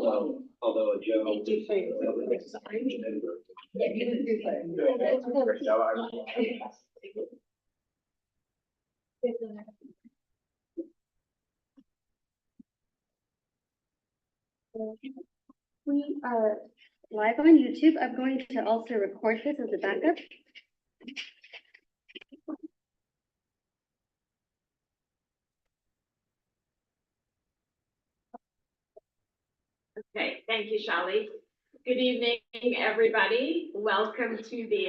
Although Joe. We are live on YouTube. I'm going to also record this as a backup. Okay, thank you, Shali. Good evening, everybody. Welcome to the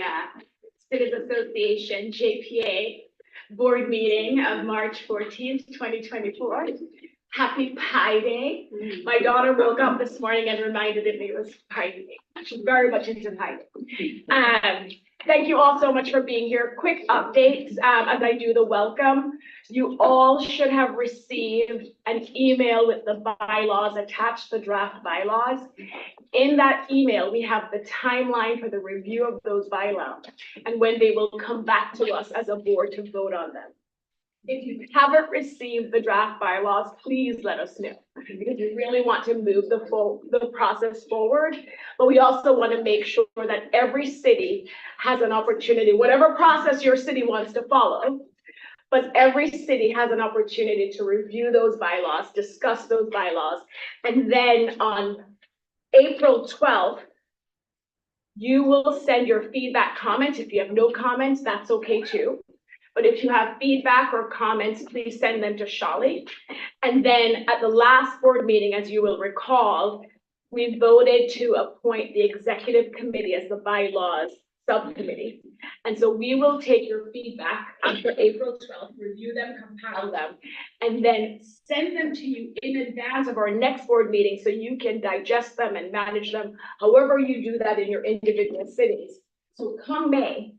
Citizens Association JPA board meeting of March 14th, 2024. Happy Pi Day. My daughter woke up this morning and reminded me it was Pi Day. She's very much into Pi Day. Thank you all so much for being here. Quick updates as I do the welcome. You all should have received an email with the bylaws attached, the draft bylaws. In that email, we have the timeline for the review of those bylaws and when they will come back to us as a board to vote on them. If you haven't received the draft bylaws, please let us know, because we really want to move the process forward. But we also want to make sure that every city has an opportunity, whatever process your city wants to follow, but every city has an opportunity to review those bylaws, discuss those bylaws, and then on April 12th, you will send your feedback comments. If you have no comments, that's okay too. But if you have feedback or comments, please send them to Shali. And then at the last board meeting, as you will recall, we voted to appoint the executive committee as the bylaws subcommittee. And so we will take your feedback after April 12th, review them, compile them, and then send them to you in advance of our next board meeting so you can digest them and manage them, however you do that in your individual cities. So come May,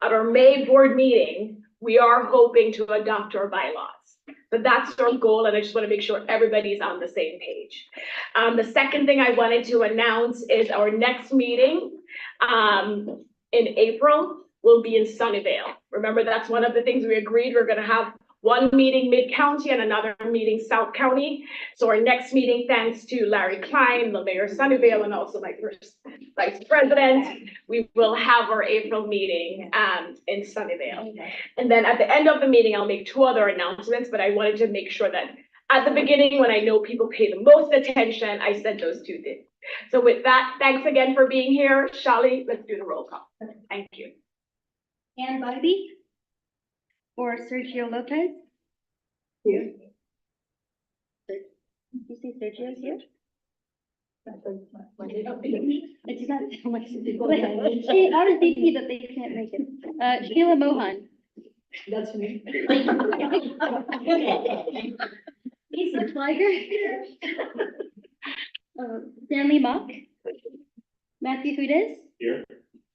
at our May board meeting, we are hoping to adopt our bylaws. But that's our goal, and I just want to make sure everybody's on the same page. The second thing I wanted to announce is our next meeting in April will be in Sunnyvale. Remember, that's one of the things we agreed. We're going to have one meeting mid-county and another meeting South County. So our next meeting, thanks to Larry Klein, the mayor of Sunnyvale, and also my first vice president, we will have our April meeting in Sunnyvale. And then at the end of the meeting, I'll make two other announcements, but I wanted to make sure that at the beginning, when I know people pay the most attention, I said those two things. So with that, thanks again for being here. Shali, let's do the roll call. Thank you. Ann Bybee or Sergio Lopez? Here. Did you say Sergio's here? It's not so much to do. She RSVP that they can't make it. Sheila Mohan. That's me. Lisa Fliger. Stanley Mock. Matthew Hudes. Here.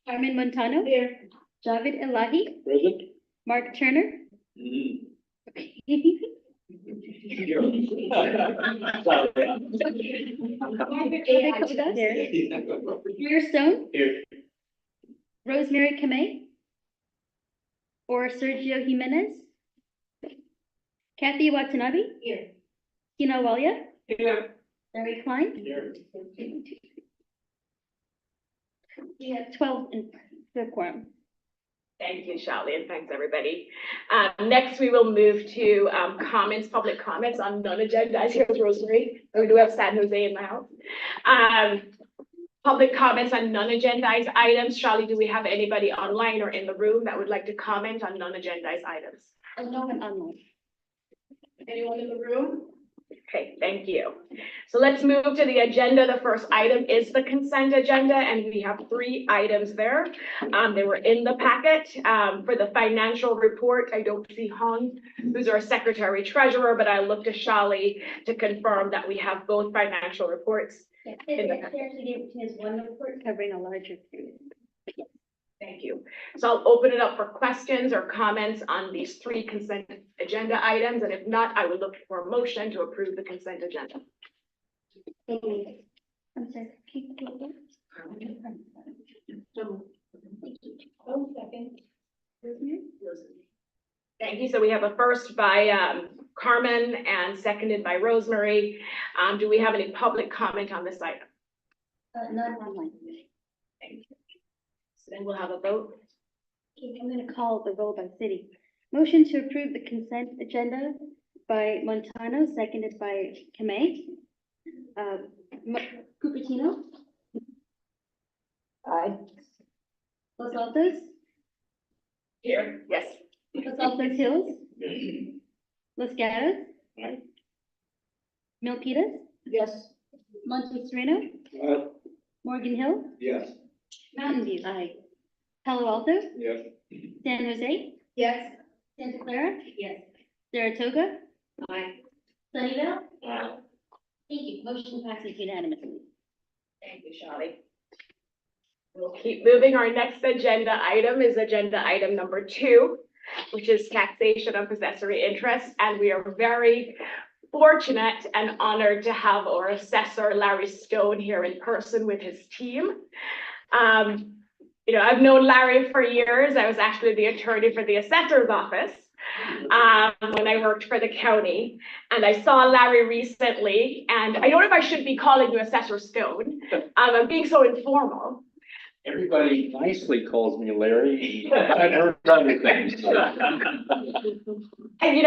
Carmen Montano. Here. Javid Elahi. Present. Mark Turner. Greer Stone. Here. Rosemary Kamei. Or Sergio Jimenez. Kathy Watanabe. Here. Tina Walia. Here. Larry Klein. Here. We have 12 in the quorum. Thank you, Shali, and thanks, everybody. Next, we will move to comments, public comments on non-agendized. Here's Rosemary. We do have San Jose in the house. Public comments on non-agendized items. Shali, do we have anybody online or in the room that would like to comment on non-agendized items? No one online. Anyone in the room? Okay, thank you. So let's move to the agenda. The first item is the consent agenda, and we have 3 items there. They were in the packet. For the financial report, I don't see Hong, who's our secretary treasurer, but I'll look to Shali to confirm that we have both financial reports. Yes, it actually gave to us one report covering a larger period. Thank you. So I'll open it up for questions or comments on these 3 consent agenda items, and if not, I will look for a motion to approve the consent agenda. I'm sorry. Thank you. So we have a first by Carmen and seconded by Rosemary. Do we have any public comment on this item? None online. Thank you. So then we'll have a vote. Okay, I'm gonna call the roll by city. Motion to approve the consent agenda by Montano, seconded by Kamei. Cupertino? Aye. Los Altos? Here. Yes. Los Altos Hills? Los Gatos? Aye. Milpitas? Yes. Monte Sereno? Morgan Hill? Yes. Mountain View? Aye. Palo Alto? Yes. San Jose? Yes. Santa Clara? Yes. Saratoga? Aye. Sunnyvale? Aye. Thank you. Motion passes unanimously. Thank you, Shelley. We'll keep moving. Our next agenda item is agenda item number 2, which is taxation of possessory interest. And we are very fortunate and honored to have our assessor, Larry Stone, here in person with his team. I've known Larry for years. I was actually the attorney for the assessor's office when I worked for the county. And I saw Larry recently, and I don't know if I should be calling you Assessor Stone. I'm being so informal. Everybody nicely calls me Larry. I've heard other things. And,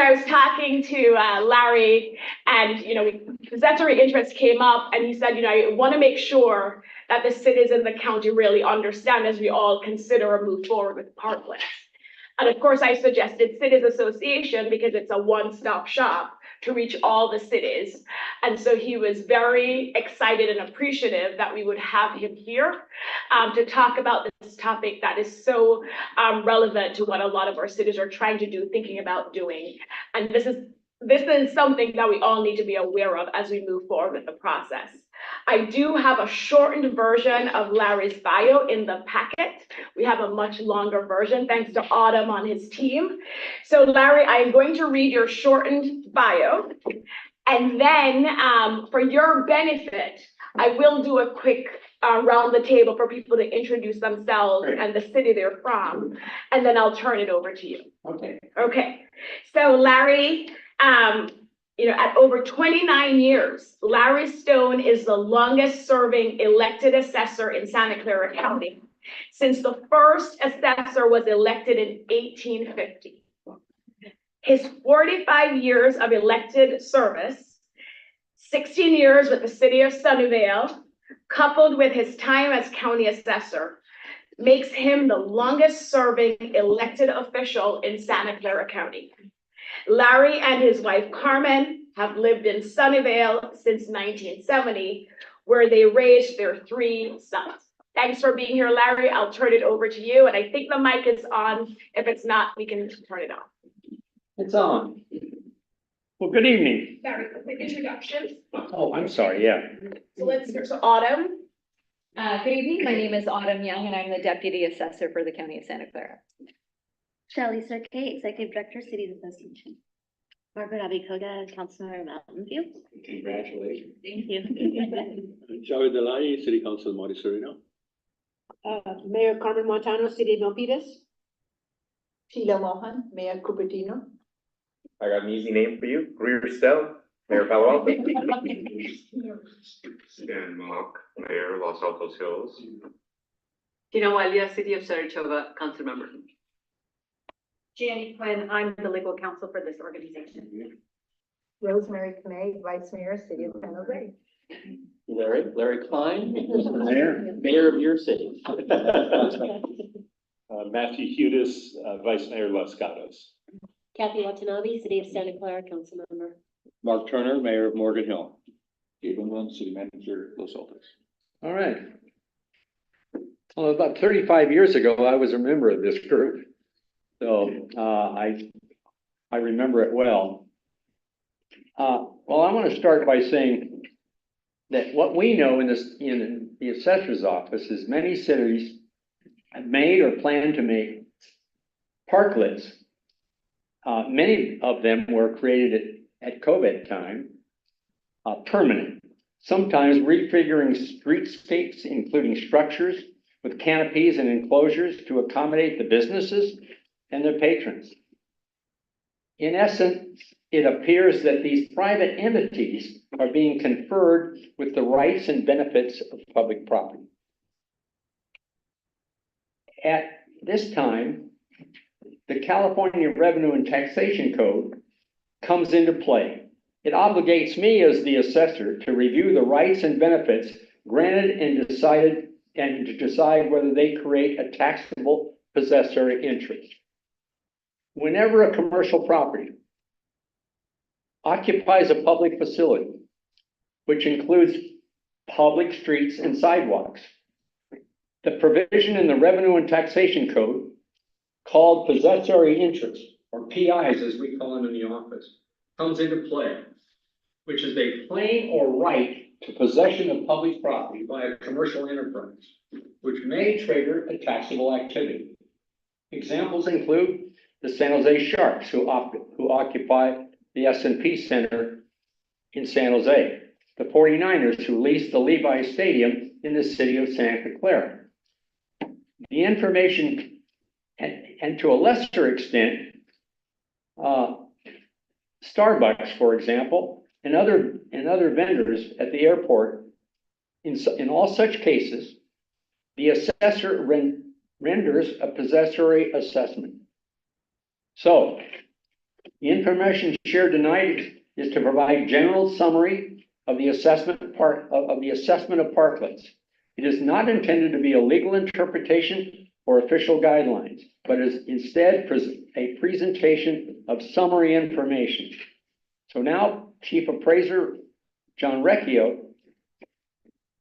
I was talking to Larry and, possessory interest came up and he said, I want to make sure that the cities in the county really understand as we all consider a move forward with parklets. And of course, I suggested Cities Association because it's a one-stop shop to reach all the cities. And so he was very excited and appreciative that we would have him here to talk about this topic that is so relevant to what a lot of our cities are trying to do, thinking about doing. And this is something that we all need to be aware of as we move forward with the process. I do have a shortened version of Larry's bio in the packet. We have a much longer version, thanks to Autumn on his team. So Larry, I am going to read your shortened bio. And then for your benefit, I will do a quick round the table for people to introduce themselves and the city they're from. And then I'll turn it over to you. Okay. So Larry, at over 29 years, Larry Stone is the longest serving elected assessor in Santa Clara County since the first assessor was elected in 1850. His 45 years of elected service, 16 years with the city of Sunnyvale, coupled with his time as county assessor, makes him the longest serving elected official in Santa Clara County. Larry and his wife Carmen have lived in Sunnyvale since 1970, where they raised their 3 sons. Thanks for being here, Larry. I'll turn it over to you. And I think the mic is on. If it's not, we can turn it off. It's on. Well, good evening. Larry, quick introductions. Oh, I'm sorry, yeah. So let's hear, so Autumn. Good evening. My name is Autumn Young and I'm the Deputy Assessor for the County of Santa Clara. Shelley Cirque, Executive Director, Cities Association. Margaret Abikoga, Councilmember Mountain View. Congratulations. Thank you. Javier Delay, City Council, Monte Sereno. Mayor Carmen Montano, City of Milpitas. Sheila Mohan, Mayor Cupertino. I got an easy name for you, Greer Stell, Mayor Palo Alto. Stan Mock, Mayor, Los Altos Hills. Tina Walia, City of Saratoga, Council Member. Jenny Quinn, I'm the legal counsel for this organization. Rosemary Kamei, Vice Mayor, City of San Jose. Larry Klein, Mayor of your city. Matthew Hudis, Vice Mayor Los Gatos. Kathy Watanabe, City of Santa Clara, Council Member. Mark Turner, Mayor of Morgan Hill. Gabriel Lund, City Manager, Los Altos. All right. Well, about 35 years ago, I was a member of this group. So I remember it well. Well, I want to start by saying that what we know in the assessor's office is many cities have made or plan to make parklets. Many of them were created at COVID time, permanent, sometimes refiguring streetscapes, including structures with canopies and enclosures to accommodate the businesses and their patrons. In essence, it appears that these private entities are being conferred with the rights and benefits of public property. At this time, the California Revenue and Taxation Code comes into play. It obligates me as the assessor to review the rights and benefits granted and to decide whether they create a taxable possessory interest. Whenever a commercial property occupies a public facility, which includes public streets and sidewalks, the provision in the Revenue and Taxation Code called possessory interest, or PIs as we call them in the office, comes into play, which is a claim or right to possession of public property by a commercial enterprise, which may trigger a taxable activity. Examples include the San Jose Sharks, who occupy the S&P Center in San Jose, the 49ers, who lease the Levi's Stadium in the city of Santa Clara. The information, and to a lesser extent, Starbucks, for example, and other vendors at the airport, in all such cases, the assessor renders a possessory assessment. So, the information shared tonight is to provide general summary of the assessment of parklets. It is not intended to be a legal interpretation or official guidelines, but is instead a presentation of summary information. So now, Chief Appraiser John Recchio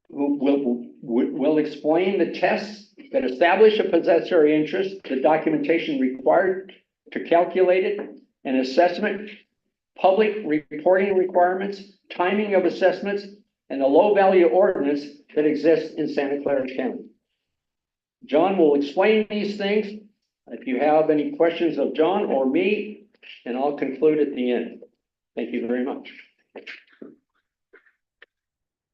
will explain the tests that establish a possessory interest, the documentation required to calculate it, an assessment, public reporting requirements, timing of assessments, and the low value ordinance that exists in Santa Clara County. John will explain these things. If you have any questions of John or me, and I'll conclude at the end. Thank you very much.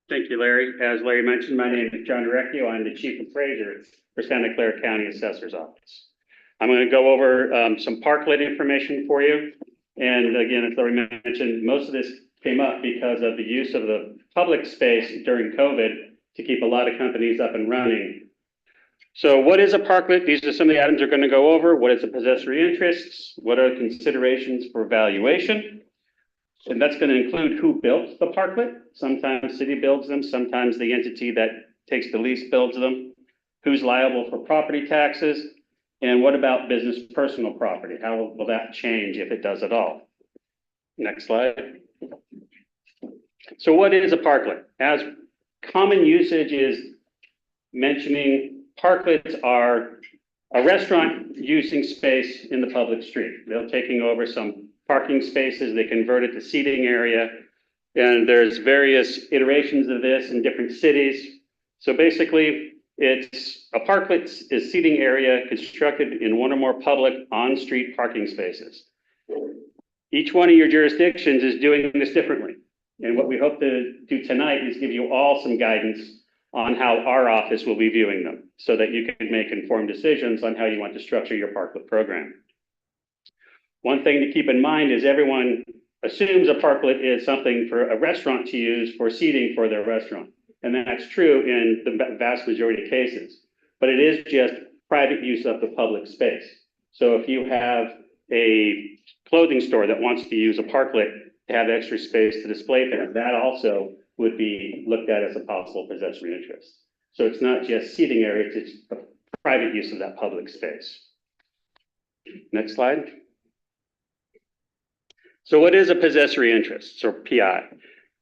Thank you, Larry. As Larry mentioned, my name is John Recchio. I'm the Chief Appraiser for Santa Clara County Assessor's Office. I'm going to go over some parklet information for you. And again, as Larry mentioned, most of this came up because of the use of the public space during COVID to keep a lot of companies up and running. So what is a parklet? These are some of the items we're going to go over. What is a possessory interest? What are considerations for valuation? And that's going to include who built the parklet. Sometimes city builds them. Sometimes the entity that takes the lease builds them. Who's liable for property taxes? And what about business personal property? How will that change if it does at all? Next slide. So what is a parklet? As common usage is mentioning, parklets are a restaurant using space in the public street. They're taking over some parking spaces, they convert it to seating area, and there's various iterations of this in different cities. So basically, it's a parklet is seating area constructed in one or more public on-street parking spaces. Each one of your jurisdictions is doing this differently. And what we hope to do tonight is give you all some guidance on how our office will be viewing them so that you can make informed decisions on how you want to structure your parklet program. One thing to keep in mind is everyone assumes a parklet is something for a restaurant to use for seating for their restaurant. And that's true in the vast majority of cases, but it is just private use of the public space. So if you have a clothing store that wants to use a parklet to have extra space to display things, that also would be looked at as a possible possessory interest. So it's not just seating areas, it's the private use of that public space. Next slide. So what is a possessory interest, or PI?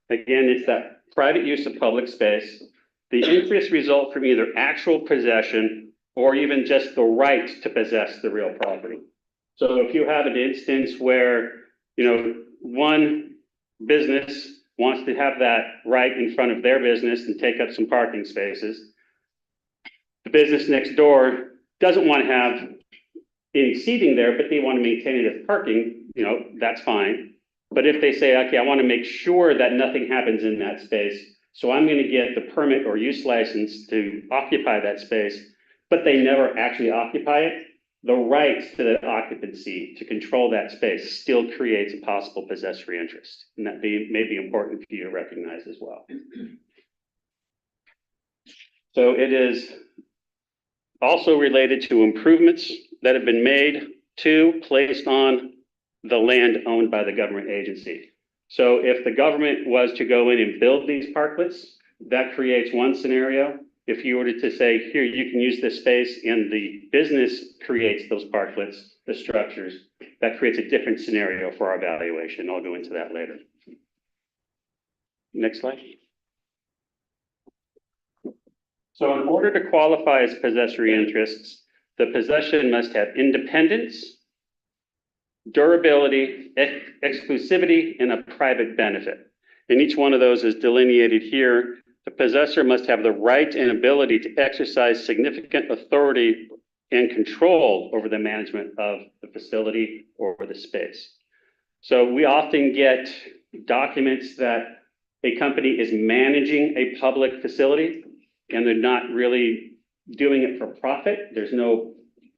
Again, it's that private use of public space. The interests result from either actual possession or even just the right to possess the real property. So if you have an instance where, one business wants to have that right in front of their business and take up some parking spaces, the business next door doesn't want to have any seating there, but they want to maintain it as parking, that's fine. But if they say, okay, I want to make sure that nothing happens in that space, so I'm going to get the permit or use license to occupy that space, but they never actually occupy it, the rights to the occupancy to control that space still creates a possible possessory interest. And that may be important for you to recognize as well. So it is also related to improvements that have been made to, placed on the land owned by the government agency. So if the government was to go in and build these parklets, that creates one scenario. If you were to say, here, you can use this space, and the business creates those parklets, the structures, that creates a different scenario for our valuation. I'll go into that later. Next slide. So in order to qualify as possessory interests, the possession must have independence, durability, exclusivity, and a private benefit. And each one of those is delineated here. The possessor must have the right and ability to exercise significant authority and control over the management of the facility or the space. So we often get documents that a company is managing a public facility and they're not really doing it for profit. There's no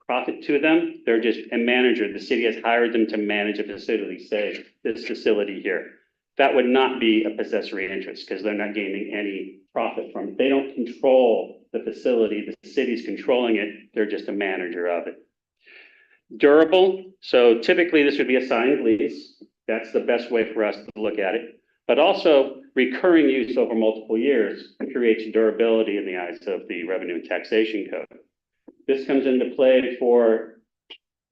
profit to them. They're just a manager. The city has hired them to manage a facility, say this facility here. That would not be a possessory interest because they're not gaining any profit from it. They don't control the facility. The city's controlling it. They're just a manager of it. Durable. So typically this would be a signed lease. That's the best way for us to look at it. But also recurring use over multiple years creates durability in the eyes of the Revenue and Taxation Code. This comes into play for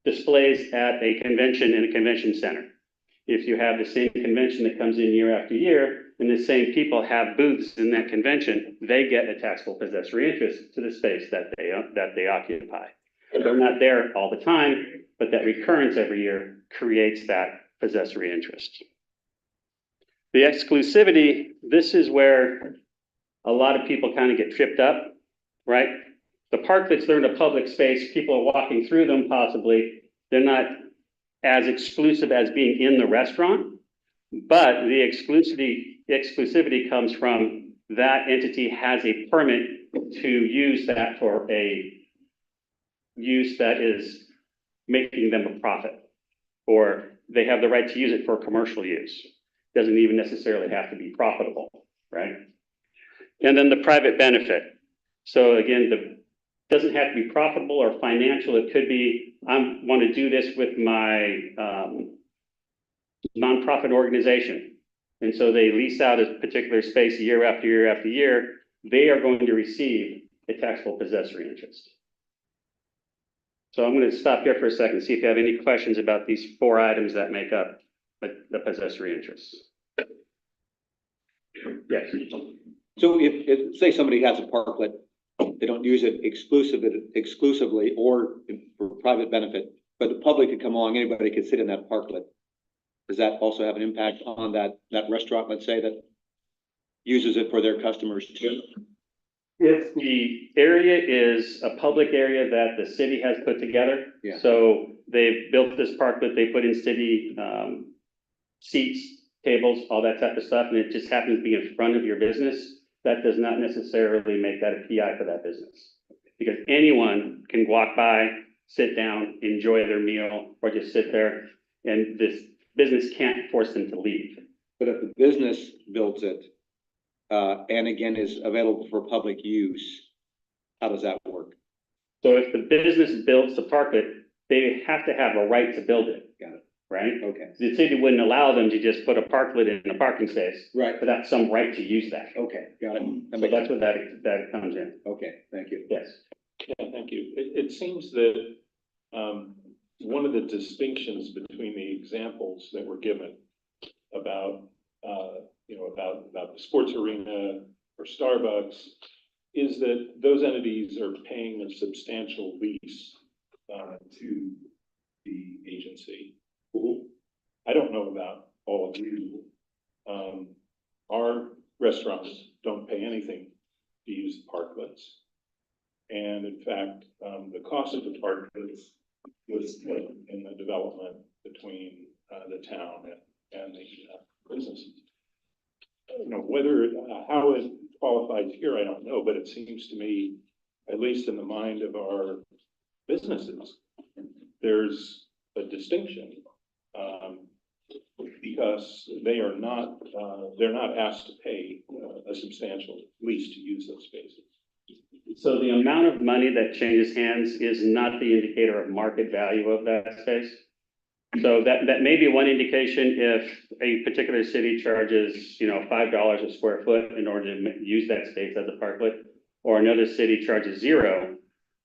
displays at a convention in a convention center. If you have the same convention that comes in year after year, and the same people have booths in that convention, they get a taxable possessory interest to the space that they occupy. They're not there all the time, but that recurrence every year creates that possessory interest. The exclusivity, this is where a lot of people kind of get tripped up, right? The parklets, they're in a public space, people are walking through them possibly. They're not as exclusive as being in the restaurant, but the exclusivity comes from that entity has a permit to use that for a use that is making them a profit, or they have the right to use it for commercial use. Doesn't even necessarily have to be profitable, right? And then the private benefit. So again, doesn't have to be profitable or financial. It could be, I want to do this with my nonprofit organization. And so they lease out a particular space year after year after year. They are going to receive a taxable possessory interest. So I'm going to stop here for a second, see if you have any questions about these 4 items that make up the possessory interests. Yes. So if say somebody has a parklet, they don't use it exclusively or for private benefit, but the public could come along, anybody could sit in that parklet. Does that also have an impact on that restaurant, let's say, that uses it for their customers too? If the area is a public area that the city has put together, Yeah. So they've built this parklet, they put in city seats, tables, all that type of stuff, and it just happens to be in front of your business, that does not necessarily make that a PI for that business. Because anyone can walk by, sit down, enjoy their meal, or just sit there, and this business can't force them to leave. But if the business builds it, and again is available for public use, how does that work? So if the business builds the parklet, they have to have a right to build it. Got it. Right? Okay. The city wouldn't allow them to just put a parklet in a parking space. Right. Without some right to use that. Okay, got it. So that's what that comes in. Okay, thank you. Yes. Yeah, thank you. It seems that one of the distinctions between the examples that were given about about the sports arena or Starbucks is that those entities are paying a substantial lease to the agency. I don't know about all of you. Our restaurants don't pay anything to use the parklets. And in fact, the cost of the parklets was split in the development between the town and the businesses. How it qualifies here, I don't know, but it seems to me, at least in the mind of our businesses, there's a distinction, because they're not asked to pay a substantial lease to use those spaces. So the amount of money that changes hands is not the indicator of market value of that space. So that may be one indication if a particular city charges, $5 a square foot in order to use that space as a parklet, or another city charges $0.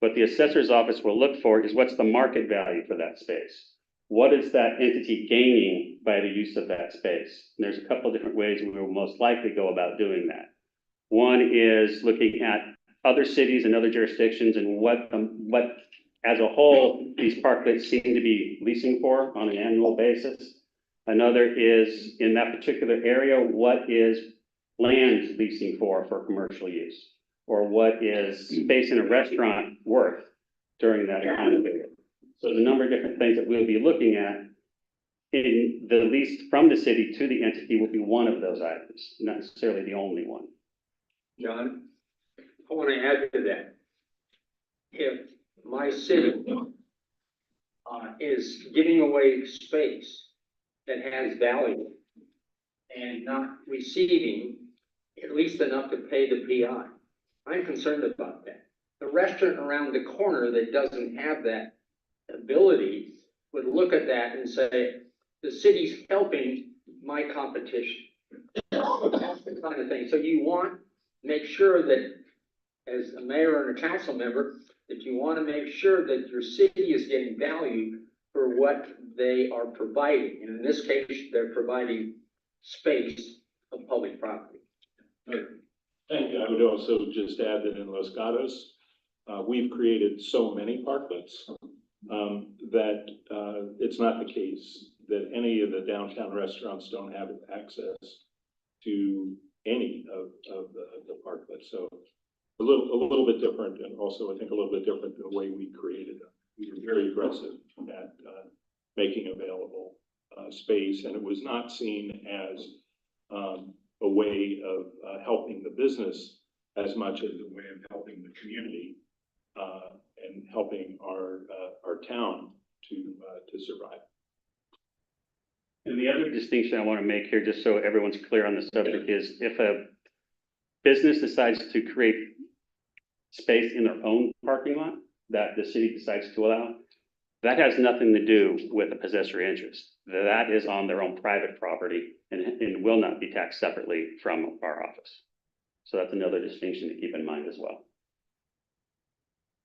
What the assessor's office will look for is what's the market value for that space? What is that entity gaining by the use of that space? And there's a couple of different ways we will most likely go about doing that. One is looking at other cities and other jurisdictions and what as a whole, these parklets seem to be leasing for on an annual basis. Another is in that particular area, what is land leasing for commercial use? Or what is space in a restaurant worth during that time period? So there's a number of different things that we'll be looking at. In the lease from the city to the entity will be one of those items, not necessarily the only one. John, I want to add to that. If my city is giving away space that has value and not receiving at least enough to pay the PI, I'm concerned about that. The restaurant around the corner that doesn't have that ability would look at that and say, the city's helping my competition. That's the kind of thing. So you want to make sure that as a mayor and a council member, that you want to make sure that your city is getting value for what they are providing. And in this case, they're providing space of public property. Thank you. I would also just add that in Los Gatos, we've created so many parklets that it's not the case that any of the downtown restaurants don't have access to any of the parklets. So a little bit different, and also I think a little bit different than the way we created them. We were very aggressive at making available space, and it was not seen as a way of helping the business as much as a way of helping the community and helping our town to survive. And the other distinction I want to make here, just so everyone's clear on the subject, is if a business decides to create space in their own parking lot that the city decides to allow, that has nothing to do with a possessory interest. That is on their own private property and will not be taxed separately from our office. So that's another distinction to keep in mind as well.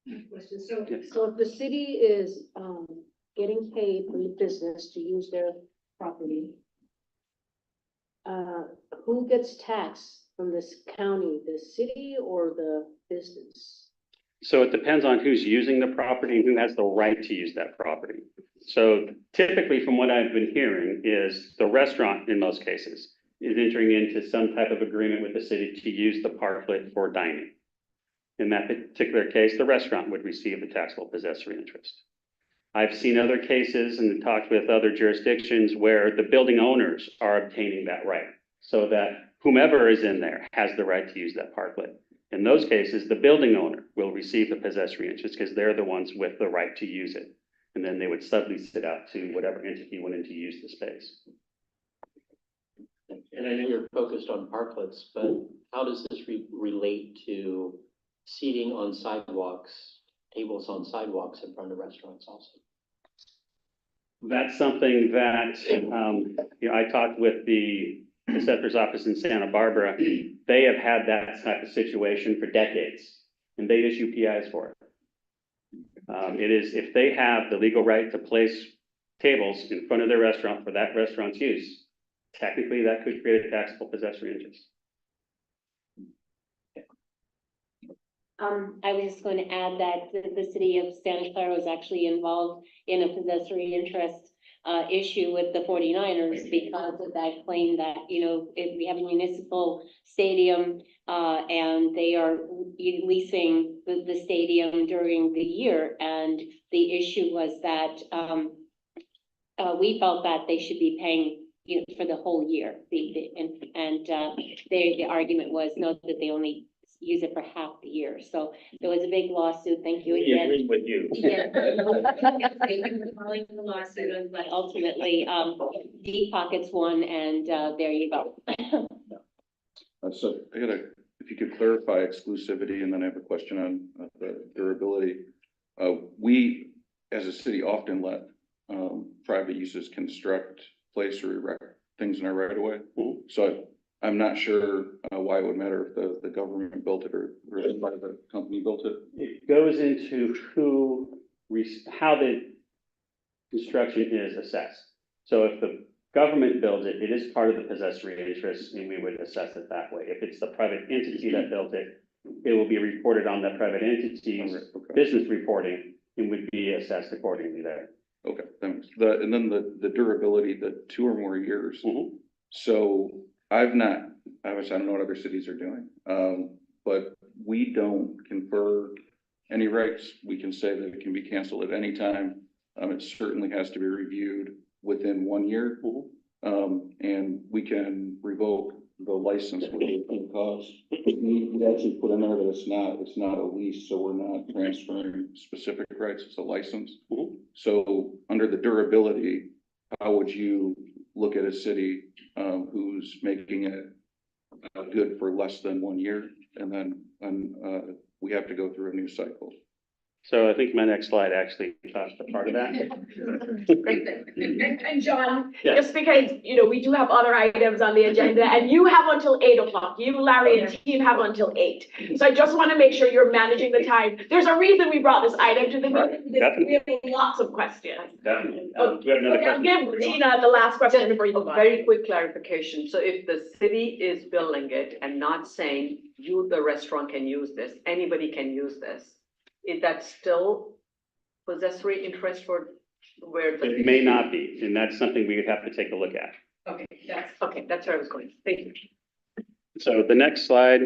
So if the city is getting paid from the business to use their property, who gets taxed from this county, the city or the business? So it depends on who's using the property and who has the right to use that property. So typically from what I've been hearing is the restaurant in most cases is entering into some type of agreement with the city to use the parklet for dining. In that particular case, the restaurant would receive the taxable possessory interest. I've seen other cases and talked with other jurisdictions where the building owners are obtaining that right, so that whomever is in there has the right to use that parklet. In those cases, the building owner will receive the possessory interest because they're the ones with the right to use it. And then they would sublease it out to whatever entity wanted to use the space. And I know you're focused on parklets, but how does this relate to seating on sidewalks, tables on sidewalks in front of restaurants also? That's something that, I talked with the assessor's office in Santa Barbara. They have had that type of situation for decades, and they issue PIs for it. It is, if they have the legal right to place tables in front of their restaurant for that restaurant's use, technically that could create a taxable possessory interest. I was just going to add that the city of Santa Clara was actually involved in a possessory interest issue with the 49ers because of that claim that, if we have a municipal stadium and they are leasing the stadium during the year, and the issue was that we felt that they should be paying for the whole year. The argument was no, that they only use it for half the year. So there was a big lawsuit. Thank you We again. agree with you. Yeah. But ultimately, Deep Pockets won, and there you go. So I gotta, if you could clarify exclusivity, and then I have a question on the durability. We, as a city, often let private uses construct, place, or erect things in our right of way. So I'm not sure why it would matter if the government built it or the private company built it. It goes into how the construction is assessed. So if the government builds it, it is part of the possessory interest, and we would assess it that way. If it's the private entity that built it, it will be reported on that private entity's business reporting and would be assessed accordingly there. Okay, thanks. And then the durability, the 2 or more years. So obviously I don't know what other cities are doing, but we don't confer any rights. We can say that it can be canceled at any time. It certainly has to be reviewed within 1 year. And we can revoke the license with the cost. We actually put in there that it's not a lease, so we're not transferring specific rights, it's a license. So under the durability, how would you look at a city who's making it good for less than 1 year, and then we have to go through a new cycle? So I think my next slide actually touched a part of that. And John, Yeah. just because, we do have other items on the agenda, and you have until 8 o'clock. You, Larry, and team have until 8. So I just want to make sure you're managing the time. There's a reason we brought this item to the meeting. We have lots of questions. Definitely. Do you have another Okay, I'll question? give Tina the last question before you A move on. very quick clarification. So if the city is building it and not saying you, the restaurant, can use this, anybody can use this, is that still possessory interest for where the? It may not be, and that's something we would have to take a look at. Okay, that's where I was going. Thank you. So the next slide.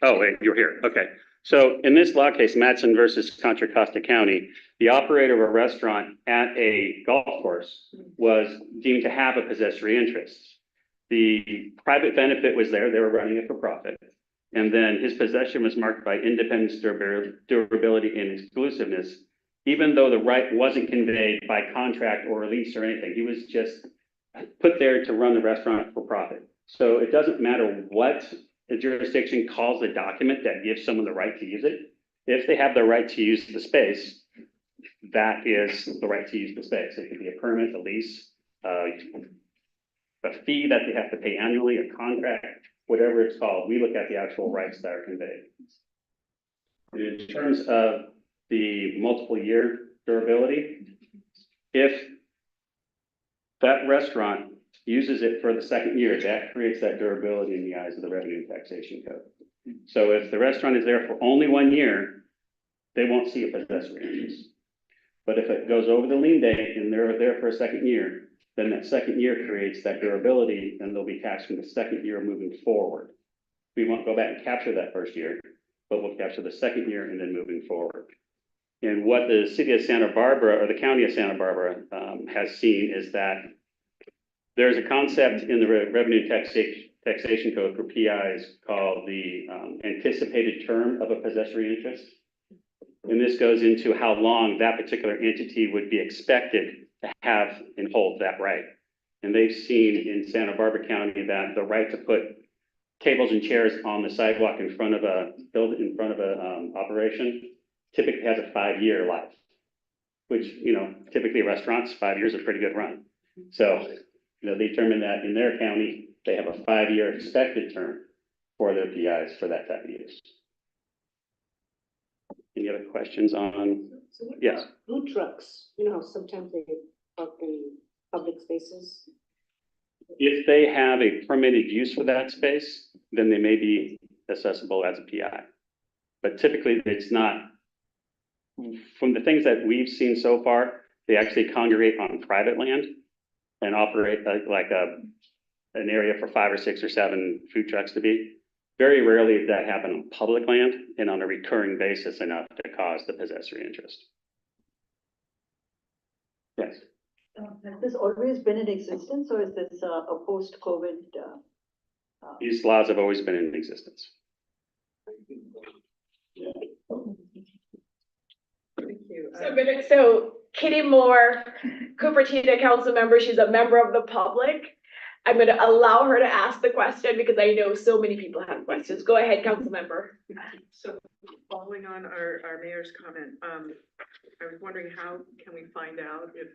Oh, wait, you're here. Okay. So in this law case, Matson versus Contra Costa County, the operator of a restaurant at a golf course was deemed to have a possessory interest. The private benefit was there. They were running it for profit. And then his possession was marked by independence, durability, and exclusiveness, even though the right wasn't conveyed by contract or lease or anything. He was just put there to run the restaurant for profit. So it doesn't matter what the jurisdiction calls the document that gives someone the right to use it. If they have the right to use the space, that is the right to use the space. It could be a permit, a lease, a fee that they have to pay annually, a contract, whatever it's called. We look at the actual rights that are conveyed. In terms of the multiple year durability, if that restaurant uses it for the second year, that creates that durability in the eyes of the Revenue and Taxation Code. So if the restaurant is there for only 1 year, they won't see a possessory interest. But if it goes over the lien date and they're there for a second year, then that second year creates that durability, and they'll be taxed from the second year moving forward. We won't go back and capture that first year, but we'll capture the second year and then moving forward. And what the city of Santa Barbara, or the county of Santa Barbara, has seen is that there's a concept in the Revenue Taxation Code for PIs called the anticipated term of a possessory interest. And this goes into how long that particular entity would be expected to have and hold that right. And they've seen in Santa Barbara County that the right to put tables and chairs on the sidewalk in front of a operation typically has a 5-year life, which, typically restaurants, 5 years is a pretty good run. So, they determined that in their county, they have a 5-year expected term for their PIs for that type of use. Any other questions on? Yes. Food trucks, sometimes they park in public spaces. If they have a permitted use for that space, then they may be accessible as a PI. But typically, it's not. From the things that we've seen so far, they actually congregate on private land and operate like an area for 5 or 6 or 7 food trucks to be. Very rarely does that happen on public land and on a recurring basis enough to cause the possessory interest. Yes. Has this always been in existence, or is this a post-COVID? These laws have always been in existence. Thank you. So Kitty Moore, Cupertino council member, she's a member of the public. I'm gonna allow her to ask the question because I know so many people have questions. Go ahead, council member. So following on our mayor's comment, I was wondering how can we find out if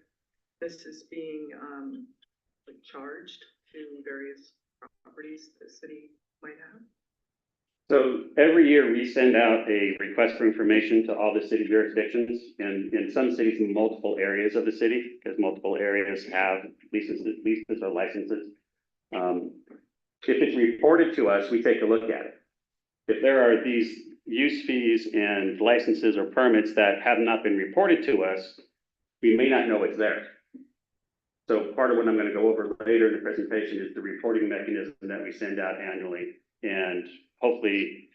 this is being, like charged to various properties the city might have? So every year we send out a request for information to all the city jurisdictions and in some cities in multiple areas of the city, because multiple areas have leases or licenses. If it's reported to us, we take a look at it. If there are these use fees and licenses or permits that have not been reported to us, we may not know it's there. So part of what I'm going to go over later in the presentation is the reporting mechanism that we send out annually. And hopefully,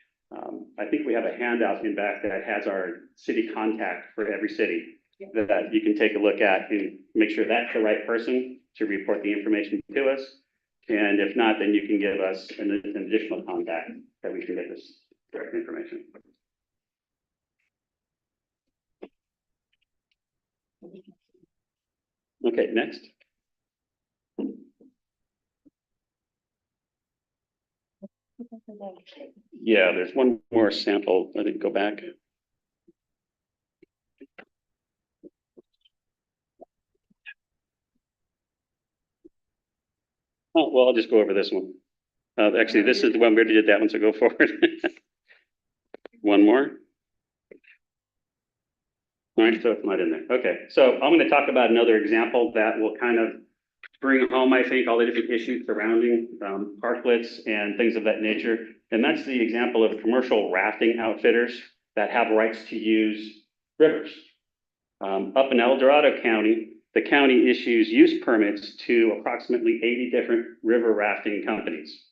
I think we have a handout in back that has our city contact for every city that you can take a look at and make sure that's the right person to report the information to us. And if not, then you can give us an additional contact that we can get this correct information. Okay, next. Yeah, there's one more sample. Let it go back. Oh, well, I'll just go over this one. Actually, this is the one we already did that one, so go forward. One more. All right, so it's not in there. Okay, so I'm going to talk about another example that will kind of bring home, I think, all the different issues surrounding parklets and things of that nature. And that's the example of commercial rafting outfitters that have rights to use rivers. Up in El Dorado County, the county issues use permits to approximately 80 different river rafting companies.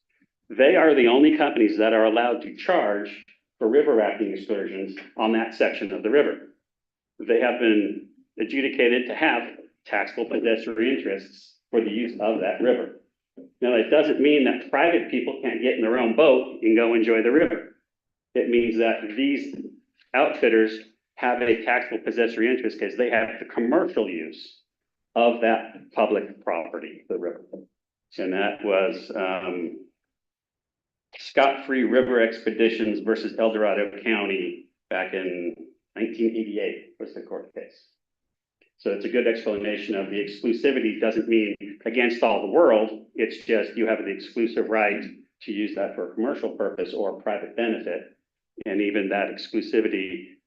They are the only companies that are allowed to charge for river rafting excursions on that section of the river. They have been adjudicated to have taxable possessory interests for the use of that river. Now, it doesn't mean that private people can't get in their own boat and go enjoy the river. It means that these outfitters have a taxable possessory interest because they have the commercial use of that public property, the river. And that was Scott-Free River Expeditions versus El Dorado County back in 1988 was the court case. So it's a good explanation of the exclusivity doesn't mean against all the world. It's just you have the exclusive right to use that for a commercial purpose or private benefit. And even that exclusivity,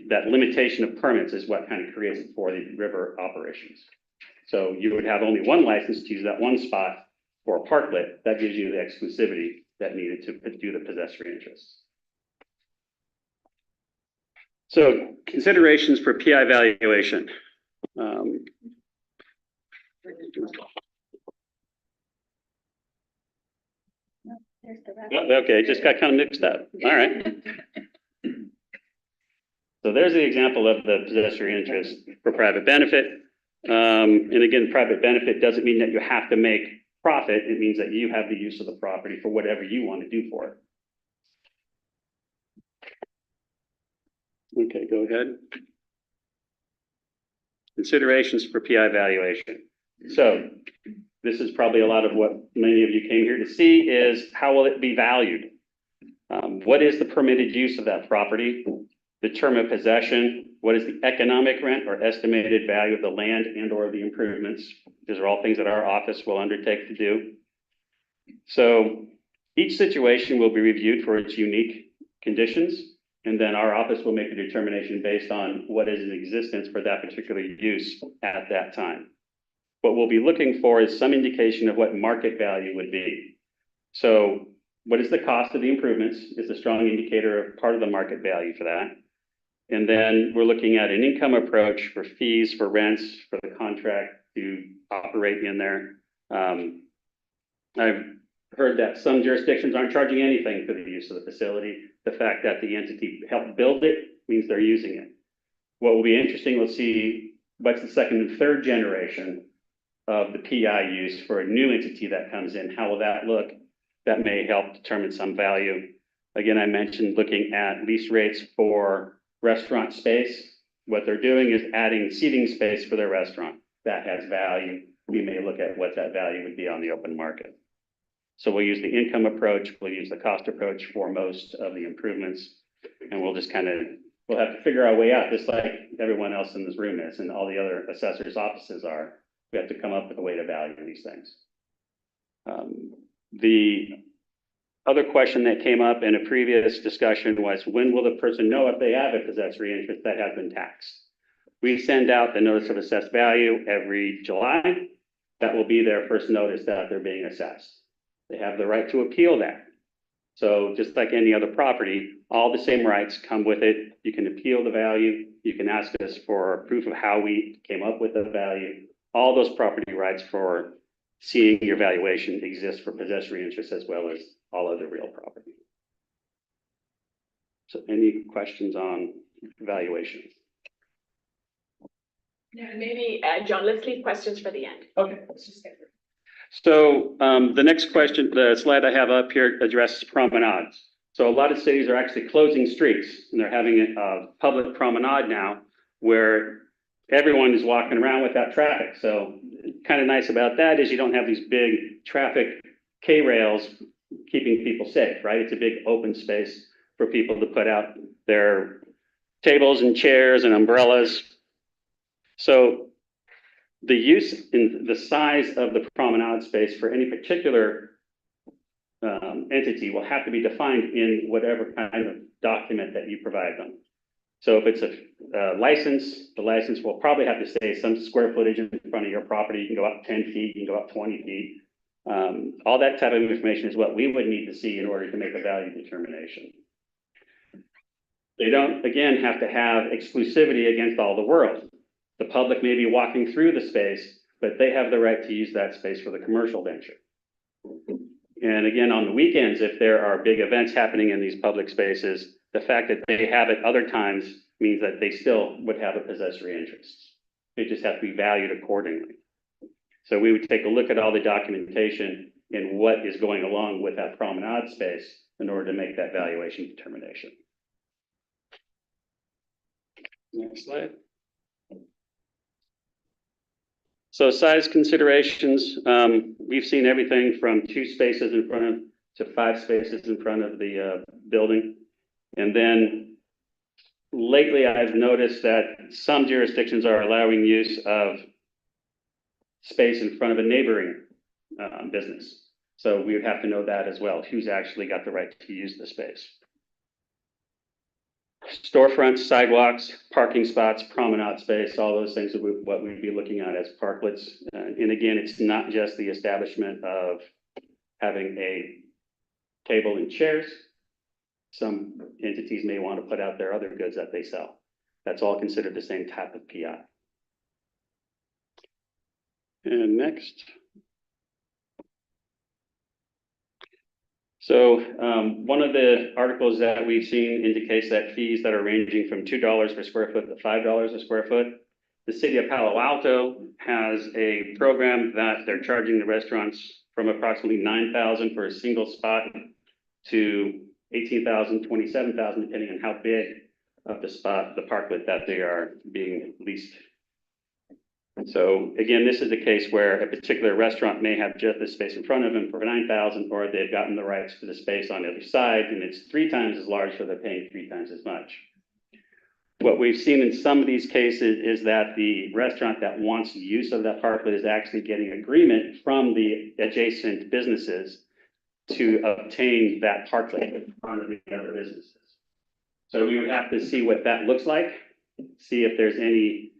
that limitation of permits is what kind of creates it for the river operations. So you would have only one license to use that one spot for a parklet. That gives you the exclusivity that needed to do the possessory interests. So considerations for PI valuation. Okay, just got kind of mixed up. All right. So there's the example of the possessory interest for private benefit. And again, private benefit doesn't mean that you have to make profit. It means that you have the use of the property for whatever you want to do for it. Okay, go ahead. Considerations for PI valuation. So this is probably a lot of what many of you came here to see is how will it be valued? What is the permitted use of that property? The term of possession, what is the economic rent or estimated value of the land and or the improvements? These are all things that our office will undertake to do. So each situation will be reviewed for its unique conditions, and then our office will make a determination based on what is in existence for that particular use at that time. What we'll be looking for is some indication of what market value would be. So what is the cost of the improvements is a strong indicator of part of the market value for that. And then we're looking at an income approach for fees, for rents, for the contract to operate in there. I've heard that some jurisdictions aren't charging anything for the use of the facility. The fact that the entity helped build it means they're using it. What will be interesting, we'll see what's the second and third generation of the PI use for a new entity that comes in. How will that look? That may help determine some value. Again, I mentioned looking at lease rates for restaurant space. What they're doing is adding seating space for their restaurant. That has value. We may look at what that value would be on the open market. So we'll use the income approach, we'll use the cost approach for most of the improvements. And we'll just we'll have to figure our way out, just like everyone else in this room is and all the other assessors' offices are. We have to come up with a way to value these things. The other question that came up in a previous discussion was, when will the person know if they have a possessory interest that has been taxed? We send out the notice of assessed value every July. That will be their first notice that they're being assessed. They have the right to appeal that. So just like any other property, all the same rights come with it. You can appeal the value. You can ask us for proof of how we came up with the value. All those property rights for seeing your valuation exist for possessory interest as well as all other real property. So any questions on valuation? Yeah, maybe, John, let's leave questions for the end. Okay. So the next question, the slide I have up here addresses promenades. So a lot of cities are actually closing streets and they're having a public promenade now where everyone is walking around without traffic. So kind of nice about that is you don't have these big traffic K-rails keeping people safe, right? It's a big open space for people to put out their tables and chairs and umbrellas. So the use in the size of the promenade space for any particular entity will have to be defined in whatever kind of document that you provide them. So if it's a license, the license will probably have to say some square footage in front of your property. You can go up 10 feet, you can go up 20 feet. All that type of information is what we would need to see in order to make a value determination. They don't, again, have to have exclusivity against all the world. The public may be walking through the space, but they have the right to use that space for the commercial venture. And again, on the weekends, if there are big events happening in these public spaces, the fact that they have it other times means that they still would have a possessory interest. They just have to be valued accordingly. So we would take a look at all the documentation and what is going along with that promenade space in order to make that valuation determination. Next slide. So size considerations, we've seen everything from 2 spaces in front of to 5 spaces in front of the building. And then lately I've noticed that some jurisdictions are allowing use of space in front of a neighboring business. So we would have to know that as well, who's actually got the right to use the space. Storefronts, sidewalks, parking spots, promenade space, all those things are what we'd be looking at as parklets. And again, it's not just the establishment of having a table and chairs. Some entities may want to put out their other goods that they sell. That's all considered the same type of PI. And next. So one of the articles that we've seen indicates that fees that are ranging from $2 per square foot to $5 a square foot. The city of Palo Alto has a program that they're charging the restaurants from approximately $9,000 for a single spot to $18,000, $27,000, depending on how big of the spot, the parklet that they are being leased. So again, this is a case where a particular restaurant may have just the space in front of them for $9,000, or they've gotten the rights to the space on the other side, and it's 3 times as large, so they're paying 3 times as much. What we've seen in some of these cases is that the restaurant that wants use of that parklet is actually getting agreement from the adjacent businesses to obtain that parklet in front of the other businesses. So we would have to see what that looks like, see if there's any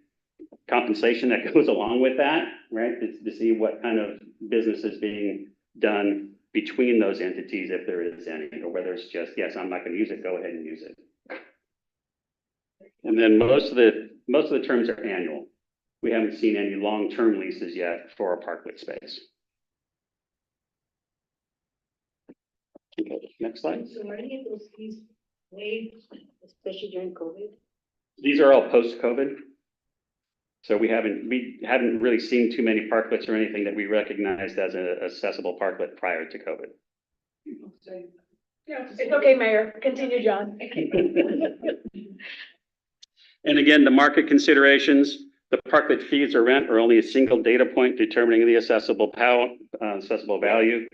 compensation that goes along with that, right? To see what kind of business is being done between those entities, if there is any, or whether it's just, yes, I'm not going to use it, go ahead and use it. And then most of the terms are annual. We haven't seen any long-term leases yet for a parklet space. Okay, next slide. So are any of those fees waived, especially during COVID? These are all post-COVID. So we haven't really seen too many parklets or anything that we recognized as an accessible parklet prior to COVID. No, it's okay, Mayor. Continue, John. And again, the market considerations, the parklet fees or rent are only a single data point determining the accessible value.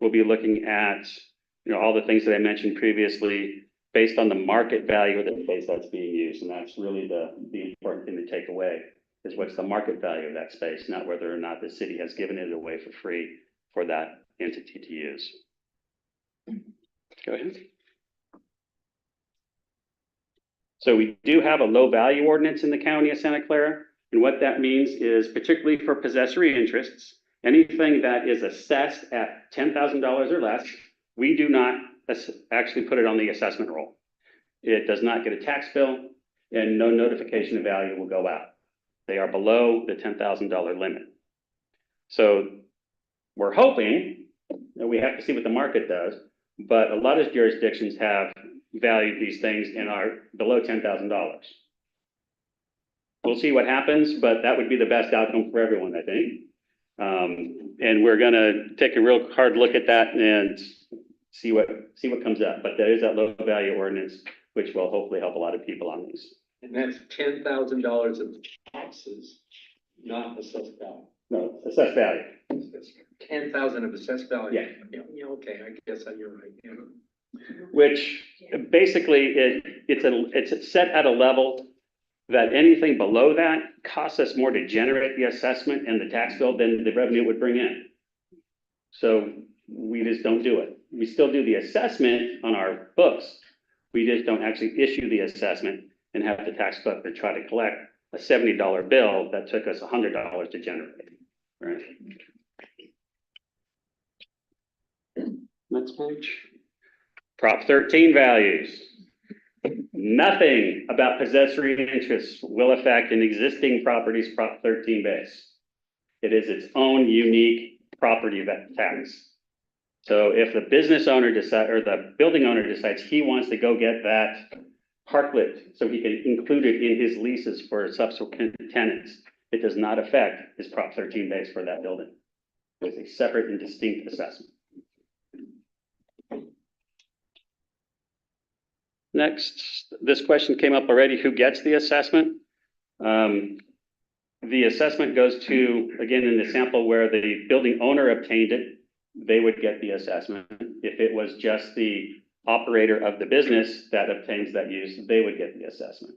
We'll be looking at, all the things that I mentioned previously based on the market value of the space that's being used. And that's really the important thing to take away is what's the market value of that space, not whether or not the city has given it away for free for that entity to use. Go ahead. So we do have a low value ordinance in the county of Santa Clara. And what that means is particularly for possessory interests, anything that is assessed at $10,000 or less, we do not actually put it on the assessment roll. It does not get a tax bill and no notification of value will go out. They are below the $10,000 limit. So we're hoping, and we have to see what the market does, but a lot of jurisdictions have valued these things and are below $10,000. We'll see what happens, but that would be the best outcome for everyone, I think. And we're gonna take a real hard look at that and see what comes up. But there is that low value ordinance, which will hopefully help a lot of people on these. And that's $10,000 of taxes, not assessed value. No, assessed value. 10,000 of assessed value. Yeah. Yeah, okay, I guess you're right. Yeah. Which basically it's set at a level that anything below that costs us more to generate the assessment and the tax bill than the revenue would bring in. So we just don't do it. We still do the assessment on our books. We just don't actually issue the assessment and have the tax collector try to collect a $70 bill that took us $100 to generate, right? Next page. Prop 13 values. Nothing about possessory interests will affect an existing property's Prop 13 base. It is its own unique property tax. So if the business owner or the building owner decides he wants to go get that parklet so he can include it in his leases for subsequent tenants, it does not affect his Prop 13 base for that building. It's a separate and distinct assessment. Next, this question came up already. Who gets the assessment? The assessment goes to, again, in the sample where the building owner obtained it, they would get the assessment. If it was just the operator of the business that obtains that use, they would get the assessment.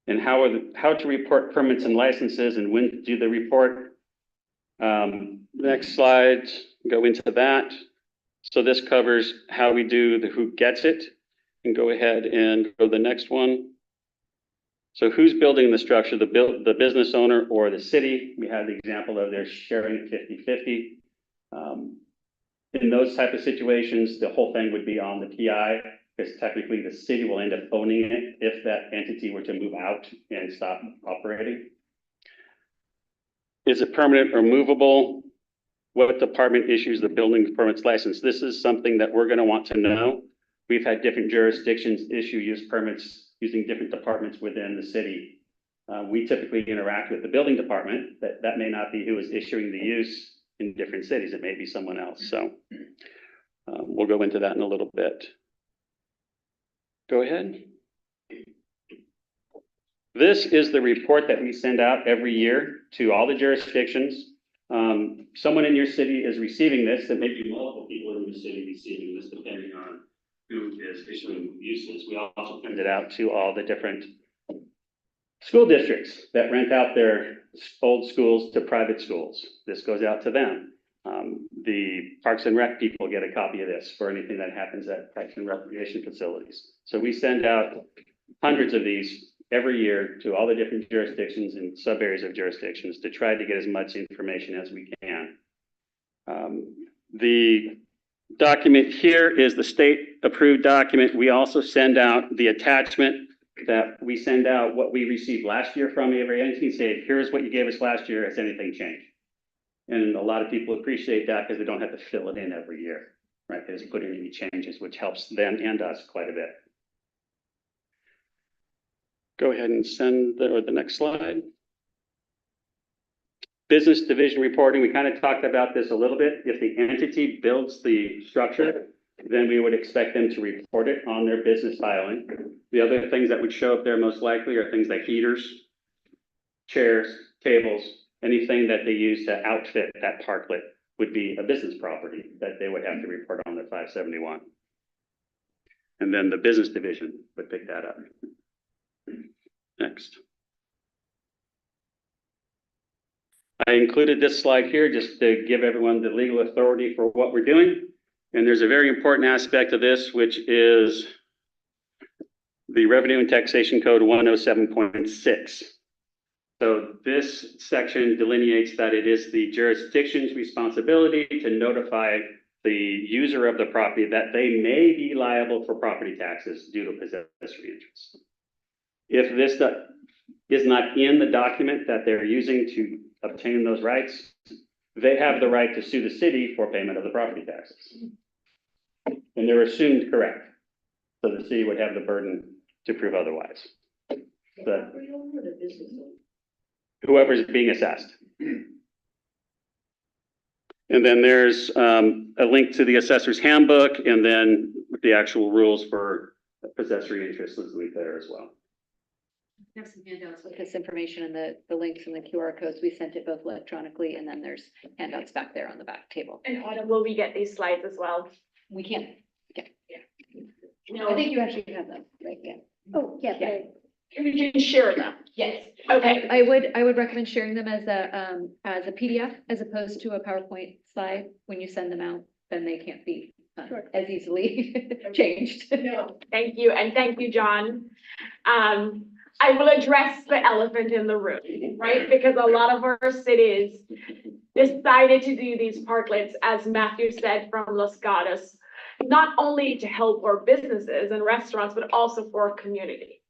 And how to report permits and licenses and when to do the report. Next slide, go into that. So this covers how we do the who gets it. And go ahead and go to the next one. So who's building the structure, the business owner or the city? We have the example of they're sharing 50-50. In those type of situations, the whole thing would be on the PI because technically the city will end up owning it if that entity were to move out and stop operating. Is it permanent or movable? What department issues the building permits license? This is something that we're going to want to know. We've had different jurisdictions issue use permits using different departments within the city. We typically interact with the building department. That may not be who is issuing the use in different cities. It may be someone else. So we'll go into that in a little bit. Go ahead. This is the report that we send out every year to all the jurisdictions. Someone in your city is receiving this. There may be multiple people in your city receiving this, depending on who is issuing uses. We also send it out to all the different school districts that rent out their old schools to private schools. This goes out to them. The Parks and Rec people get a copy of this for anything that happens at Parks and Recreation facilities. So we send out hundreds of these every year to all the different jurisdictions and sub areas of jurisdictions to try to get as much information as we can. The document here is the state approved document. We also send out the attachment that we send out what we received last year from every entity, say, here's what you gave us last year. Has anything changed? And a lot of people appreciate that because they don't have to fill it in every year, right? They just put in any changes, which helps them and us quite a bit. Go ahead and send the next slide. Business division reporting, we kind of talked about this a little bit. If the entity builds the structure, then we would expect them to report it on their business filing. The other things that would show up there most likely are things like heaters, chairs, tables, anything that they use to outfit that parklet would be a business property that they would have to report on their 571. And then the business division would pick that up. Next. I included this slide here just to give everyone the legal authority for what we're doing. And there's a very important aspect of this, which is the Revenue and Taxation Code 107.6. So this section delineates that it is the jurisdiction's responsibility to notify the user of the property that they may be liable for property taxes due to possessory interest. If this is not in the document that they're using to obtain those rights, they have the right to sue the city for payment of the property taxes. And they're assumed correct. So the city would have the burden to prove otherwise. But whoever's being assessed. And then there's a link to the assessor's handbook, and then the actual rules for possessory interest is linked there as well. We have some handouts with this information and the links and the QR codes. We sent it both electronically, and then there's handouts back there on the back table. And Autumn, will we get these slides as well? We can. Yeah. No. I think you actually have them, right? Yeah. Oh, yeah, Yeah. We can share them. Yes. Okay. I would recommend sharing them as a PDF as opposed to a PowerPoint slide. When you send them out, then they can't be as easily changed. No, thank you, and thank you, John. I will address the elephant in the room, right? Because a lot of our cities decided to do these parklets, as Matthew said, from Los Gatos, not only to help our businesses and restaurants, but also for our community.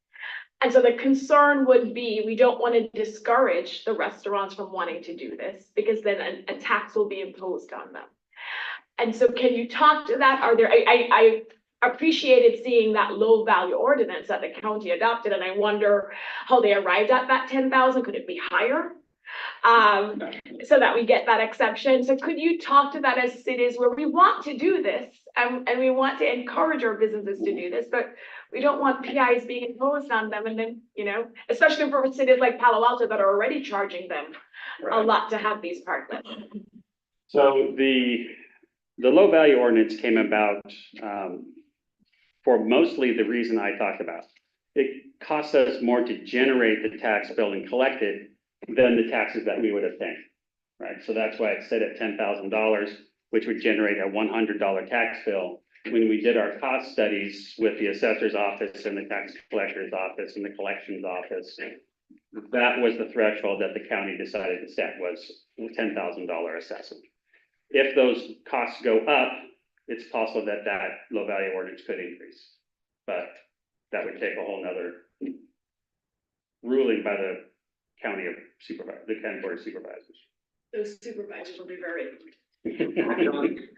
And so the concern would be, we don't want to discourage the restaurants from wanting to do this, because then a tax will be imposed on them. And so can you talk to that? Are there, I appreciated seeing that low value ordinance that the county adopted, and I wonder how they arrived at that 10,000. Could it be higher? So that we get that exception. So could you talk to that as cities where we want to do this and we want to encourage our businesses to do this, but we don't want PIs being imposed on them, and then, you know, especially for cities like Palo Alto that are already charging them a lot to have these parklets. So the low value ordinance came about for mostly the reason I talked about. It costs us more to generate the tax bill and collect it than the taxes that we would obtain, right? So that's why it's set at $10,000, which would generate a $100 tax bill. When we did our cost studies with the assessor's office and the tax collector's office and the collections office, that was the threshold that the county decided to set, was $10,000 assessment. If those costs go up, it's possible that that low value ordinance could increase, but that would take a whole nother ruling by the county board of supervisors. Those supervisors will be very. I believe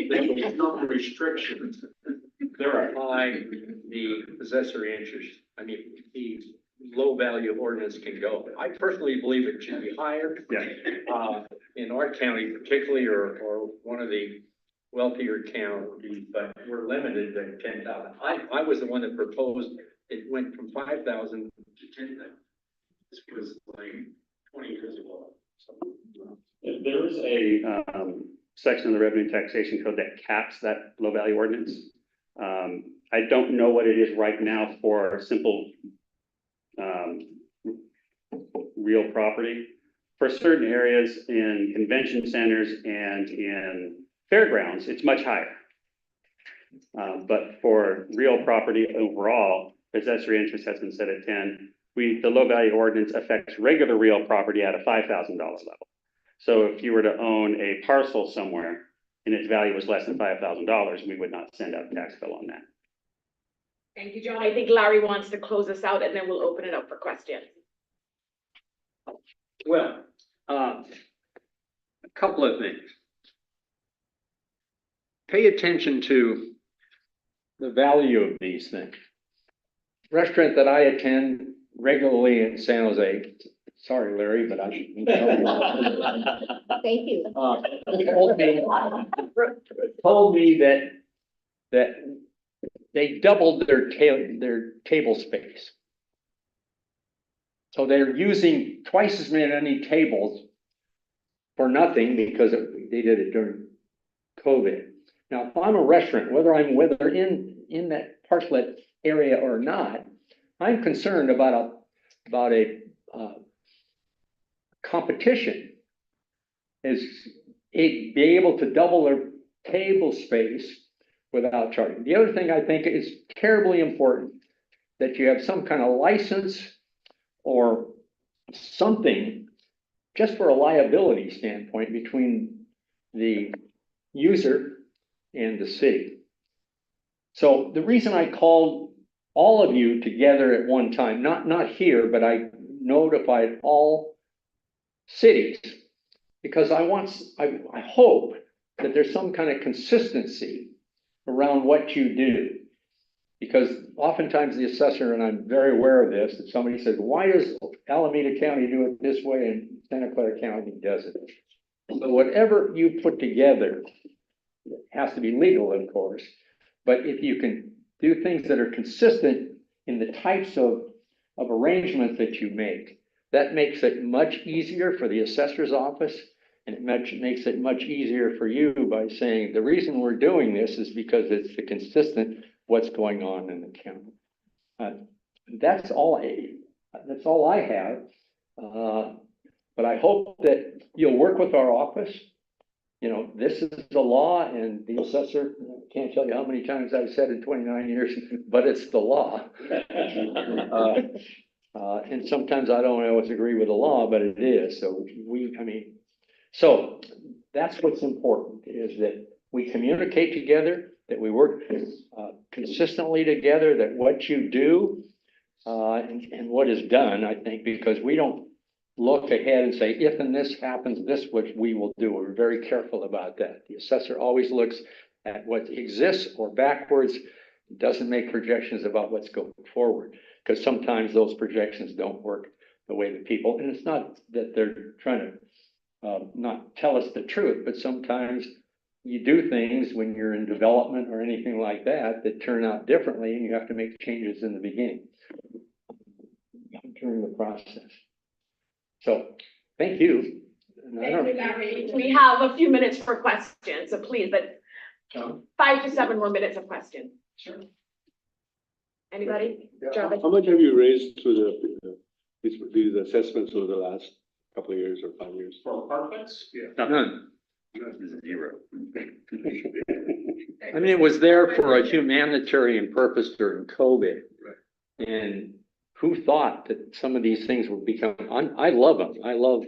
there's no restrictions there apply the possessory interest. I mean, the low value ordinance can go. I personally believe it should be higher. Yeah. In our county particularly, or one of the wealthier counties, but we're limited to 10,000. I was the one that proposed it went from 5,000 to 10,000. This was like 20 years ago. There is a section of the Revenue and Taxation Code that caps that low value ordinance. I don't know what it is right now for simple real property. For certain areas in convention centers and in fairgrounds, it's much higher. But for real property overall, possessory interest has been set at 10. The low value ordinance affects regular real property at a $5,000 level. So if you were to own a parcel somewhere and its value was less than $5,000, we would not send out a tax bill on that. Thank you, John. I think Larry wants to close us out, and then we'll open it up for questions. Well, a couple of things. Pay attention to the value of these things. Restaurant that I attend regularly in San Jose sorry, Larry, but I should tell you. Thank you. Told me that they doubled their table space. So they're using twice as many tables for nothing because they did it during COVID. Now, if I'm a restaurant, whether in that parklet area or not, I'm concerned about a competition is be able to double their table space without charging. The other thing I think is terribly important, that you have some kind of license or something just for a liability standpoint between the user and the city. So the reason I called all of you together at one time, not here, but I notified all cities, because I hope that there's some kind of consistency around what you do. Because oftentimes the assessor, and I'm very aware of this, that somebody says, why does Alameda County do it this way and Santa Clara County does it? So whatever you put together has to be legal, of course, but if you can do things that are consistent in the types of arrangements that you make, that makes it much easier for the assessor's office, and it makes it much easier for you by saying, the reason we're doing this is because it's the consistent what's going on in the county. That's all I have. But I hope that you'll work with our office. You know, this is the law, and the assessor, can't tell you how many times I've said in 29 years, but it's the law. And sometimes I don't always agree with the law, but it is. So that's what's important, is that we communicate together, that we work consistently together, that what you do and what is done, I think, because we don't look ahead and say, if and this happens, this what we will do. We're very careful about that. The assessor always looks at what exists or backwards, doesn't make projections about what's going forward, because sometimes those projections don't work the way the people, and it's not that they're trying to not tell us the truth, but sometimes you do things when you're in development or anything like that turn out differently, and you have to make changes in the beginning during the process. So, thank you. Thank you, Larry. We have a few minutes for questions, so please, but 5 to 7 more minutes of questions. Sure. Anybody? John? How much have you raised through these assessments over the last couple of years or 5 years? For apartments? Yeah. None. Zero. I mean, it was there for a humanitarian purpose during COVID. Right. And who thought that some of these things would become, I love them. I love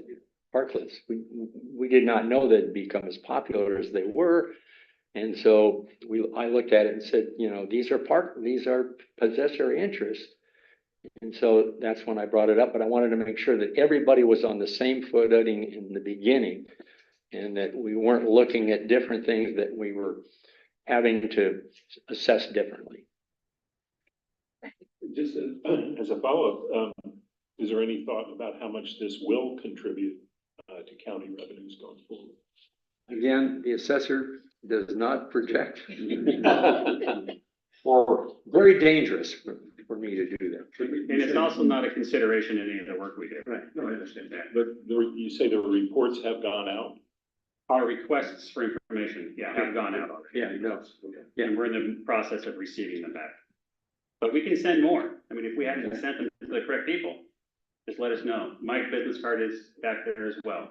parklets. We did not know that it'd become as popular as they were. And so I looked at it and said, you know, these are possessory interests. And so that's when I brought it up, but I wanted to make sure that everybody was on the same footing in the beginning, and that we weren't looking at different things that we were having to assess differently. Just as a follow-up, is there any thought about how much this will contribute to county revenues going forward? Again, the assessor does not project. Or very dangerous for me to do that. And it's also not a consideration in any of the work we do. Right, no, I understand that. But you say the reports have gone out? Our requests for information, have gone out already. Yeah, I know. Yeah, and we're in the process of receiving them back. But we can send more. I mean, if we haven't sent them to the correct people, just let us know. My business card is back there as well.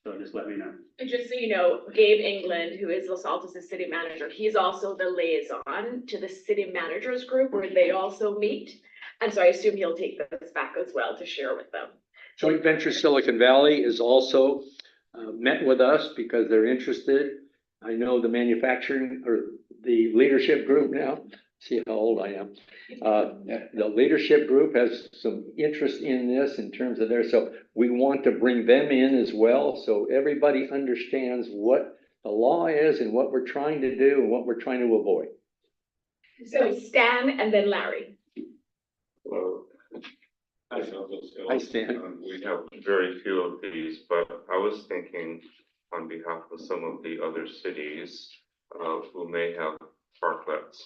So just let me know. And just so you know, Gabe England, who is Los Altos' city manager, he's also the liaison to the city managers group where they also meet. And so I assume he'll take this back as well to share with them. Joint Venture Silicon Valley is also met with us because they're interested. I know the manufacturing or the leadership group now. See how old I am. The leadership group has some interest in this in terms of so we want to bring them in as well, so everybody understands what the law is and what we're trying to do and what we're trying to avoid. So Stan and then Larry. Hello. Hi, Stan. We have very few of these, but I was thinking on behalf of some of the other cities, who may have parklets.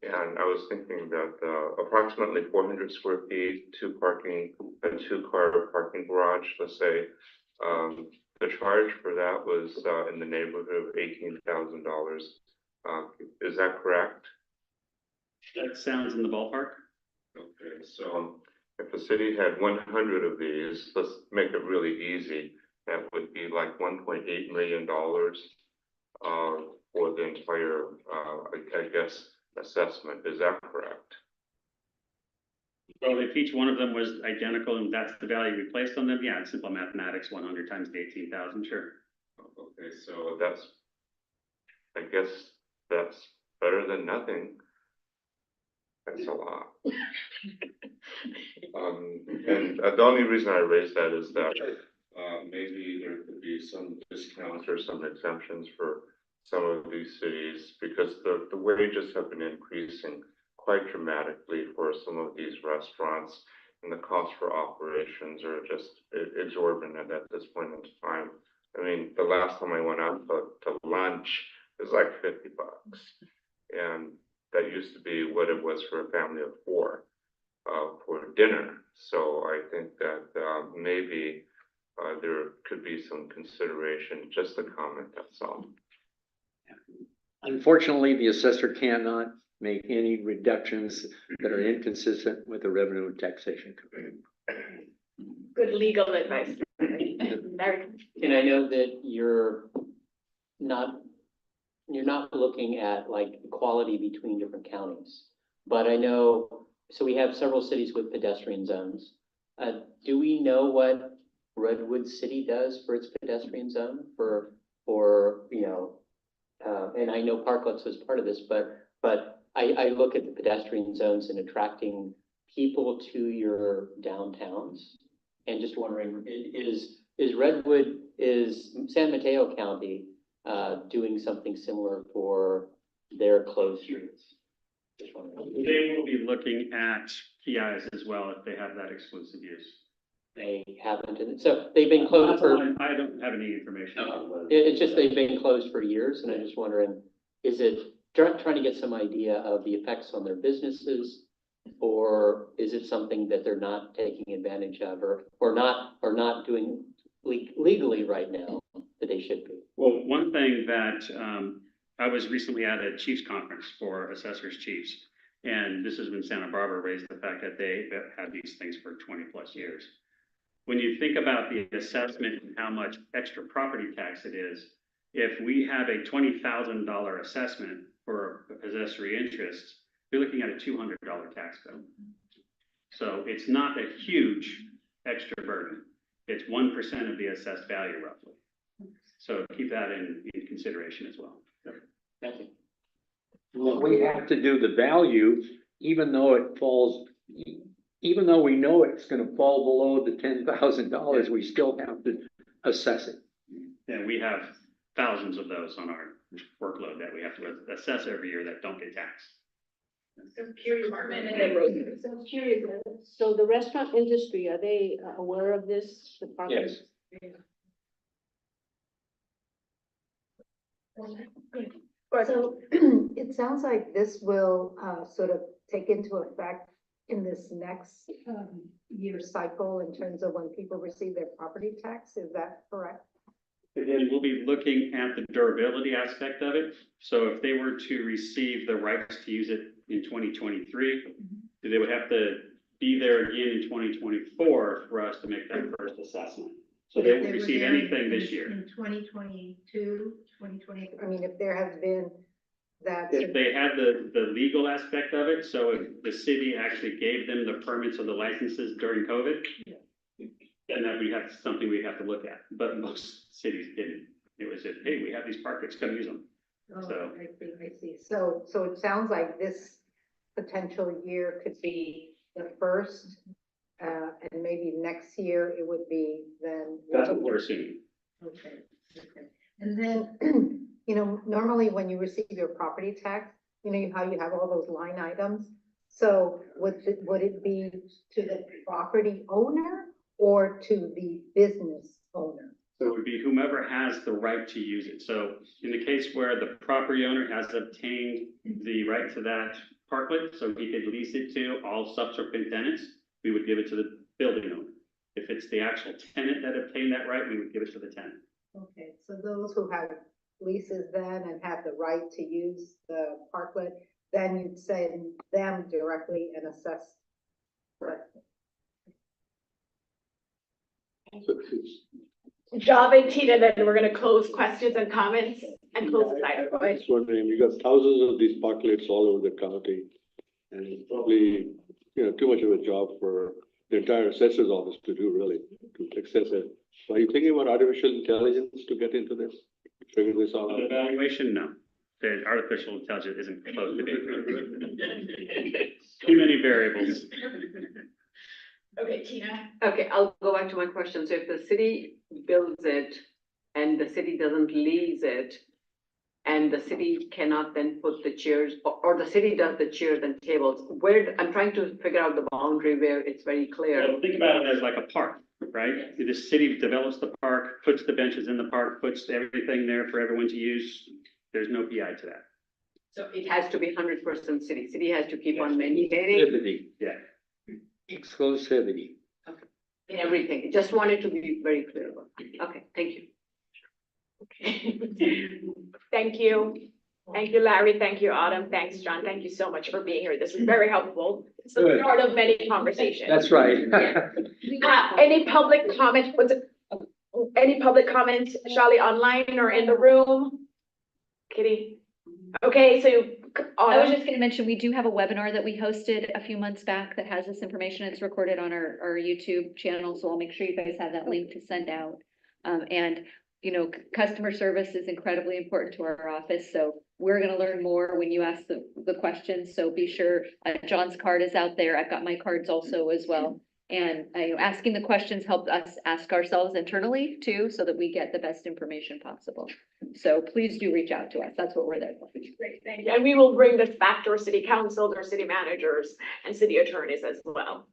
And I was thinking that, approximately 400 square feet, a two-car parking garage, let's say, the charge for that was, in the neighborhood of $18,000. Is that correct? That sounds in the ballpark. Okay, so if the city had 100 of these, let's make it really easy, that would be like $1.8 million for the entire, I guess, assessment. Is that correct? Well, if each one of them was identical and that's the value we placed on them, yeah, it's simple mathematics, 100 times the 18,000, sure. Okay, so I guess that's better than nothing. That's a lot. And the only reason I raise that is that maybe there could be some discounts or some exemptions for some of these cities, because the wages have been increasing quite dramatically for some of these restaurants, and the cost for operations are just exorbitant at this point in time. I mean, the last time I went out to lunch, it was like $50, and that used to be what it was for a family of four for dinner. So I think that maybe there could be some consideration, just a comment, that's all. Unfortunately, the assessor cannot make any reductions that are inconsistent with the revenue and taxation code. Good legal advice. Very And I know that you're not looking at like equality between different counties. But I know, so we have several cities with pedestrian zones. Do we know what Redwood City does for its pedestrian zone and I know parklets was part of this, but I look at the pedestrian zones and attracting people to your downtowns. And just wondering, is San Mateo County doing something similar for their closed streets? Just wondering. They will be looking at PIs as well if they have that exclusive use. They haven't, and so they've been closed for. I don't have any information. It's just they've been closed for years, and I'm just wondering, is it trying to get some idea of the effects on their businesses, or is it something that they're not taking advantage of, or not doing legally right now that they should be? Well, one thing that I was recently at a chiefs conference for assessors chiefs, and this is when Santa Barbara raised the fact that they had these things for 20 plus years. When you think about the assessment and how much extra property tax it is, if we have a $20,000 assessment for a possessory interest, you're looking at a $200 tax bill. So it's not a huge extra burden. It's 1% of the assessed value roughly. So keep that in consideration as well. Thank you. Well, we have to do the value, even though we know it's gonna fall below the $10,000, we still have to assess it. And we have thousands of those on our workload that we have to assess every year that don't get taxed. So curious, Marvin, and then Rosie. So I'm curious, so the restaurant industry, are they aware of this? Yes. So it sounds like this will sort of take into effect in this next year cycle in terms of when people receive their property tax. Is that correct? And we'll be looking at the durability aspect of it. So if they were to receive the rights to use it in 2023, they would have to be there again in 2024 for us to make that first assessment. So they won't receive anything this year. In 2022, 2020, I mean, if there has been that. If they had the legal aspect of it, so if the city actually gave them the permits or the licenses during COVID, then that something we have to look at, but most cities didn't. It was just, hey, we have these parklets, come use them. Oh, So I see. So it sounds like this potential year could be the first, and maybe next year it would be then. that's what we're assuming. Okay. And then, normally when you receive your property tax, how you have all those line items. So would it be to the property owner or to the business owner? So it would be whomever has the right to use it. So in the case where the property owner has obtained the right to that parklet, so he could lease it to all subsequent tenants, we would give it to the building owner. If it's the actual tenant that obtained that right, we would give it to the tenant. Okay, so those who have leases then and have the right to use the parklet, then you'd send them directly and assess. Job and Tina, then we're gonna close questions and comments and close the item. Go I ahead. was wondering, you got thousands of these parklets all over the county. And it's probably, too much of a job for the entire assessor's office to do, really, to access it. So are you thinking about artificial intelligence to get into this, figure this all out? Evaluation, no. The artificial intelligence isn't close to being. Too many variables. Okay, Tina. Okay, I'll go back to my question. So if the city builds it and the city doesn't lease it, and the city cannot then put the chairs, or the city does the chairs and tables, I'm trying to figure out the boundary where it's very clear. So think about it as like a park, right? The city develops the park, puts the benches in the park, puts everything there for everyone to use. There's no PI to that. So it has to be 100% city. City has to keep on maintaining Exclusivity. Yeah. Exclusivity. in everything. Just wanted to be very clear about that. Okay, thank you. Thank you. Thank you, Larry. Thank you, Autumn. Thanks, John. Thank you so much for being here. This is very helpful. It's the Good. start of many conversations. That's right. Any public comment? Any public comments, Shali, online or in the room? Kitty? Okay, so I was Autumn, just gonna mention, we do have a webinar that we hosted a few months back that has this information. It's recorded on our YouTube channel, so I'll make sure you guys have that link to send out. Customer service is incredibly important to our office, so we're gonna learn more when you ask the questions, so be sure, John's card is out there. I've got my cards also as well. And asking the questions helped us ask ourselves internally too, so that we get the best information possible. So please do reach out to us. That's what we're there for. great, thank you. And we will bring this back to our city council, our city managers and city attorneys as well.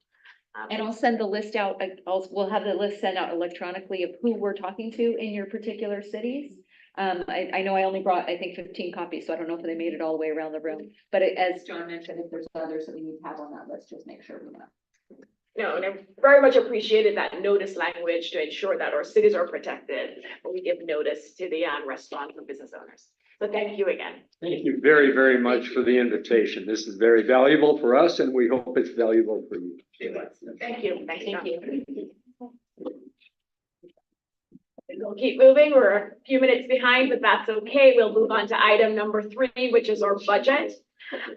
And I'll send the list out, we'll have the list sent out electronically of who we're talking to in your particular cities. I know I only brought, I think, 15 copies, so I don't know if they made it all the way around the room. But as John mentioned, if there's others that we need to have on that list, just make sure we know. No, and I very much appreciated that notice language to ensure that our cities are protected when we give notice to the restaurants and business owners. So thank you again. Thank you very, very much for the invitation. This is very valuable for us, and we hope it's valuable for you. Thank you. Thank you. We'll keep moving. We're a few minutes behind, but that's okay. We'll move on to item number 3, which is our budget.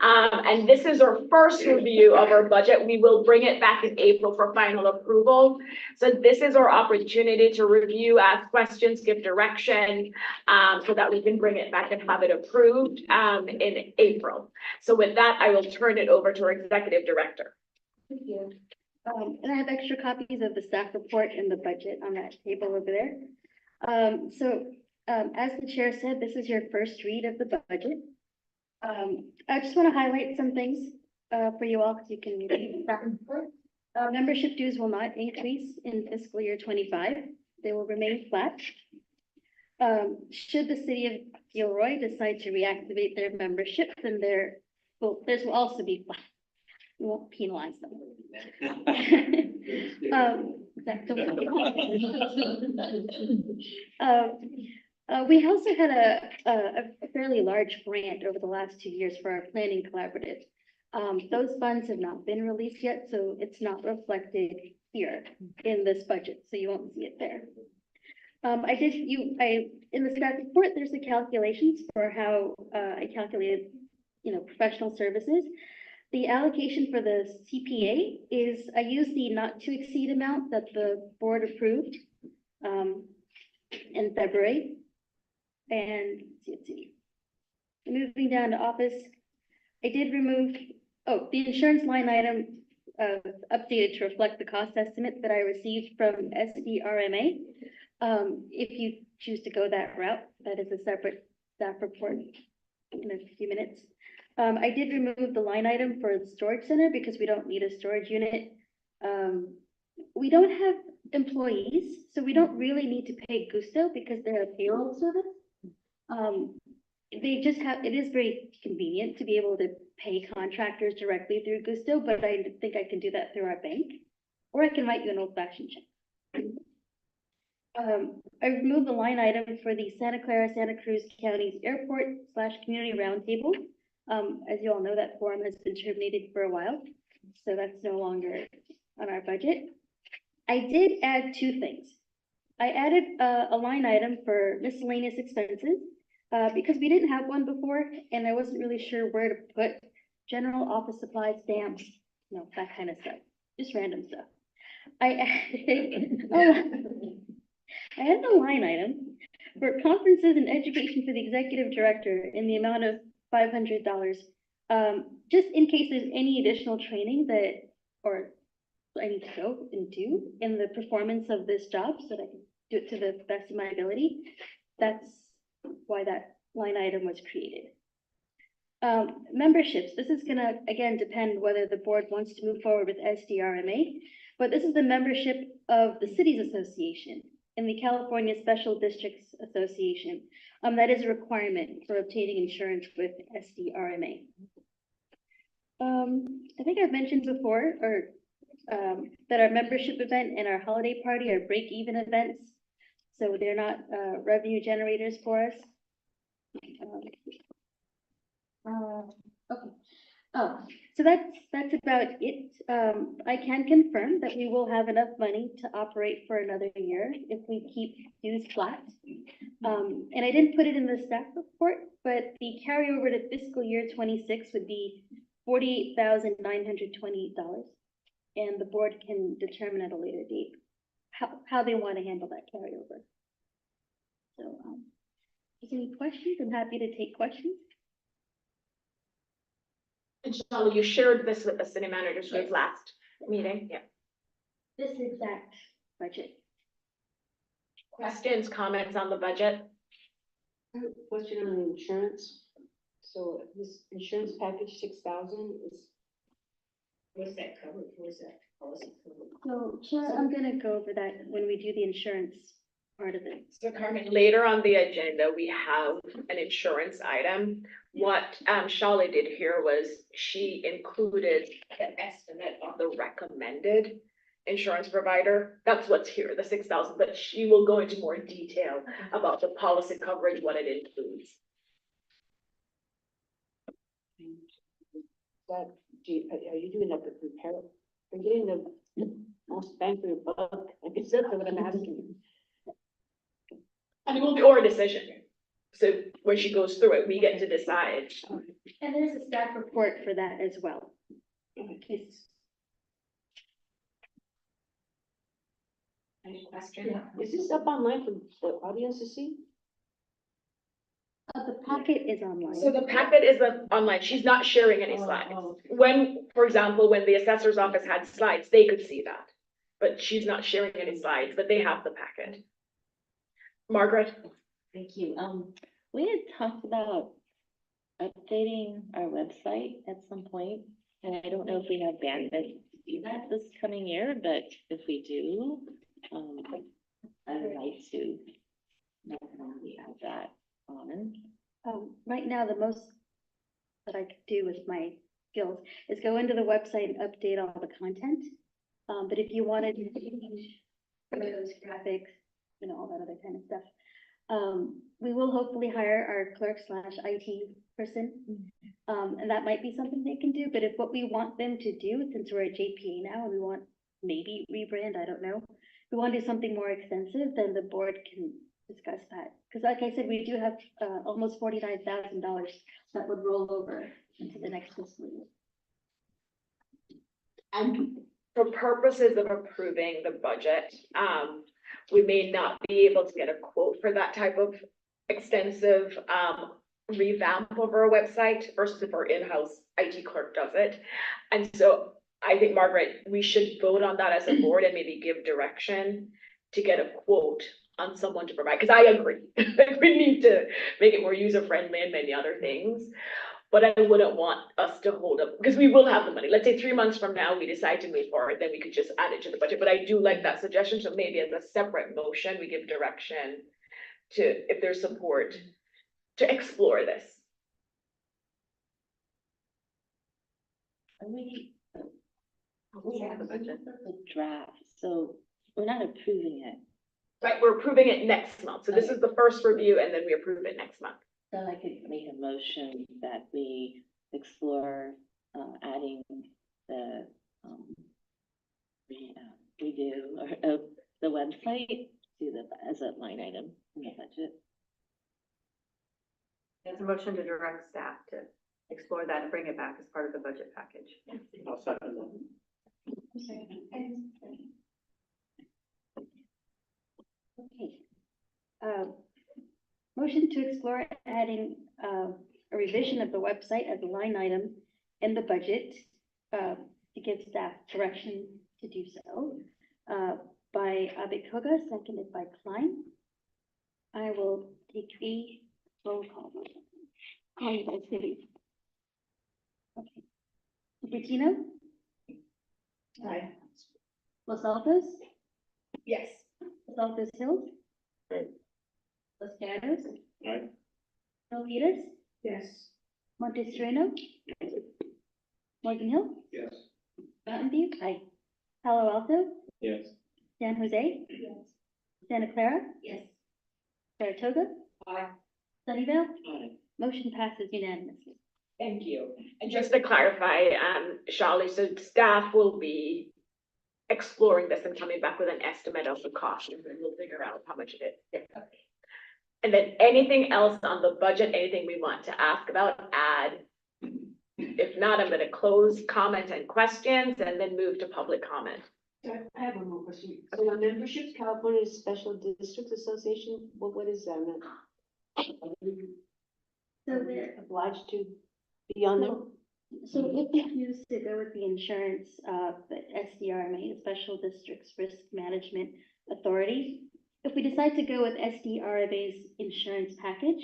And this is our first review of our budget. We will bring it back in April for final approval. So this is our opportunity to review, ask questions, give direction, so that we can bring it back and have it approved in April. So with that, I will turn it over to our executive director. Thank you. And I have extra copies of the staff report and the budget on that table over there. As the chair said, this is your first read of the budget. I just want to highlight some things for you all, because you can read back and forth. Membership dues will not increase in fiscal year 25. They will remain flat. Should the city of Gilroy decide to reactivate their membership, then theirs will also be flat. We won't penalize them. We also had a fairly large grant over the last 2 years for our planning collaborative. Those funds have not been released yet, so it's not reflected here in this budget, so you won't see it there. In the staff report, there's the calculations for how I calculated, professional services. The allocation for the CPA is, I used the not to exceed amount that the board approved in February. And let's see. Moving down to office, I did remove, the insurance line item updated to reflect the cost estimate that I received from SDRMA. If you choose to go that route, that is a separate staff report in a few minutes. I did remove the line item for the storage center because we don't need a storage unit. We don't have employees, so we don't really need to pay Gusto because they're a payroll service. They just have, it is very convenient to be able to pay contractors directly through Gusto, but I think I can do that through our bank. Or I can write you an old-fashioned check. I removed the line item for the Santa Clara, Santa Cruz County's Airport / Community Roundtable. As you all know, that forum has been terminated for a while, so that's no longer on our budget. I did add two things. I added a line item for miscellaneous expenses because we didn't have one before, and I wasn't really sure where to put general office supplies, stamps, you know, that kind of stuff, just random stuff. I added a line item for conferences and education for the executive director in the amount of $500, just in case there's any additional training that, or I need to go and do in the performance of this job so that I can do it to the best of my ability. That's why that line item was created. Memberships, this is gonna, again, depend whether the board wants to move forward with SDRMA, but this is the membership of the Cities Association in the California Special Districts Association. That is a requirement for obtaining insurance with SDRMA. I think I've mentioned before, that our membership event and our holiday party are break-even events, so they're not revenue generators for us. Okay. Oh, so that's about it. I can confirm that we will have enough money to operate for another year if we keep dues flat. And I didn't put it in the staff report, but the carryover to fiscal year 26 would be $48,928. And the board can determine at a later date how they want to handle that carryover. So, if there's any questions, I'm happy to take questions. And Charlie, you shared this with the city managers group last meeting, yeah. This exact budget. Questions, comments on the budget? I have a question on the insurance. So this insurance package, 6,000 is, what's that covered? Where's that policy covered? So, Chair, I'm gonna go over that when we do the insurance part of it. So Carmen, later on the agenda, we have an insurance item. What Shawley did here was she included an estimate of the recommended insurance provider. That's what's here, the 6,000, but she will go into more detail about the policy coverage, what it includes. That, are you doing like a compare? Are you getting the most bang for your buck? I guess that's what I'm asking. And it will be our decision. So when she goes through it, we get to decide. And there's a staff report for that as well. In case. Any question? Is this up online for the audience to see? The packet is online. So the packet is online. She's not sharing any slides. When, for example, when the assessor's office had slides, they could see that. But she's not sharing any slides, but they have the packet. Margaret? Thank you. We had talked about updating our website at some point, and I don't know if we have bandwidth to do that this coming year, but if we do, I would like to definitely have that on. Right now, the most that I could do with my skills is go into the website and update all the content. But if you wanted to change those graphics, you know, all that other kind of stuff, we will hopefully hire our clerk / IT person. And that might be something they can do, but if what we want them to do, since we're at JPA now, and we want maybe rebrand, I don't know, if we want to do something more extensive, then the board can discuss that. Because like I said, we do have almost $49,000 that would roll over into the next fiscal year. And for purposes of approving the budget, we may not be able to get a quote for that type of extensive revamp of our website versus if our in-house IT clerk does it. And so I think, Margaret, we should vote on that as a board and maybe give direction to get a quote on someone to provide, because I agree. We need to make it more user-friendly and many other things. But I wouldn't want us to hold up, because we will have the money. Let's say 3 months from now, we decide to move forward, then we could just add it to the budget. But I do like that suggestion, so maybe as a separate motion, we give direction to, if there's support, to explore this. We have the budget. The draft, so we're not approving it. Right, we're approving it next month. So this is the first review and then we approve it next month. So I could make a motion that we explore, adding the, redo of the website to the, as a line item in the budget. There's a motion to direct staff to explore that and bring it back as part of the budget package. I'll second that. Okay. Motion to explore adding a revision of the website as a line item in the budget to give staff direction to do so. By Abikoga, seconded by Klein. I will take a roll call. Call you by city. Okay. Cupertino? Aye. Los Altos? Yes. Los Altos Hills? Aye. Los Gatos? Aye. Bill Peters? Yes. Montessorino? Morgan Hill? Yes. Mountain View? Aye. Palo Alto? Yes. San Jose? Yes. Santa Clara? Yes. Saratoga? Aye. Sunnyvale? Aye. Motion passes unanimously. Thank you. And just to clarify, Charlie, so staff will be exploring this and coming back with an estimate of the cost, and then we'll figure out how much it is. And then anything else on the budget, anything we want to ask about, add. If not, I'm gonna close comment and questions and then move to public comment. I have one more question. So our memberships, California Special Districts Association, what is that meant? So the, Obliged to be on there? so if we choose to go with the insurance, the SDRMA, the Special Districts Risk Management Authority, if we decide to go with SDRMA's insurance package,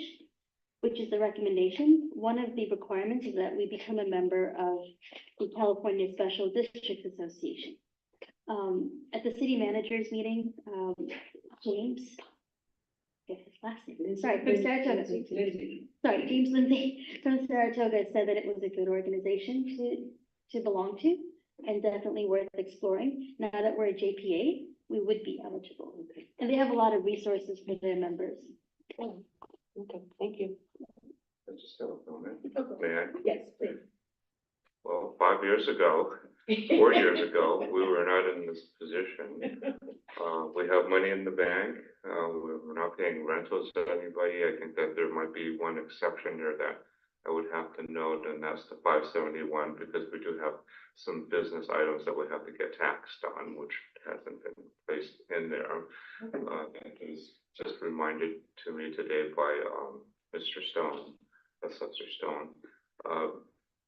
which is the recommendation, one of the requirements is that we become a member of the California Special Districts Association. At the city managers meeting, James, guess his last name, sorry, from Saratoga. Sorry, James Lindsay from Saratoga said that it was a good organization to belong to and definitely worth exploring. Now that we're a JPA, we would be eligible. And they have a lot of resources for their members. Okay, thank you. I just have a comment. May I? Yes, please. Well, 5 years ago, 4 years ago, we were not in this position. We have money in the bank. We're not paying rentals to anybody. I think that there might be one exception there that I would have to note, and that's the 571, because we do have some business items that we have to get taxed on, which hasn't been placed in there. That was just reminded to me today by Mr. Stone, Assessor Stone.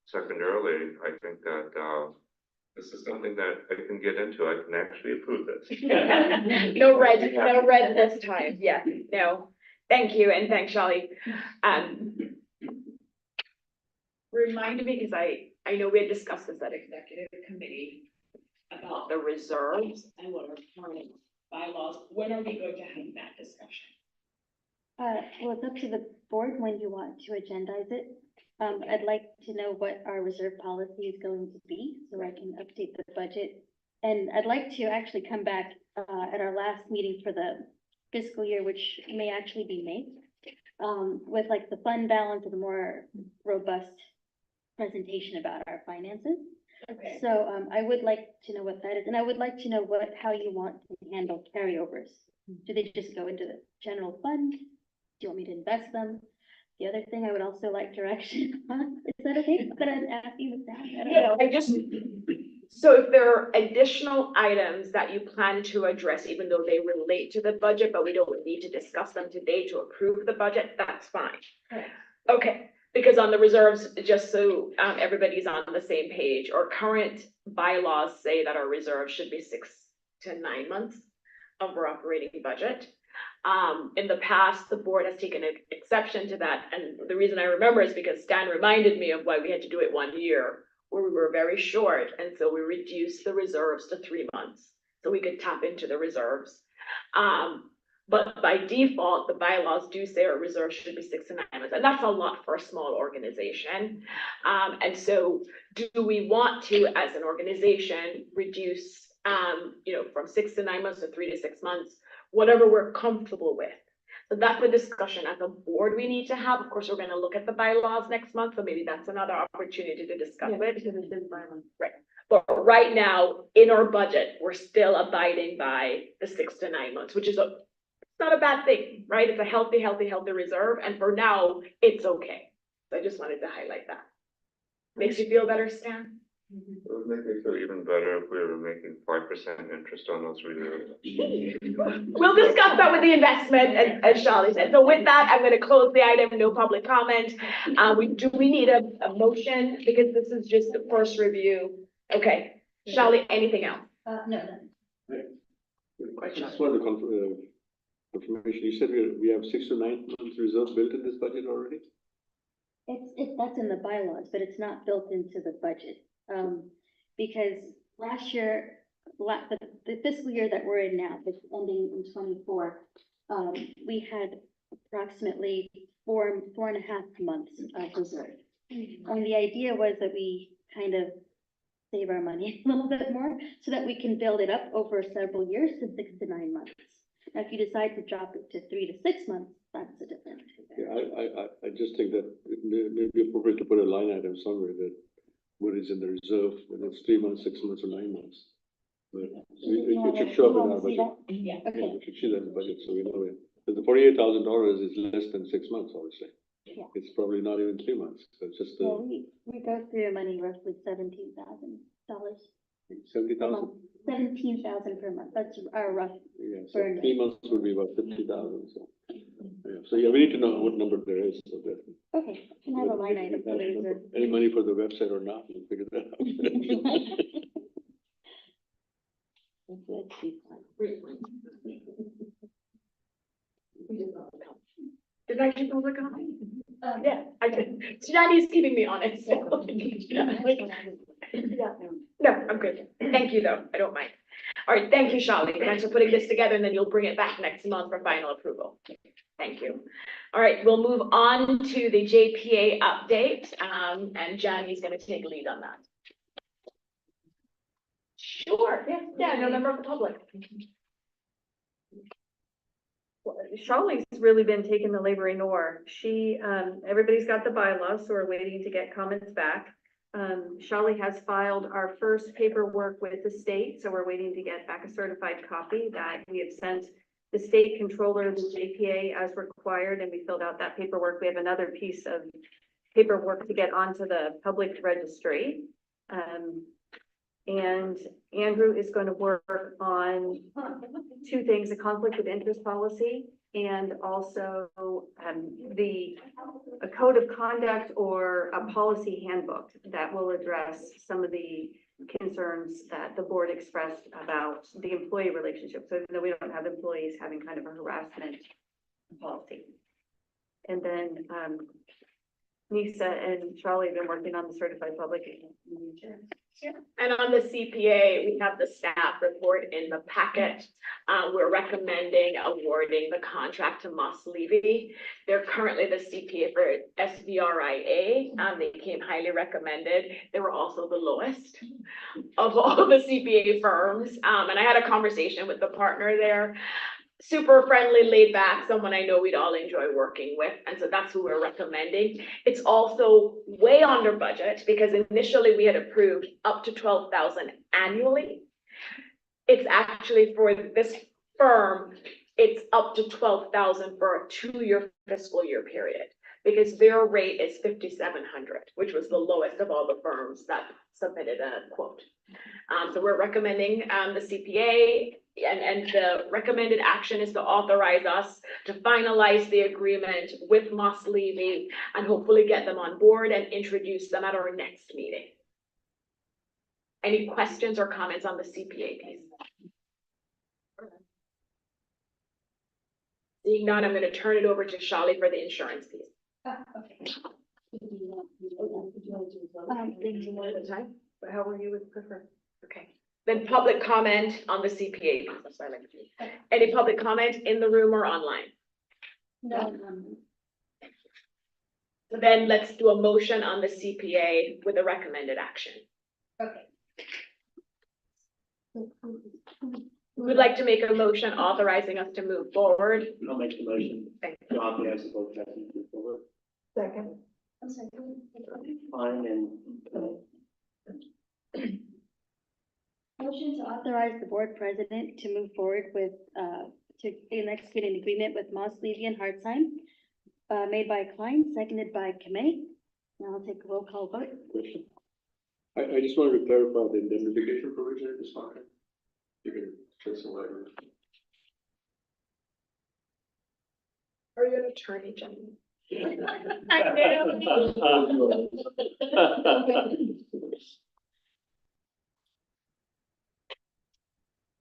Secondarily, I think that this is something that I can get into. I can actually approve this. No red this time. Yeah, no. Thank you, and thanks, Charlie. Remind me, because I know we had discussed this at executive committee about the reserves and what our current bylaws. When are we going to have that discussion? Well, it's up to the board when you want to agendize it. I'd like to know what our reserve policy is going to be, so I can update the budget. And I'd like to actually come back at our last meeting for the fiscal year, which may actually be May, with like the fund balance and a more robust presentation about our finances. Okay. So I would like to know what that is, and I would like to know how you want to handle carryovers. Do they just go into the general fund? Do you want me to invest them? The other thing I would also like direction on, is that okay? But I'm asking with that. I don't know. I just, so if there are additional items that you plan to address, even though they relate to the budget, but we don't need to discuss them today to approve the budget, that's fine. Right. Okay, because on the reserves, just so everybody's on the same page, our current bylaws say that our reserves should be 6 to 9 months of our operating budget. In the past, the board has taken an exception to that, and the reason I remember is because Stan reminded me of why we had to do it 1 year, where we were very short, and so we reduced the reserves to 3 months, so we could tap into the reserves. But by default, the bylaws do say our reserve should be 6 to 9 months, and that's a lot for a small organization. And so do we want to, as an organization, reduce, from 6 to 9 months to 3 to 6 months, whatever we're comfortable with? So that's a discussion as a board we need to have. Of course, we're gonna look at the bylaws next month, so maybe that's another opportunity to discuss it. Right. But right now, in our budget, we're still abiding by the 6 to 9 months, which is not a bad thing, right? It's a healthy reserve, and for now, it's okay. So I just wanted to highlight that. Makes you feel better, Stan? It would make me feel even better if we were making 5% interest on those reserves. We'll discuss that with the investment, as Charlie said. So with that, I'm gonna close the item, no public comment. We need a motion, because this is just the first review. Okay, Charlie, anything else? No. Just wanted confirmation, you said we have 6 to 9 months reserve built in this budget already? That's in the bylaws, but it's not built into the budget. Because last year, the fiscal year that we're in now, that's ending in 24, we had approximately 4.5 months of reserve. And the idea was that we kind of save our money a little bit more so that we can build it up over several years to 6 to 9 months. Now, if you decide to drop it to 3 to 6 months, that's a different. Yeah, I just think that it may be appropriate to put a line item somewhere that what is in the reserve, whether it's 3 months, 6 months, or 9 months. But it should show up in our budget. Yeah, Yeah, okay. we should see that in the budget, so we know it. But the $48,000 is less than 6 months, obviously. Yeah. It's probably not even 3 months, so it's just, Well, we go through money roughly $17,000. 70,000. 17,000 per month, that's our rough. Yeah, so burn 3 months would be about 50,000, so. Yeah, we need to know what number there is, so that. Okay, I can have a line item for the reserve. Any money for the website or not, we'll figure that out. Did I do public comment? Yeah, I did. Johnny's keeping me honest. Yeah. No, I'm good. Thank you, though. I don't mind. All right, thank you, Charlie. Thanks for putting this together, and then you'll bring it back next month for final approval. Thank you. All right, we'll move on to the JPA update, and Johnny's gonna take lead on that. Sure, yeah, no member of the public. Charlie's really been taking the laboring oar. Everybody's got the bylaws, so we're waiting to get comments back. Charlie has filed our first paperwork with the state, so we're waiting to get back a certified copy that we have sent the state controller, the JPA, as required, and we filled out that paperwork. We have another piece of paperwork to get onto the public registry. And Andrew is going to work on 2 things, a conflict of interest policy and also a code of conduct or a policy handbook that will address some of the concerns that the board expressed about the employee relationship. So even though we don't have employees having kind of a harassment policy. And then Nisa and Charlie have been working on the certified public. And on the CPA, we have the staff report in the packet. We're recommending awarding the contract to Moss Levy. They're currently the CPA for SVRIA. They came highly recommended. They were also the lowest of all the CPA firms. And I had a conversation with the partner there. Super friendly, laid back, someone I know we'd all enjoy working with. And so that's who we're recommending. It's also way under budget because initially we had approved up to 12,000 annually. It's actually for this firm, it's up to 12,000 for a 2-year fiscal year period because their rate is 5,700, which was the lowest of all the firms that submitted a quote. So we're recommending the CPA. And the recommended action is to authorize us to finalize the agreement with Moss Levy and hopefully get them on board and introduce them at our next meeting. Any questions or comments on the CPA piece? Seeing none, I'm gonna turn it over to Shali for the insurance piece. However you would prefer. Okay, then public comment on the CPA. That's what I like to do. Any public comment in the room or online? No. So then let's do a motion on the CPA with a recommended action. Okay. Who would like to make a motion authorizing us to move forward? I'll make the motion. Thank To authorize the board to move forward. Second. I'm sorry. Fine, and, Motion to authorize the board president to move forward with, to execute an agreement with Moss, Levy and Hartzheim, made by Klein, seconded by Kamei. Now I'll take a roll call vote. Question. I just wanted to clarify the indemnification provision in this contract. You can shed some light on it. Are you an attorney, Jenny? Should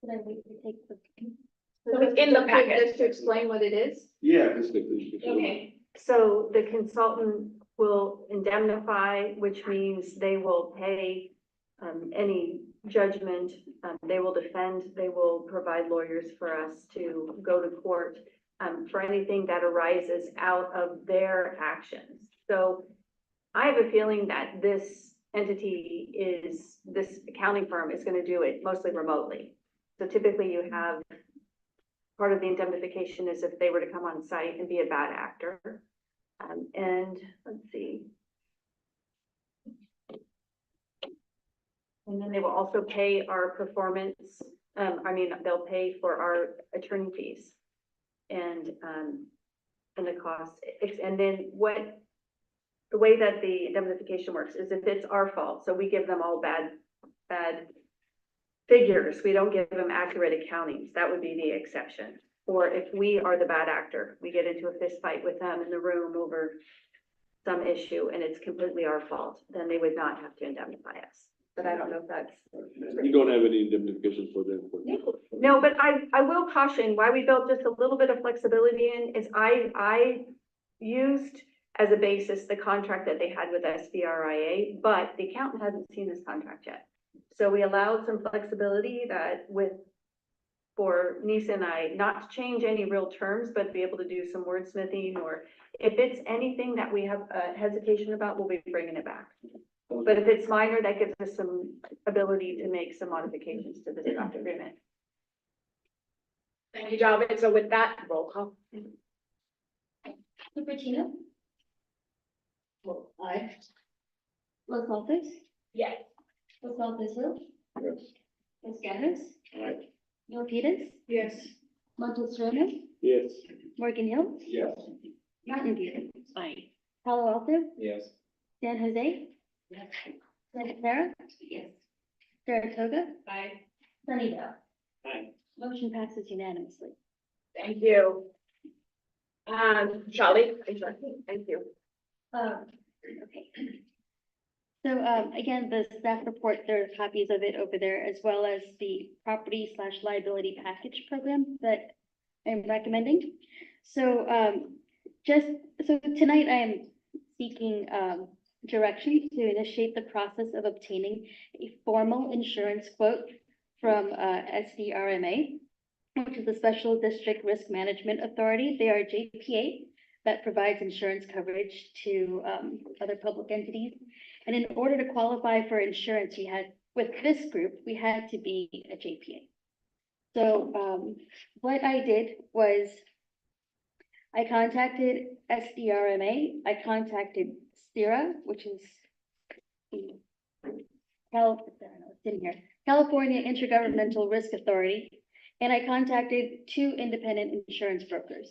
I wait to take the? So it's in the packet. Just to explain what it is. Yeah, this thing. Okay, so the consultant will indemnify, which means they will pay any judgment, they will defend, they will provide lawyers for us to go to court for anything that arises out of their actions. So I have a feeling that this accounting firm is going to do it mostly remotely. So typically you have part of the indemnification is if they were to come on site and be a bad actor. And let's see. And then they will also pay our performance, they'll pay for our attorney fees and the cost. And then the way that the indemnification works is if it's our fault, so we give them all bad figures, we don't give them accurate accountings, that would be the exception. Or if we are the bad actor, we get into a fist fight with them in the room over some issue and it's completely our fault, then they would not have to indemnify us. But I don't know if that's. You don't have any indemnification for them? No, but I will caution, why we built just a little bit of flexibility in is I used as a basis the contract that they had with SBRIA, but the accountant hasn't seen this contract yet. So we allowed some flexibility that for Nisa and I, not to change any real terms, but be able to do some wordsmithing, or if it's anything that we have hesitation about, we'll be bringing it back. But if it's minor, that gives us some ability to make some modifications to the draft agreement. Thank you, Javed. So with that, roll call. Cupertino? Aye. Los Altos? Yes. Los Altos Hill? Yes. Los Gatos? Aye. Milpitas? Yes. Montes Ramos? Yes. Morgan Hill? Yes. Mountain View? Aye. Palo Alto? Yes. San Jose? Yes. Santa Clara? Yes. Saratoga? Aye. Sunnyvale? Aye. Motion passes unanimously. Thank you. Shali, thank you. Okay. So, again, the staff report, there are copies of it over there, as well as the property/liability package program that I'm recommending. So, so tonight I am seeking, direction to initiate the process of obtaining a formal insurance quote from, SDRMA, which is the Special District Risk Management Authority. They are JPA that provides insurance coverage to, other public entities. And in order to qualify for insurance, with this group, we had to be a JPA. So, what I did was I contacted SDRMA, I contacted CIRA, which is California Intergovernmental Risk Authority, and I contacted 2 independent insurance brokers.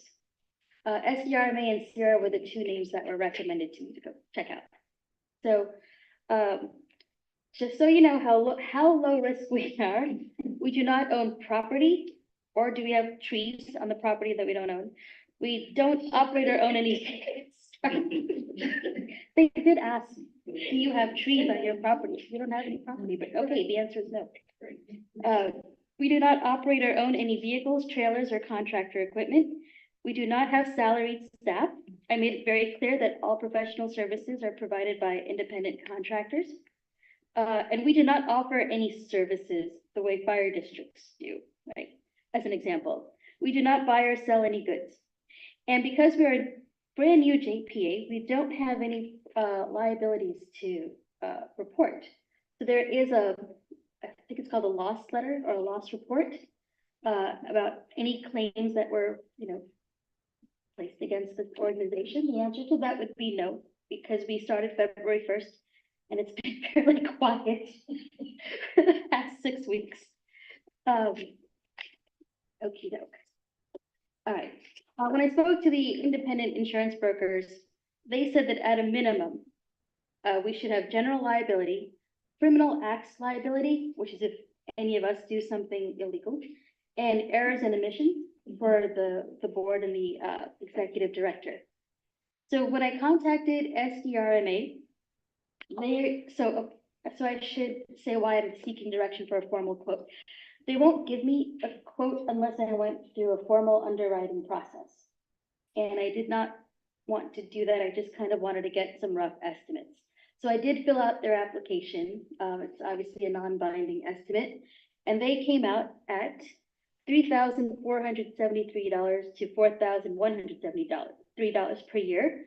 SDRMA and CIRA were the 2 names that were recommended to me to go check out. So, just so you know how low risk we are, we do not own property, or do we have trees on the property that we don't own? We don't operate or own any. They did ask, do you have trees on your property? We don't have any property, but okay, the answer is no. We do not operate or own any vehicles, trailers, or contractor equipment. We do not have salaried staff. I made it very clear that all professional services are provided by independent contractors. And we do not offer any services the way fire districts do, right? As an example, we do not buy or sell any goods. And because we are a brand new JPA, we don't have any liabilities to report. So there is I think it's called a loss letter or a loss report about any claims that were, placed against this organization. The answer to that would be no, because we started February 1st and it's been fairly quiet for the past 6 weeks. Okey doke. All right. When I spoke to the independent insurance brokers, they said that at a minimum, we should have general liability, criminal acts liability, which is if any of us do something illegal, and errors and omissions for the board and the executive director. So when I contacted SDRMA, so I should say why I'm seeking direction for a formal quote. They won't give me a quote unless I went through a formal underwriting process. And I did not want to do that. I just kind of wanted to get some rough estimates. So I did fill out their application. It's obviously a non-binding estimate. And they came out at $3,473 to $4,173 per year.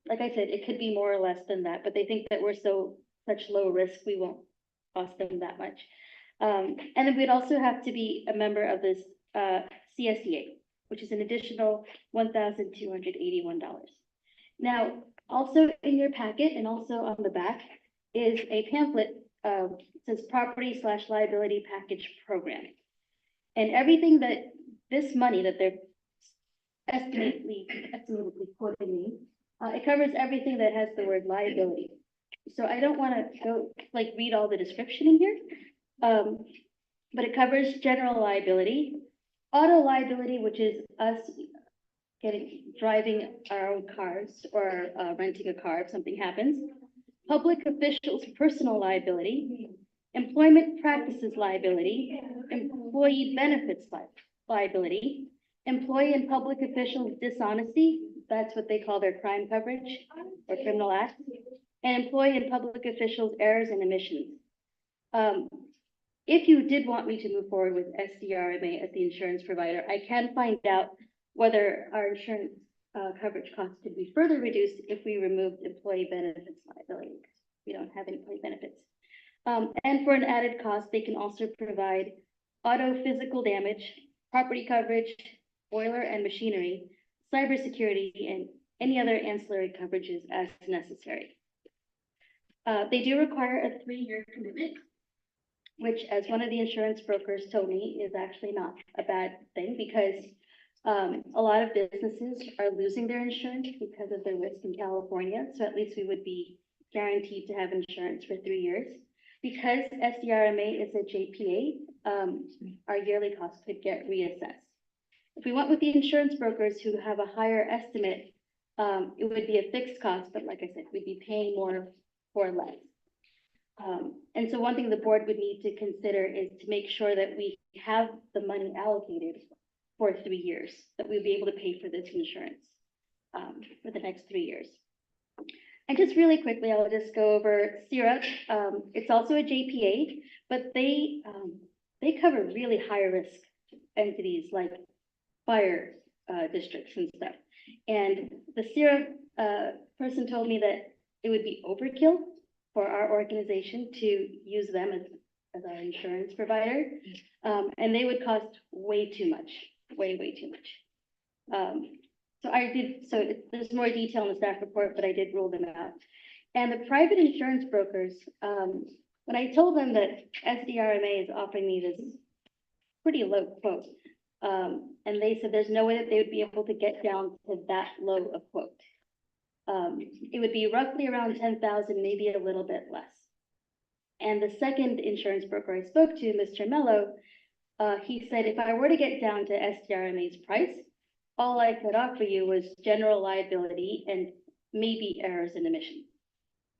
Like I said, it could be more or less than that, but they think that we're such low risk, we won't cost them that much. And then we'd also have to be a member of this CSCA, which is an additional $1,281. Now, also in your packet and also on the back is a pamphlet, says property/liability package program. And everything that this money that they're estimately quoting me, it covers everything that has the word liability. So I don't want to go read all the description in here, but it covers general liability, auto liability, which is us driving our own cars or renting a car if something happens, public officials' personal liability, employment practices liability, employee benefits liability, employee and public officials' dishonesty, that's what they call their crime coverage or criminal acts, and employee and public officials' errors and omissions. If you did want me to move forward with SDRMA as the insurance provider, I can find out whether our insurance coverage costs could be further reduced if we removed employee benefits liability. We don't have any employee benefits. And for an added cost, they can also provide auto physical damage, property coverage, boiler and machinery, cybersecurity, and any other ancillary coverages as necessary. They do require a 3-year commitment, which, as one of the insurance brokers told me, is actually not a bad thing because a lot of businesses are losing their insurance because of the risk in California. So at least we would be guaranteed to have insurance for 3 years. Because SDRMA is a JPA, our yearly costs could get reassessed. If we went with the insurance brokers who have a higher estimate, it would be a fixed cost, but like I said, we'd be paying more for less. And so one thing the board would need to consider is to make sure that we have the money allocated for 3 years, that we'll be able to pay for this insurance for the next 3 years. And just really quickly, I'll just go over CIRA. It's also a JPA, but they cover really high risk entities like fire districts and stuff. And the CIRA person told me that it would be overkill for our organization to use them as our insurance provider. And they would cost way too much, way too much. There's more detail in the staff report, but I did rule them out. And the private insurance brokers, when I told them that SDRMA is offering me this pretty low quote, and they said there's no way that they would be able to get down to that low a quote. It would be roughly around 10,000, maybe a little bit less. And the second insurance broker I spoke to, Mr. Mello, he said, if I were to get down to SDRMA's price, all I could offer you was general liability and maybe errors and omissions.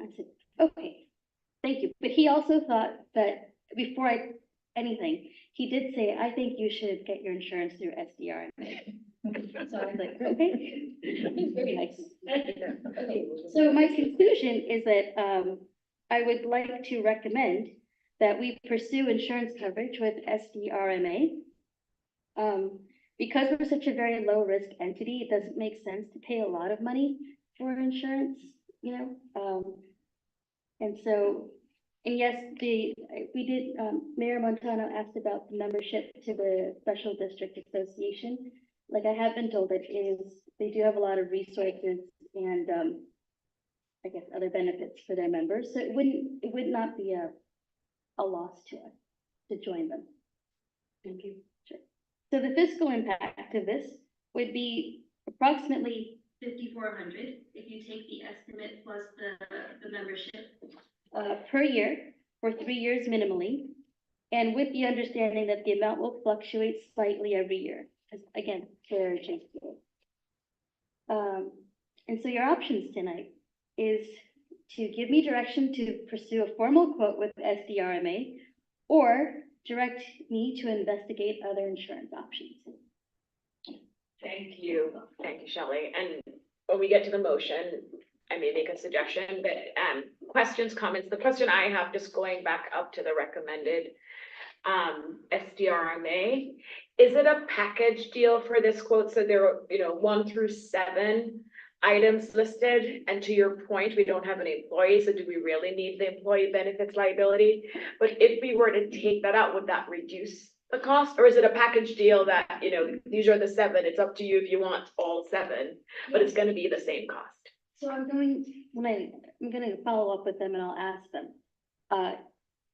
I said, okay, thank you. But he also thought that before anything, he did say, I think you should get your insurance through SDRMA. So I was like, okay, very nice. Okay, so my conclusion is that, I would like to recommend that we pursue insurance coverage with SDRMA. Because we're such a very low risk entity, it doesn't make sense to pay a lot of money for insurance, you know? And so, and yes, Mayor Montano asked about the membership to the Special District Association. Like I have been told, they do have a lot of resources and, I guess other benefits for their members. So it would not be a loss to us to join them. Thank you. Sure. So the fiscal impact of this would be approximately 5,400 if you take the estimate plus the membership per year for 3 years minimally, and with the understanding that the amount will fluctuate slightly every year, because again, for JPA. And so your options tonight is to give me direction to pursue a formal quote with SDRMA, or direct me to investigate other insurance options. Thank you, Shelley. And when we get to the motion, I may make a suggestion, but questions, comments. The question I have, just going back up to the recommended SDRMA, is it a package deal for this quote? So there are, 1 through 7 items listed, and to your point, we don't have any employees, so do we really need the employee benefits liability? But if we were to take that out, would that reduce the cost, or is it a package deal that, these are the 7, it's up to you if you want all 7, but it's gonna be the same cost? So I'm going to follow up with them and I'll ask them.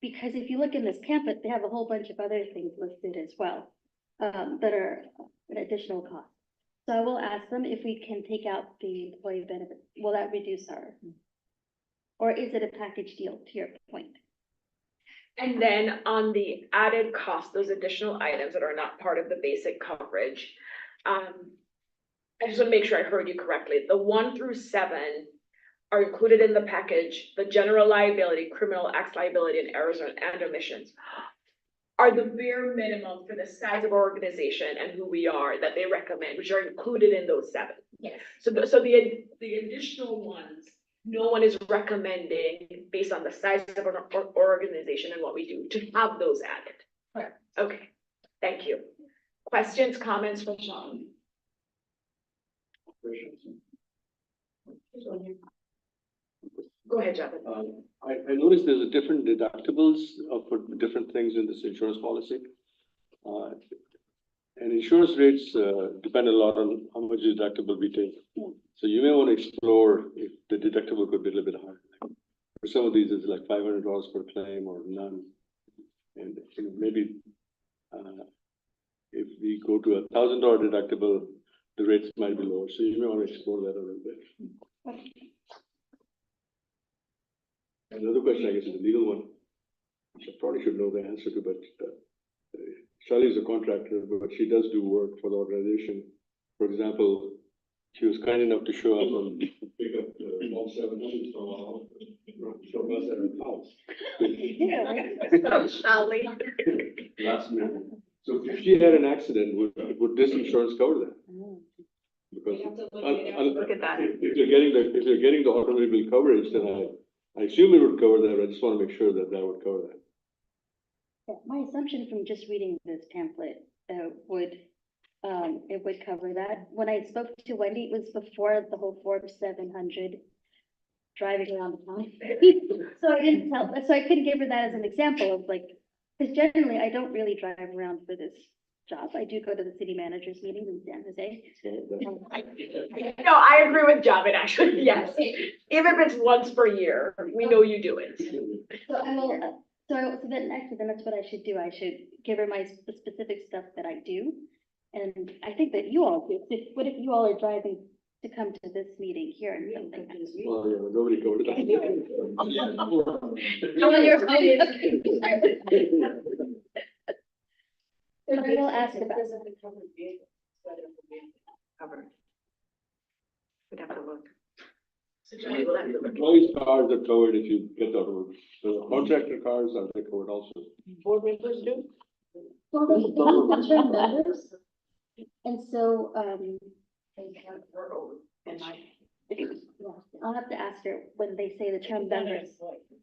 Because if you look in this pamphlet, they have a whole bunch of other things listed as well, that are an additional cost. So I will ask them if we can take out the employee benefit. Will that reduce or is it a package deal, to your point? And then on the added cost, those additional items that are not part of the basic coverage, I just want to make sure I heard you correctly. The 1 through 7 are included in the package, the general liability, criminal acts liability, and errors and omissions are the bare minimum for the size of our organization and who we are that they recommend, which are included in those 7. Yes. So the additional ones, no one is recommending based on the size of our organization and what we do to have those added. Right. Okay, thank you. Questions, comments from Sean? Go ahead, Jonathan. I noticed there's a different deductibles for different things in this insurance policy. And insurance rates depend a lot on how much deductible we take. So you may want to explore if the deductible could be a little bit higher. For some of these, it's like $500 per claim or none. And maybe if we go to $1,000 deductible, the rates might be lower. So you may want to explore that a little bit. Another question, I guess, is a legal one, which I probably should know the answer to, but Shelley is a contractor, but she does do work for the organization. For example, she was kind enough to show up and pick up all 700 from us at her house. Shelley. Last minute. So if she had an accident, would this insurance cover that? Because Look at that. if you're getting the automobile coverage, then I assume it would cover that. I just want to make sure that would cover that. Yeah, my assumption from just reading this pamphlet it would cover that. When I spoke to Wendy, it was before the whole Forbes 700 driving around the town. So I couldn't give her that as an example of because generally I don't really drive around for this job. I do go to the city managers meetings in San Jose. No, I agree with Javed, actually, yes. Even if it's once per year, we know you do it. So I will, so then that's what I should do. I should give her the specific stuff that I do. And I think that you all do. What if you all are driving to come to this meeting here and something? Well, yeah, nobody covered that. I will ask about Covered. We'd have to look. Employees' cars are covered if you get the automobile. So contractor cars are covered also. Board members do? Well, they have the term members. And so, I'll have to ask her when they say the term members.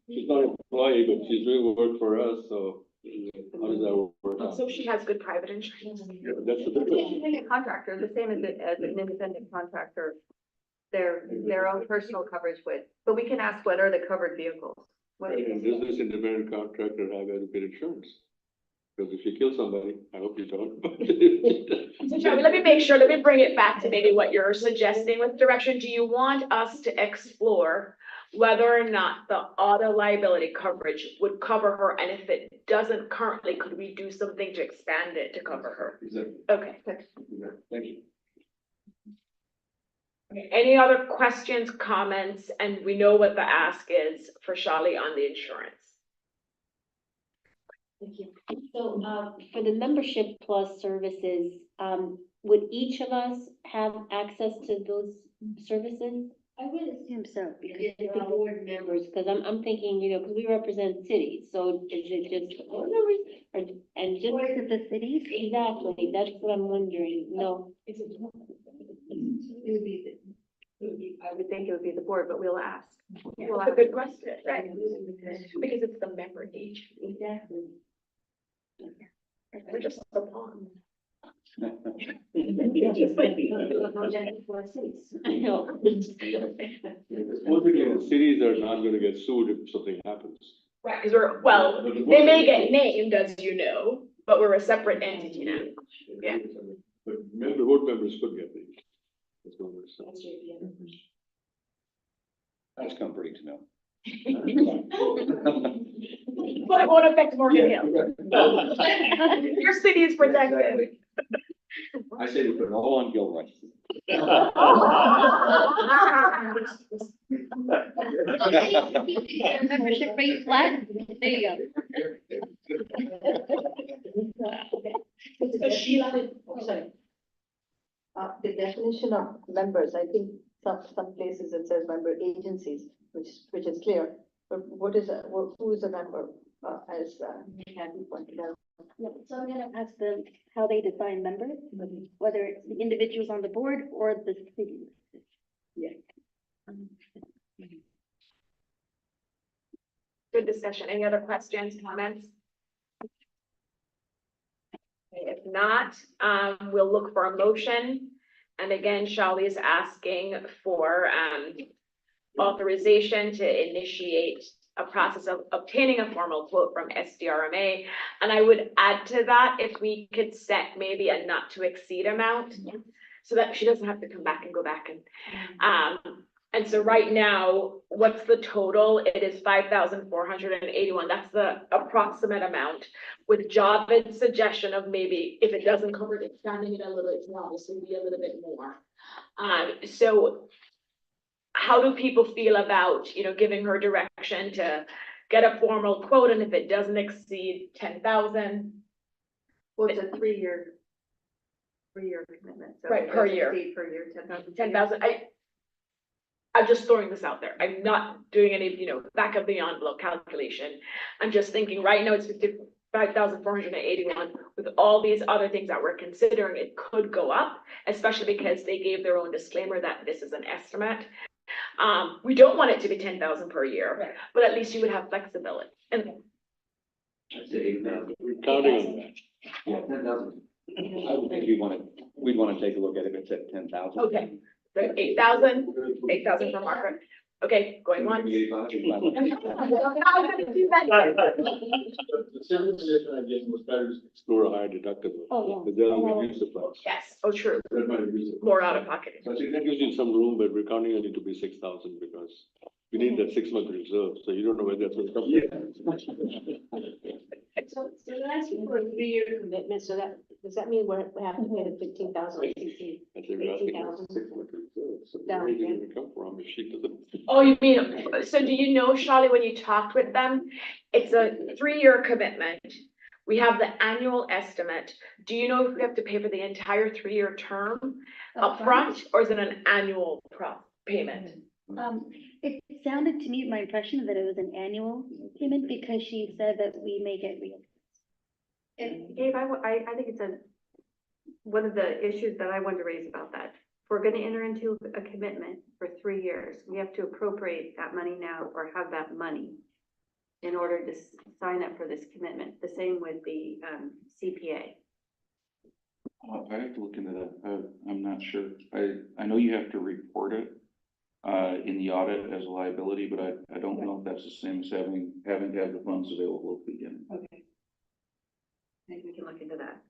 She's not an employee, but she's doing work for us, so how does that work out? So she has good private insurance. That's the She's difference. an independent contractor, the same as an independent contractor. Their own personal coverage would, but we can ask what are the covered vehicles? What do you And does this independent contractor have adequate insurance? Because if you kill somebody, I hope you don't. So Charlie, let me make sure, let me bring it back to maybe what you're suggesting with direction. Do you want us to explore whether or not the auto liability coverage would cover her? And if it doesn't currently, could we do something to expand it to cover her? Exactly. Okay. Thank you. Okay, any other questions, comments? And we know what the ask is for Charlie on the insurance. Thank you. So, for the membership plus services, would each of us have access to those services? I would assume so, because If the board members, because I'm thinking, you know, because we represent cities, so is it just board members or, and just. boards of the cities. Exactly, that's what I'm wondering, no. It would be, I would think it would be the board, but we'll ask. We'll That's a ask. good question, right? Because it's the member age. Exactly. We're just the pawn. I know. Supposedly, the cities are not gonna get sued if something happens. Right, because well, they may get named, as you know, but we're a separate entity now. Yeah. But board members could get named. That's what we're saying. That's comforting to know. But it won't affect Morgan Hill. Your city is protected. I say we put it all on Gilroy. membership rate flat, there you go. So Sheila, The definition of members, I think some places it says member agencies, which is clear. But what is who is a member, as Kathy pointed out? Yeah, so I'm gonna ask them how they define member, whether it's the individuals on the board or the city. good discussion. Any other questions, comments? Okay, if not, we'll look for a motion. And again, Charlie is asking for authorization to initiate a process of obtaining a formal quote from SDRMA. And I would add to that, if we could set maybe a not to exceed amount, so that she doesn't have to come back and go back and so right now, what's the total? It is 5,481. That's the approximate amount, with Javed's suggestion of maybe if it doesn't cover it, expanding it a little, it can obviously be a little bit more. So how do people feel about, you know, giving her direction to get a formal quote, and if it doesn't exceed 10,000? Well, it's a three-year commitment. So Right, per year. Per year, 10,000. 10,000. I'm just throwing this out there. I'm not doing any, you know, back of the envelope calculation. I'm just thinking right now it's 55,481. With all these other things that we're considering, it could go up, especially because they gave their own disclaimer that this is an estimate. We don't want it to be 10,000 per year, but at least you would have flexibility. And We're counting on that. Yeah, 10,000. I would think we'd want to take a look at it if it's at 10,000. okay, so 8,000 for Margaret. Okay, going once. The second suggestion I gave was better to explore a higher deductible. Oh, yeah. But that'll reduce the price. Yes, oh, true, That might reduce the price. more out of pocket. So I think that gives you some room, but we're counting on it to be 6,000 because we need that 6-month reserve, so you don't know where that's gonna come from. So they're asking for a 3-year commitment, so does that mean we have to pay the 15,000? I think we're asking for a 6-month reserve, so where is it gonna come from if she doesn't? Oh, you mean, so do you know, Charlie, when you talked with them, it's a 3-year commitment. We have the annual estimate. Do you know if we have to pay for the entire 3-year term upfront, or is it an annual payment? It sounded to me, my impression that it was an annual payment because she said that we may get real. And Gabe, I think it's one of the issues that I wanted to raise about that. If we're gonna enter into a commitment for 3 years, we have to appropriate that money now or have that money in order to sign up for this commitment. The same with the CPA. I have to look into that. I'm not sure. I know you have to report it in the audit as a liability, but I don't know if that's the same as having to have the funds available at the beginning. Okay. Maybe we can look into that.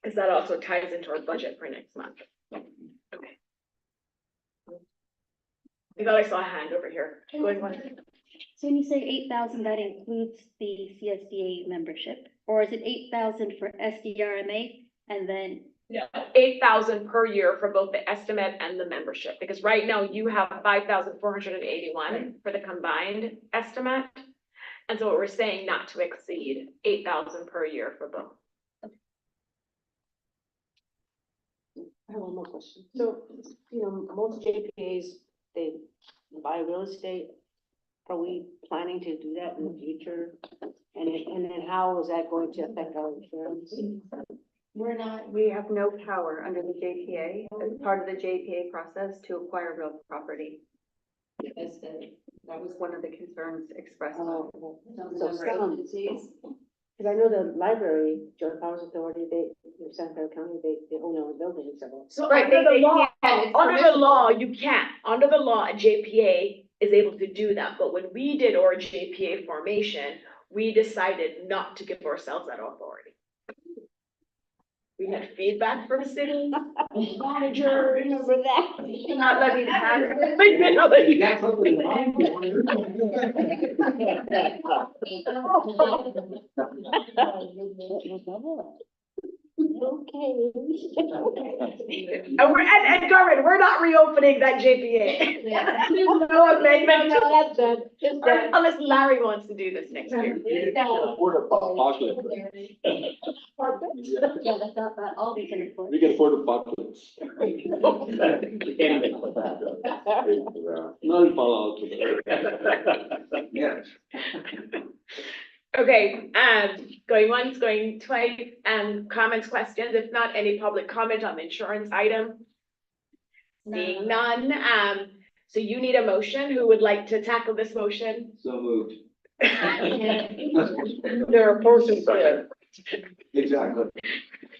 Because that also ties into our budget for next month. Okay. I thought I saw a hand over here. Going on. So when you say 8,000, that includes the CSDA membership, or is it 8,000 for SDRMA and then? No, 8,000 per year for both the estimate and the membership, because right now you have 5,481 for the combined estimate. And so what we're saying not to exceed 8,000 per year for both. I have one more question. So, most JPAs, they buy real estate. Are we planning to do that in the future? And then how is that going to affect our insurance? We have no power under the JPA, as part of the JPA process, to acquire real property. That was one of the concerns expressed. So some, because I know the library, Joint Powers Authority, in Santa Clara County, they own their own buildings. So under the law, you can't. Under the law, a JPA is able to do that. But when we did our JPA formation, we decided not to give ourselves that authority. We had feedback from the city manager. Remember that? Not let me have Okay. And Garmin, we're not reopening that JPA. No amendment. No, that's good. Just that. Unless Larry wants to do this next year. Yeah, that's not all we can afford. We can afford apocalypse. Not Palo Alto. Yes. Okay, going once, going twice, comments, questions, if not any public comment on the insurance item? Seeing none, so you need a motion. Who would like to tackle this motion? So moved. There are persons there. Exactly.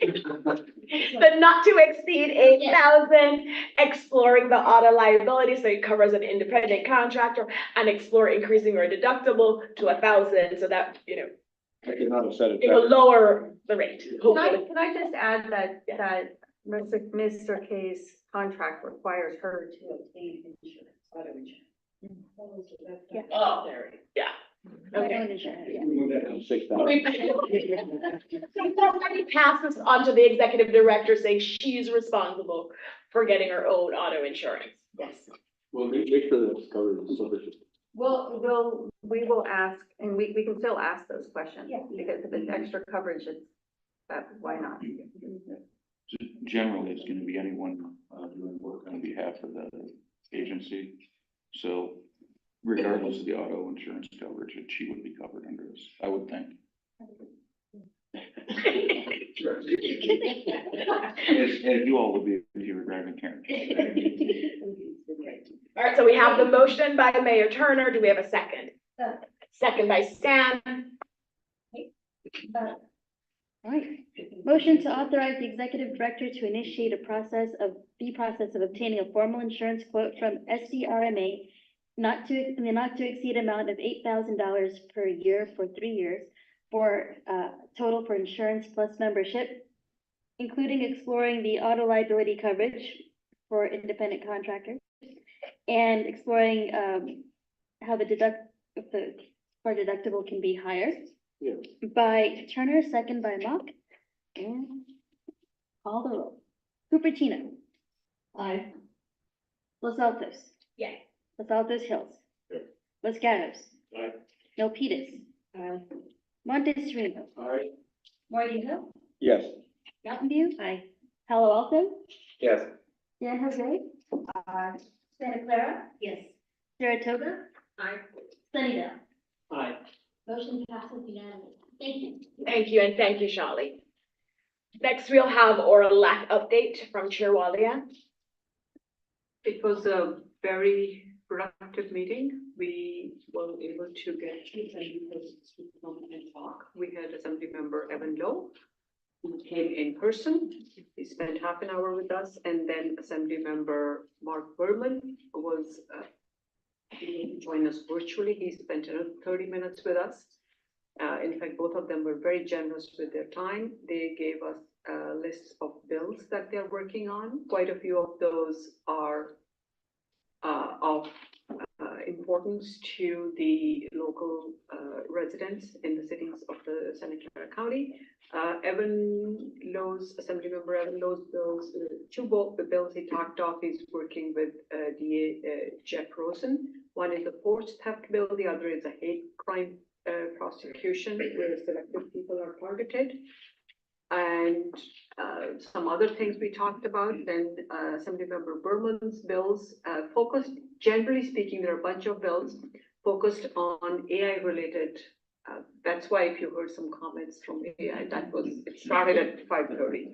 The not to exceed 8,000, exploring the auto liability, so it covers an independent contractor, and explore increasing our deductible to 1,000, so that, I cannot have said it it will better. lower the rate. Can I just add that Mr. K's contract requires her to obtain insurance, auto insurance. Yeah. Oh, yeah. Okay. Auto insurance, yeah. Move that down to 6,000. Somebody pass this on to the executive director saying she's responsible for getting her own auto insurance. Yes. Well, make sure that's covered in sufficient. We will ask, and we can still ask those questions. Yeah. Because if it's extra coverage, why not? Generally, it's gonna be anyone doing work on behalf of the agency. So regardless of the auto insurance coverage, she would be covered under this, I would think. As you all would be if you were driving Karen. All right, so we have the motion by Mayor Turner. Do we have a second? Second by Stan. All right. Motion to authorize the executive director to initiate the process of obtaining a formal insurance quote from SDRMA in the not to exceed amount of $8,000 per year for 3 years for total for insurance plus membership, including exploring the auto liability coverage for independent contractors and exploring how the deductible can be higher. Yeah. By Turner, second by Mock. And call the roll. Cupertino. Aye. Los Altos. Yes. Los Altos Hills. Los Gatos. Aye. Milpitas. Aye. Montesrino. Aye. Mordino. Yes. Mountain View. Aye. Palo Alto. Yes. San Jose. Santa Clara. Yes. Saratoga. Aye. Sunnydale. Aye. Motion passes unanimously. Thank you. Thank you, and thank you, Shali. Next, we'll have oral LAC update from Chair Walia. It was a very productive meeting. We were able to get two assembly persons to come and talk. We had Assembly Member Evan Lowe, who came in person. He spent half an hour with us, and then Assembly Member Mark Berman was able to join us virtually. He spent 30 minutes with us. In fact, both of them were very generous with their time. They gave us lists of bills that they're working on. Quite a few of those are of importance to the local residents in the cities of the Santa Clara County. Assemblymember Evan Lowe's bills, the bills he talked of, he's working with DA Jeff Rosen. One is a forced theft bill, the other is a hate crime prosecution where selected people are targeted. And some other things we talked about, then Assemblymember Berman's bills focused, generally speaking, there are a bunch of bills focused on AI related. That's why if you heard some comments from AI, it started at 5:30,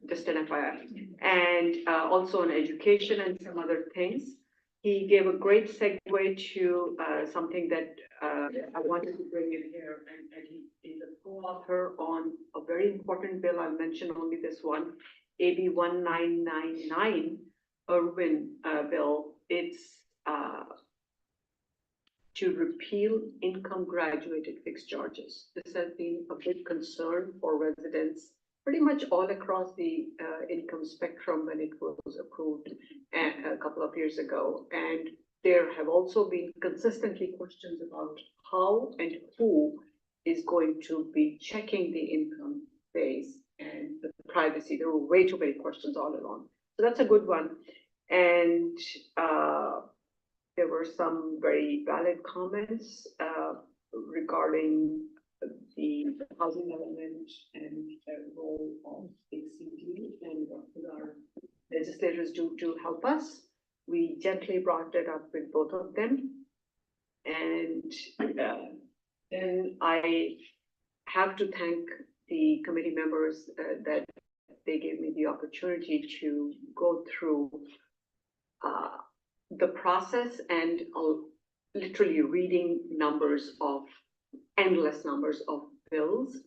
just an FYI. And also on education and some other things. He gave a great segue to something that I wanted to bring in here, and he is a co-author on a very important bill. I'll mention only this one, AB 1999 Irwin bill. It's to repeal income graduated fixed charges. This has been a big concern for residents pretty much all across the income spectrum when it was approved a couple of years ago. And there have also been consistently questions about how and who is going to be checking the income base and the privacy. There were way too many questions all along. So that's a good one. And there were some very valid comments regarding the housing element and the role of ACD and what could our legislators do to help us. We gently brought it up with both of them. And then I have to thank the committee members that they gave me the opportunity to go through the process and literally reading endless numbers of bills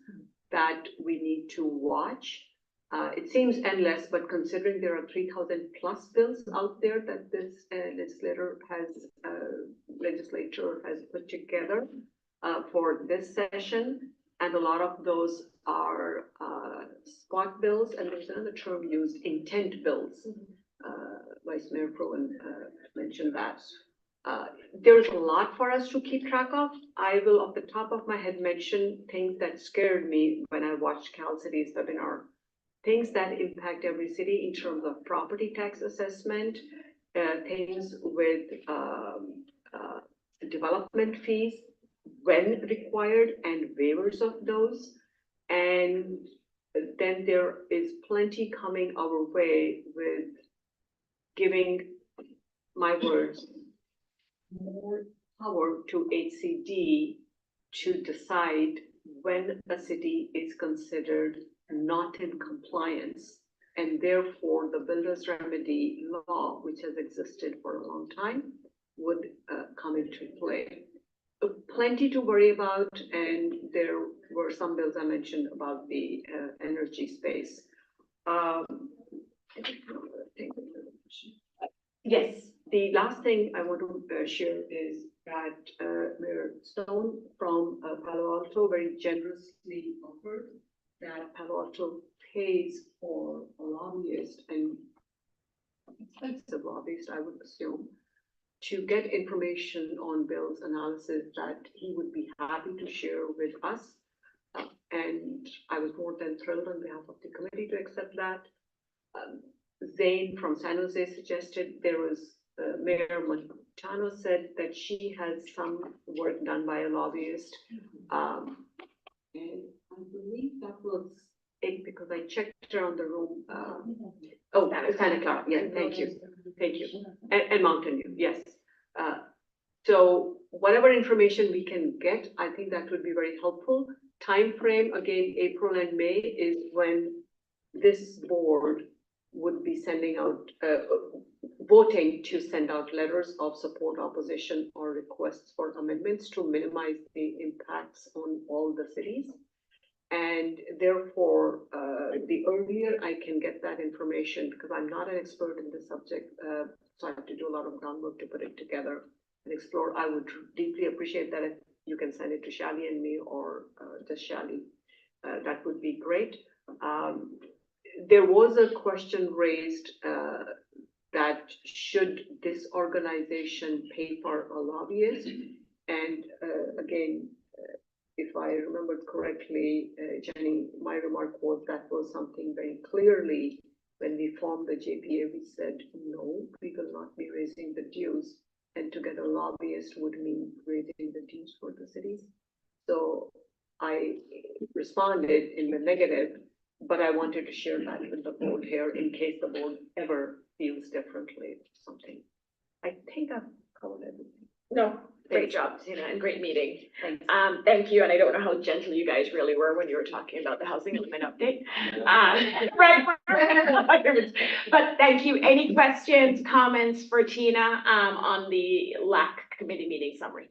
that we need to watch. It seems endless, but considering there are 3,000 plus bills out there that this legislature has put together for this session, and a lot of those are spot bills, and there's another term used, intent bills. Vice Mayor Proen mentioned that. There's a lot for us to keep track of. I will, off the top of my head, mention things that scared me when I watched CASCC's webinar. Things that impact every city in terms of property tax assessment, things with development fees, when required, and waivers of those. And then there is plenty coming our way with giving, my words, more power to HCD to decide when a city is considered not in compliance, and therefore the builder's remedy law, which has existed for a long time, would come into play. Plenty to worry about, and there were some bills I mentioned about the energy space. Yes, the last thing I want to share is that Mayor Stone from Palo Alto very generously offered that Palo Alto pays for a lobbyist, and expensive lobbyist, I would assume, to get information on bills analysis that he would be happy to share with us. And I was more than thrilled on behalf of the committee to accept that. Zane from San Jose suggested there was, Mayor Montano said that she has some work done by a lobbyist. And I believe that was it because I checked around the room. Santa Clara, yeah, thank you. And Mountain View, yes. So whatever information we can get, I think that would be very helpful. Time frame, again, April and May is when this board would be sending out, voting to send out letters of support, opposition, or requests for amendments to minimize the impacts on all the cities. And therefore, the earlier I can get that information, because I'm not an expert in this subject, so I have to do a lot of groundwork to put it together and explore. I would deeply appreciate that if you can send it to Shally and me, or just Shally. That would be great. There was a question raised that should this organization pay for a lobbyist? And again, if I remember correctly, Jenny, my remark was that was something very clearly when we formed the JPA, we said, no, we will not be raising the dues. And to get a lobbyist would mean raising the dues for the cities. So I responded in the negative, but I wanted to share that with the board here in case the board ever feels differently or something. I think I've covered everything. No, great job, Tina, and great meeting. Thanks. Thank you, and I don't know how gentle you guys really were when you were talking about the housing element update. Right. But thank you. Any questions, comments for Tina, on the LAC committee meeting summary?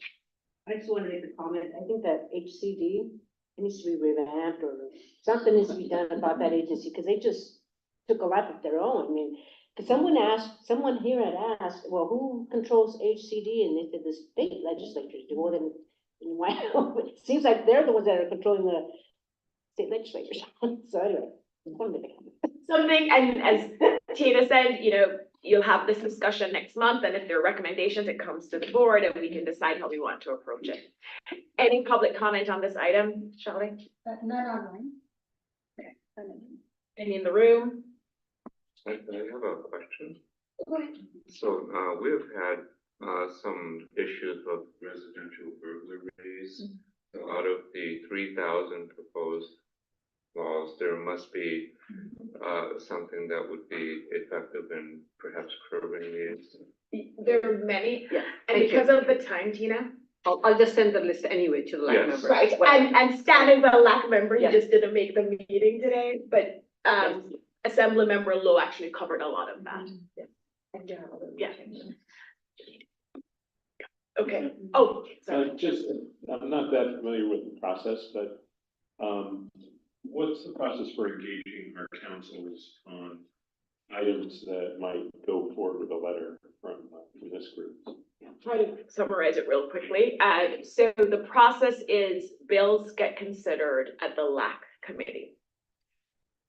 I just wanted to make a comment. I think that HCD needs to be revamped, or something needs to be done about that agency, because they just took a life of their own. I mean, because someone here had asked, well, who controls HCD? And they said the state legislatures do, more than in Wyoming. It seems like they're the ones that are controlling the state legislatures. So anyway, one minute. Something, and as Tina said, you know, you'll have this discussion next month, and if there are recommendations, it comes to the board and we can decide how we want to approach it. Any public comment on this item, Shelley? Not online. Okay. Any in the room? I have a question. Go ahead. So, we've had, some issues of residential burglaries. So out of the 3,000 proposed laws, there must be, something that would be effective in perhaps curbing these. There are many, Yeah, and thank because you. of the time, Tina. I'll just send the list anyway to the LAC Yes. members. Right, and Stan is a LAC member, he Yes. just didn't make the meeting today, but, Assembly Member Lowe actually covered a lot of that. Yeah. Okay, oh, sorry. I'm not that familiar with the process, but, what's the process for engaging our councils on items that might go forward with a letter from this group? Try to summarize it real quickly. So the process is bills get considered at the LAC committee.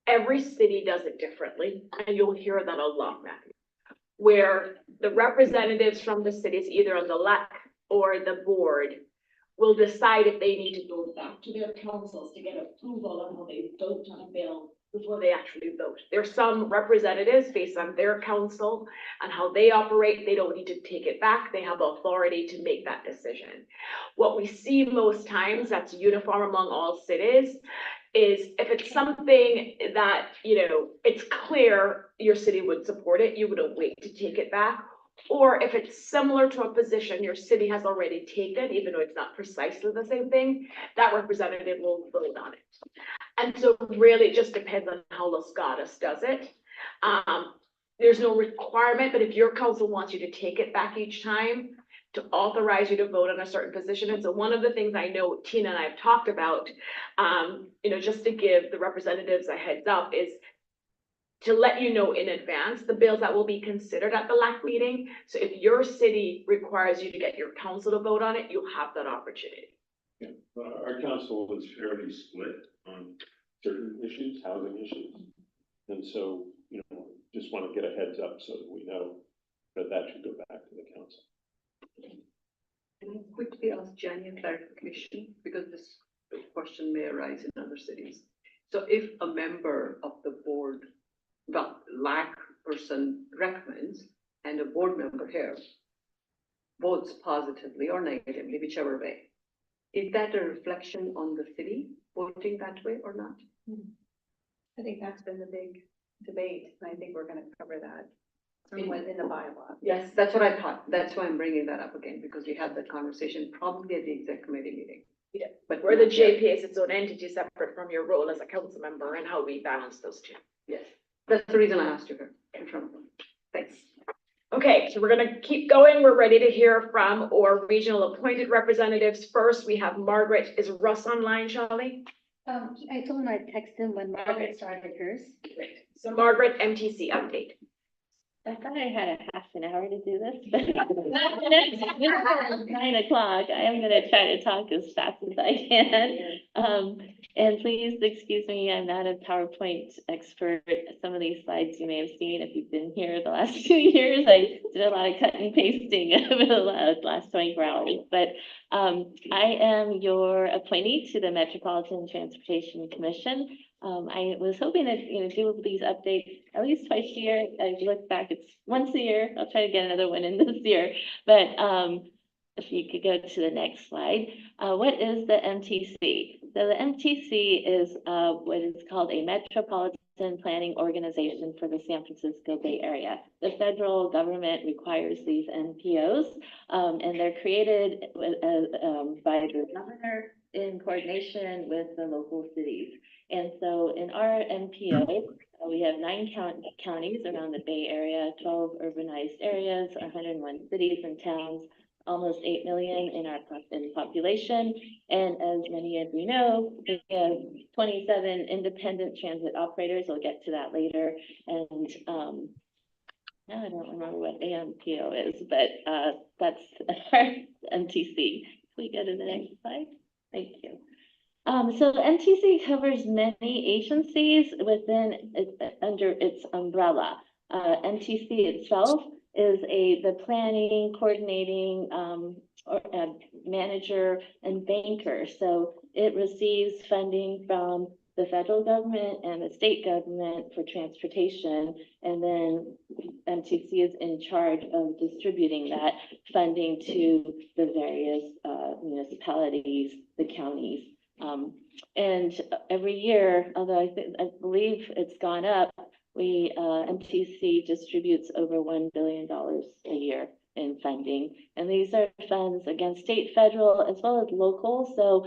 Every city does it differently, and you'll hear that a lot, Matthew. Where the representatives from the cities, either on the LAC or the board, will decide if they need to go back to their councils to get approval on how they vote on a bill before they actually vote. There's some representatives based on their council and how they operate, they don't need to take it back. They have authority to make that decision. What we see most times that's uniform among all cities is if it's something that, you know, it's clear your city would support it, you wouldn't wait to take it back. Or if it's similar to a position your city has already taken, even though it's not precisely the same thing, that representative will vote on it. And so really it just depends on how Los Gatos does it. There's no requirement, but if your council wants you to take it back each time, to authorize you to vote on a certain position. And so one of the things I know Tina and I have talked about, you know, just to give the representatives a heads up, is to let you know in advance the bills that will be considered at the LAC meeting. So if your city requires you to get your council to vote on it, you'll have that opportunity. Yeah, our council is fairly split on certain issues, housing issues. And so, you know, just want to get a heads up so that we know that that should go back to the council. Can I quickly ask Jenny a clarification, because this question may arise in other cities. So if a member of the board, the LAC person recommends, and a board member here votes positively or negatively, whichever way, is that a reflection on the city voting that way or not? I think that's been the big debate, and I think we're gonna cover that somewhat in the bylaw. Yes, that's what I thought. That's why I'm bringing that up again, because we had that conversation probably at the exec committee meeting. Yeah, but where the JPA is its own entity separate from your role as a council member and how we balance those two. Yes, that's the reason I asked you here. Thanks. Okay, so we're gonna keep going. We're ready to hear from our regional appointed representatives. First, we have Margaret. Is Russ online, Charlie? I told him I'd text him when Margaret started hers. Great. So Margaret, MTC update. I thought I had a half an hour to do this, but it's 9 o'clock. I am gonna try to talk as fast as I can. And please excuse me, I'm not a PowerPoint expert. Some of these slides you may have seen if you've been here the last 2 years. I did a lot of cut and pasting over the last 24 hours, but I am your appointee to the Metropolitan Transportation Commission. I was hoping to, do these updates at least twice a year. I look back, it's once a year. I'll try to get another one in this year. But if you could go to the next slide. What is the MTC? So the MTC is what is called a Metropolitan Planning Organization for the San Francisco Bay Area. The federal government requires these MPOs, and they're created by the governor in coordination with the local cities. And so in our MPO, we have 9 counties around the Bay Area, 12 urbanized areas, 101 cities and towns, almost 8 million in population. And as many of you know, we have 27 independent transit operators. We'll get to that later. And now I don't remember what AMPO is, but that's our MTC. Can we go to the next slide? Thank you. So the MTC covers many agencies within under its umbrella. MTC itself is the planning, coordinating, manager and banker. So it receives funding from the federal government and the state government for transportation. And then MTC is in charge of distributing that funding to the various municipalities, the counties. And every year, although I believe it's gone up, MTC distributes over $1 billion a year in funding. And these are funds against state, federal, as well as local. So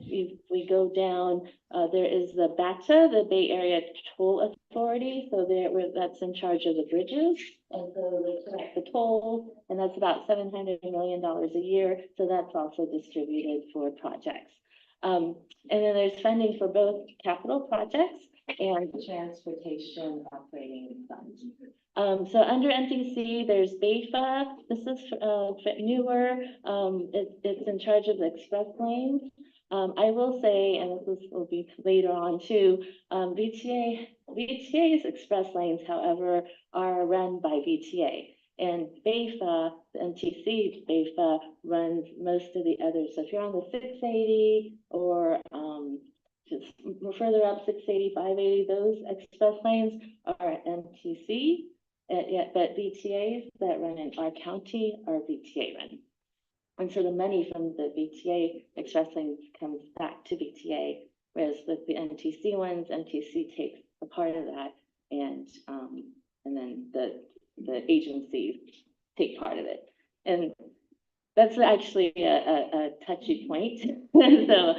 we go down, there is the BATA, the Bay Area Toll Authority. So that's in charge of the bridges. And so they collect the toll, and that's about $700 million a year. So that's also distributed for projects. And then there's funding for both capital projects and transportation operating funds. So under MTC, there's BAFA. This is newer. It's in charge of the express lanes. I will say, and this will be later on too, VTA's express lanes, however, are run by VTA. And BAFA, the MTC BAFA runs most of the others. So if you're on the 680 or just further up, 680, 580, those express lanes are MTC, but VTAs that run in our county are VTA run. And so the money from the VTA express lanes comes back to VTA, whereas with the MTC ones, MTC takes a part of that, and then the agencies take part of it. And that's actually a touchy point. So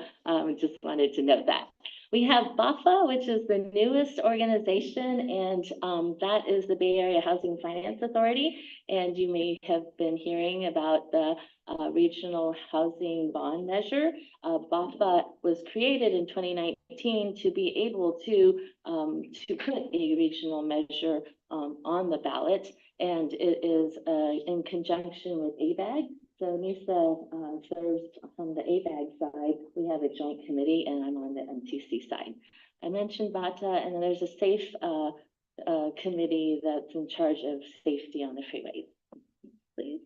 just wanted to note that. We have BAFA, which is the newest organization, and that is the Bay Area Housing Finance Authority. And you may have been hearing about the regional housing bond measure. BAFA was created in 2019 to be able to put a regional measure on the ballot, and it is in conjunction with ABAG. So NISA serves from the ABAG side. We have a joint committee, and I'm on the MTC side. I mentioned BATA, and then there's a SAFE committee that's in charge of safety on the freeways. Please.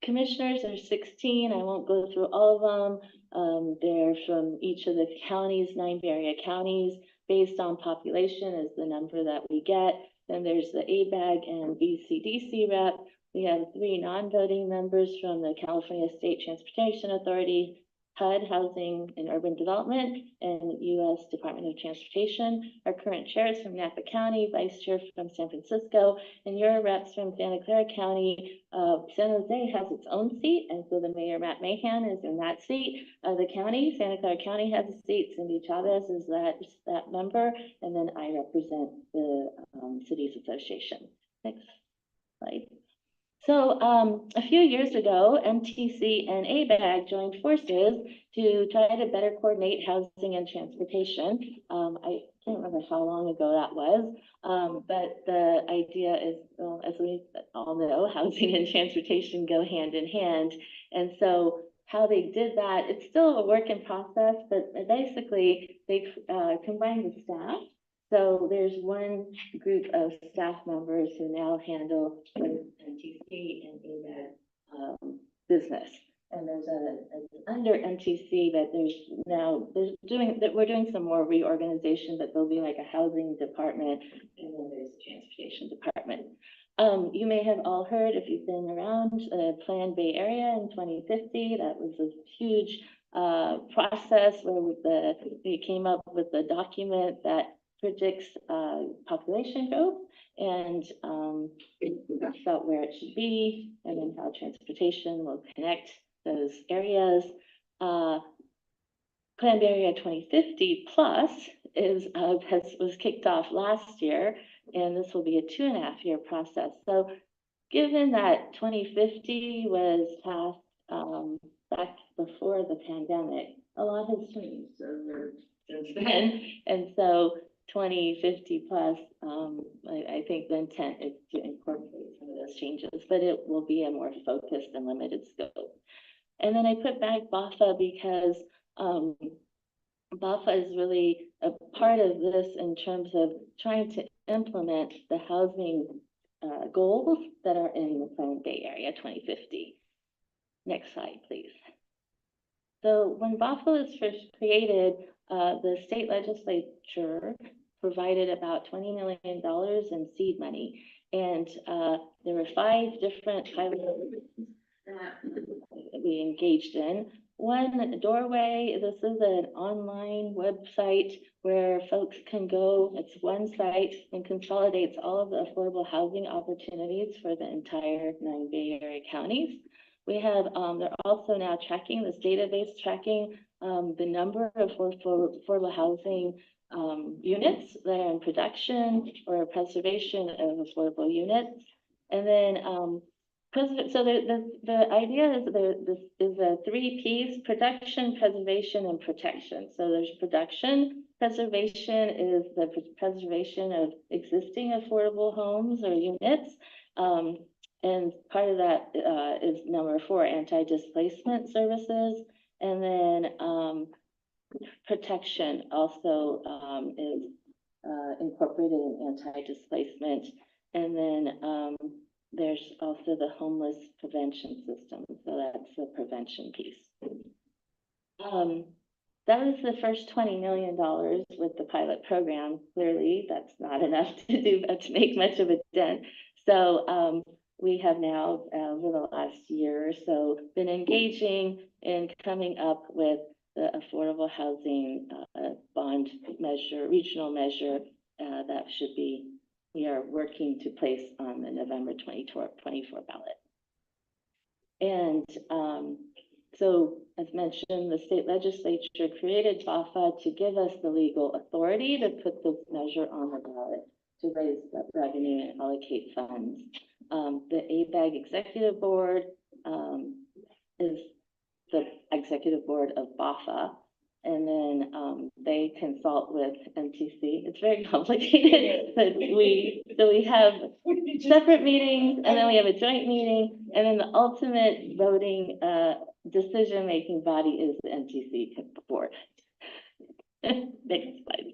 Commissioners, there's 16. I won't go through all of them. They're from each of the counties, 9 Bay Area counties. Based on population is the number that we get. Then there's the ABAG and BCDC rep. We have 3 non-voting members from the California State Transportation Authority, HUD, Housing and Urban Development, and U.S. Department of Transportation. Our current chair is from Napa County, vice chair from San Francisco, and your reps from Santa Clara County. San Jose has its own seat, and so the mayor, Matt Mahan, is in that seat. The county, Santa Clara County has a seat. Cindy Chavez is that member, and then I represent the Cities Association. Next slide. So a few years ago, MTC and ABAG joined forces to try to better coordinate housing and transportation. I can't remember how long ago that was, but the idea is, well, as we all know, housing and transportation go hand in hand. And so how they did that, it's still a work in process, but basically they combined the staff. So there's one group of staff members who now handle MTC and ABAG business. And there's under MTC that we're doing some more reorganization, but there'll be like a housing department and then there's a transportation department. You may have all heard, if you've been around, Plan Bay Area in 2050. That was a huge process where we came up with a document that predicts population growth and about where it should be, and then how transportation will connect those areas. Plan Area 2050 Plus was kicked off last year, and this will be a 2.5-year process. So given that 2050 was passed back before the pandemic, a lot has changed since then, and so 2050 plus, I think the intent is to incorporate some of those changes, but it will be a more focused and limited scope. And then I put back BAFA because BAFA is really a part of this in terms of trying to implement the housing goals that are in the Plan Bay Area 2050. Next slide, please. So when BAFA was first created, the state legislature provided about $20 million in seed money. And there were 5 different pilots that we engaged in. One, Doorway, this is an online website where folks can go, it's one site and consolidates all of the affordable housing opportunities for the entire 9 Bay Area counties. We have, they're also now tracking, this database tracking the number of affordable housing units that are in production or preservation of affordable units. And then, so the idea is this is a 3 Ps: production, preservation, and protection. So there's production. Preservation is the preservation of existing affordable homes or units. And part of that is number 4, anti-displacement services. And then protection also is incorporated in anti-displacement. And then there's also the homeless prevention system. So that's the prevention piece. That was the first $20 million with the pilot program. Clearly, that's not enough to make much of a dent. So we have now, over the last year or so, been engaging in coming up with the affordable housing bond measure, regional measure that should be, we are working to place on the November 2024 ballot. And so, as mentioned, the state legislature created BAFA to give us the legal authority to put this measure on the ballot to raise that revenue and allocate funds. The ABAG Executive Board is the executive board of BAFA, and then they consult with MTC. It's very complicated, but we have separate meetings, and then we have a joint meeting, and then the ultimate voting decision-making body is the MTC board. Next slide.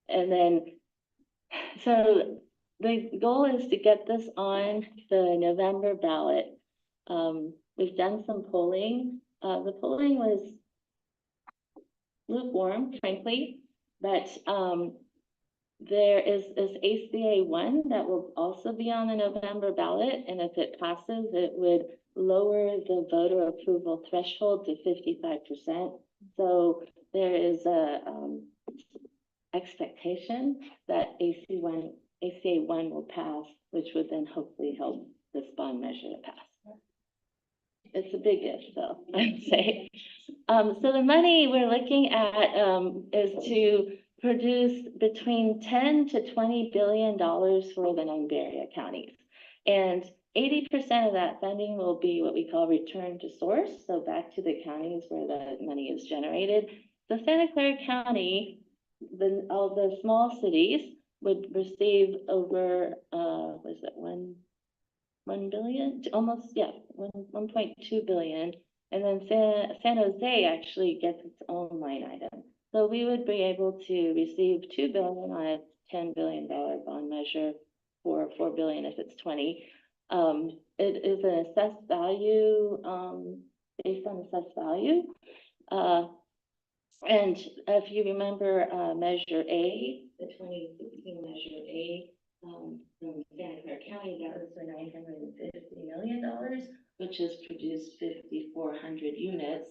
And then, so the goal is to get this on the November ballot. We've done some polling. The polling was lukewarm, frankly, but there is ACA 1 that will also be on the November ballot, and if it passes, it would lower the voter approval threshold to 55%. So there is a expectation that ACA one will pass, which would then hopefully help this bond measure to pass. It's a big if, though, I'd say. So the money we're looking at is to produce between 10 to $20 billion for the 9 Bay Area counties. And 80% of that funding will be what we call return to source, so back to the counties where the money is generated. So Santa Clara County, all the small cities would receive over, was it 1 billion, almost, yeah, 1.2 billion. And then San Jose actually gets its own line item. So we would be able to receive 2 billion on a $10 billion bond measure, or 4 billion if it's 20. It is an assessed value, based on assessed value. And if you remember Measure A, the 2016 Measure A from Santa Clara County, that was for $950 million, which has produced 5,400 units.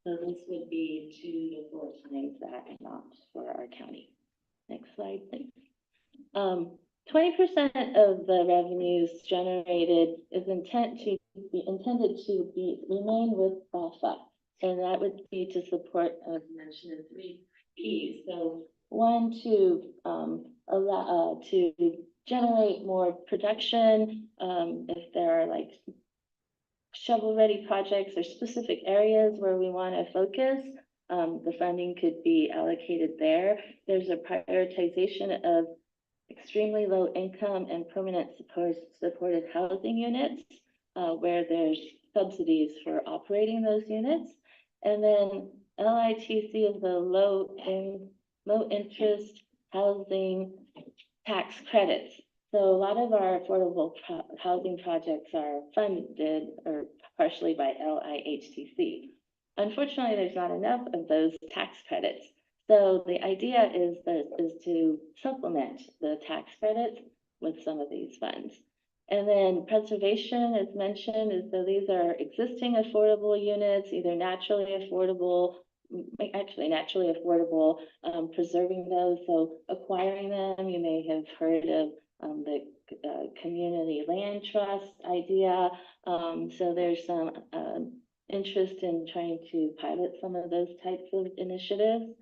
So this would be 2 to 4 times that amount for our county. Next slide, please. 20% of the revenues generated is intended to remain with BAFA. And that would be to support, as mentioned, in 3 Ps. So 1, to allow to generate more production. If there are like shovel-ready projects or specific areas where we want to focus, the funding could be allocated there. There's a prioritization of extremely low income and permanent supported housing units, where there's subsidies for operating those units. And then LITC is the low interest housing tax credits. So a lot of our affordable housing projects are funded or partially by LIHTC. Unfortunately, there's not enough of those tax credits. So the idea is to supplement the tax credits with some of these funds. And then preservation, as mentioned, is so these are existing affordable units, either naturally affordable, preserving those. So acquiring them, you may have heard of the community land trust idea. So there's some interest in trying to pilot some of those types of initiatives.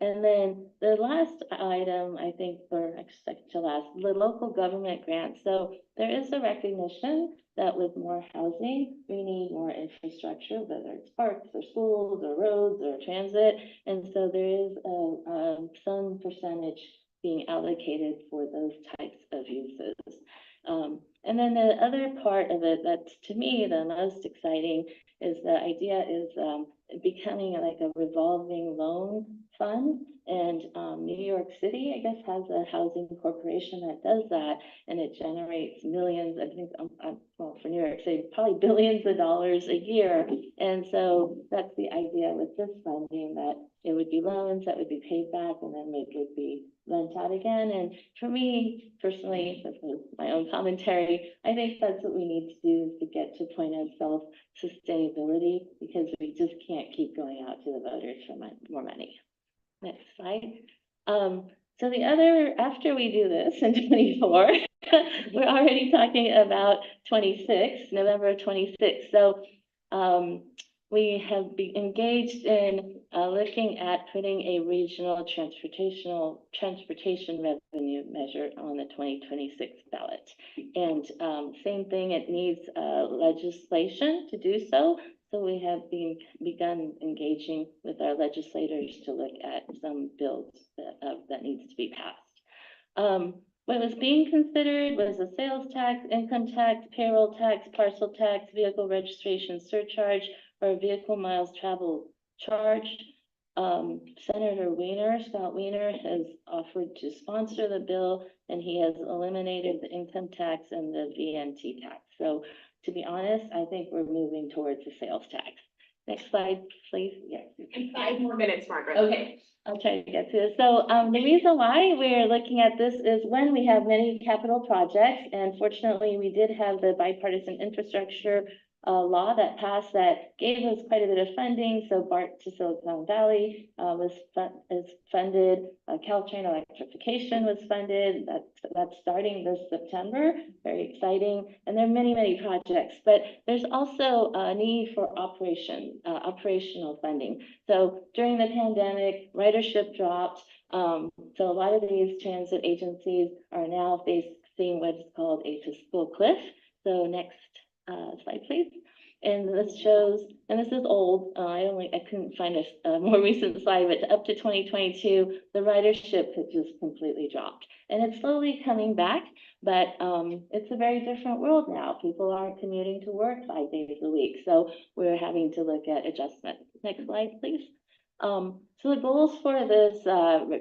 And then the last item, I think, or second to last, the local government grants. So there is a recognition that with more housing, we need more infrastructure, whether it's parks or schools or roads or transit. And so there is some percentage being allocated for those types of uses. And then the other part of it that's, to me, the most exciting is the idea is becoming like a revolving loan fund. And New York City, I guess, has a housing corporation that does that, and it generates millions, I think, well, for New York City, probably billions of dollars a year. And so that's the idea with this funding, that it would be loans that would be paid back, and then it would be lent out again. And for me personally, this is my own commentary, I think that's what we need to do, is to get to a point of self-sustainability, because we just can't keep going out to the voters for more money. Next slide. So the other, after we do this in 24, we're already talking about 26, November 26. So we have been engaged in looking at putting a regional transportation revenue measure on the 2026 ballot. And same thing, it needs legislation to do so. So we have begun engaging with our legislators to look at some bills that needs to be passed. What was being considered was a sales tax, income tax, payroll tax, parcel tax, vehicle registration surcharge, or vehicle miles travel charge. Senator Scott Wiener, has offered to sponsor the bill, and he has eliminated the income tax and the VNT tax. So to be honest, I think we're moving towards the sales tax. Next slide, please. Yes. 5 more minutes, Margaret. Okay, I'll try to get to it. So the reason why we're looking at this is when we have many capital projects, and fortunately we did have the bipartisan infrastructure law that passed that gave us quite a bit of funding. So BART to Silicon Valley is funded. Caltrain electrification was funded. That's starting this September. Very exciting. And there are many, many projects. But there's also a need for operational funding. So during the pandemic, ridership dropped. So a lot of these transit agencies are now facing what's called a fiscal cliff. So next slide, please. And this shows, and this is old, I couldn't find a more recent slide, but up to 2022, the ridership had just completely dropped. And it's slowly coming back, but it's a very different world now. People aren't commuting to work 5 days a week. So we're having to look at adjustment. Next slide, please. So the goals for this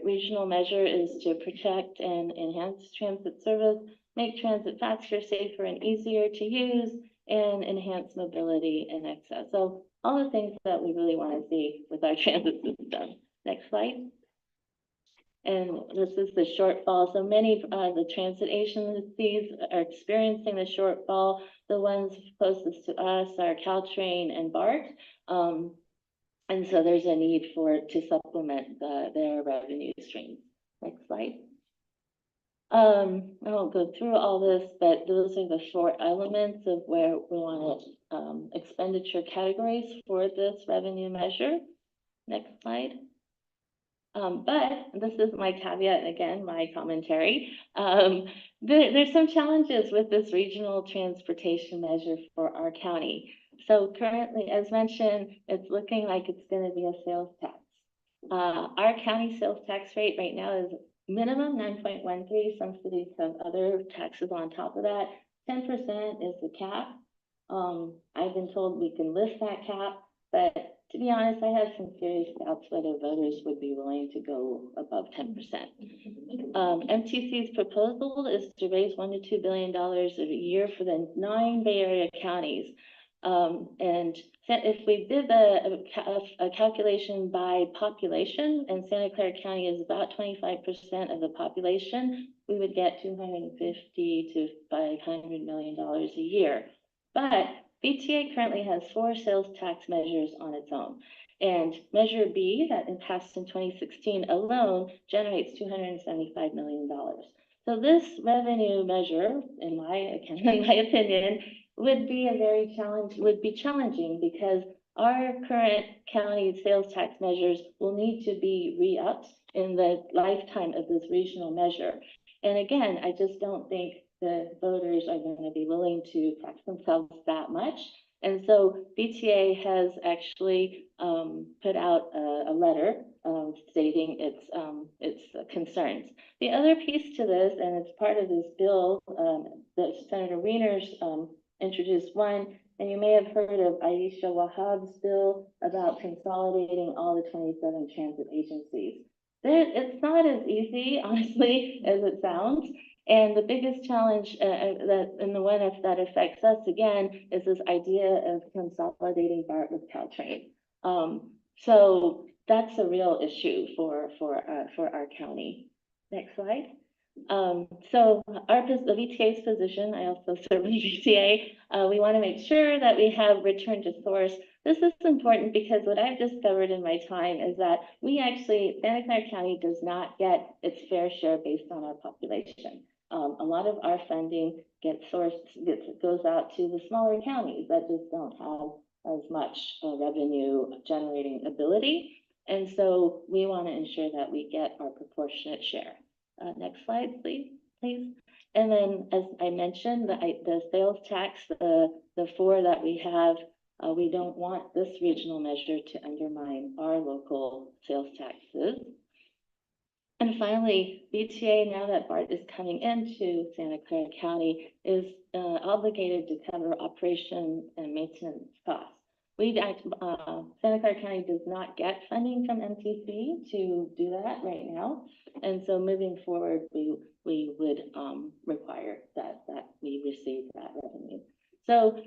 regional measure is to protect and enhance transit service, make transit faster, safer, and easier to use, and enhance mobility and access. So all the things that we really want to see with our transit system. Next slide. And this is the shortfall. So many of the transit agencies are experiencing the shortfall. The ones closest to us are Caltrain and BART. And so there's a need to supplement their revenue streams. Next slide. I won't go through all this, but those are the 4 elements of where we want expenditure categories for this revenue measure. Next slide. But this is my caveat, again, my commentary. There's some challenges with this regional transportation measure for our county. So currently, as mentioned, it's looking like it's going to be a sales tax. Our county sales tax rate right now is minimum 9.13. Some cities have other taxes on top of that. 10% is the cap. I've been told we can lift that cap, but to be honest, I have some serious doubts whether voters would be willing to go above 10%. MTC's proposal is to raise $1 to $2 billion a year for the 9 Bay Area counties. And if we did a calculation by population, and Santa Clara County is about 25% of the population, we would get $250 to $500 million a year. But BTA currently has 4 sales tax measures on its own. And Measure B, that passed in 2016 alone, generates $275 million. So this revenue measure, in my opinion, would be challenging because our current county sales tax measures will need to be re-upped in the lifetime of this regional measure. And again, I just don't think the voters are going to be willing to tax themselves that much. And so BTA has actually put out a letter stating its concerns. The other piece to this, and it's part of this bill that Senator Wiener's introduced one, and you may have heard of Aisha Wahab's bill about consolidating all the 27 transit agencies. It's not as easy, honestly, as it sounds. And the biggest challenge and the one that affects us again is this idea of consolidating BART with Caltrain. So that's a real issue for our county. Next slide. So the VTA's position, I also serve in VTA, we want to make sure that we have return to source. This is important because what I've discovered in my time is that Santa Clara County does not get its fair share based on our population. A lot of our funding goes out to the smaller counties that just don't have as much revenue generating ability. And so we want to ensure that we get our proportionate share. Next slide, please. And then, as I mentioned, the sales tax, the 4 that we have, we don't want this regional measure to undermine our local sales taxes. And finally, BTA, now that BART is coming into Santa Clara County, is obligated to cover operation and maintenance costs. Santa Clara County does not get funding from MTC to do that right now. And so moving forward, we would require that we receive that revenue. So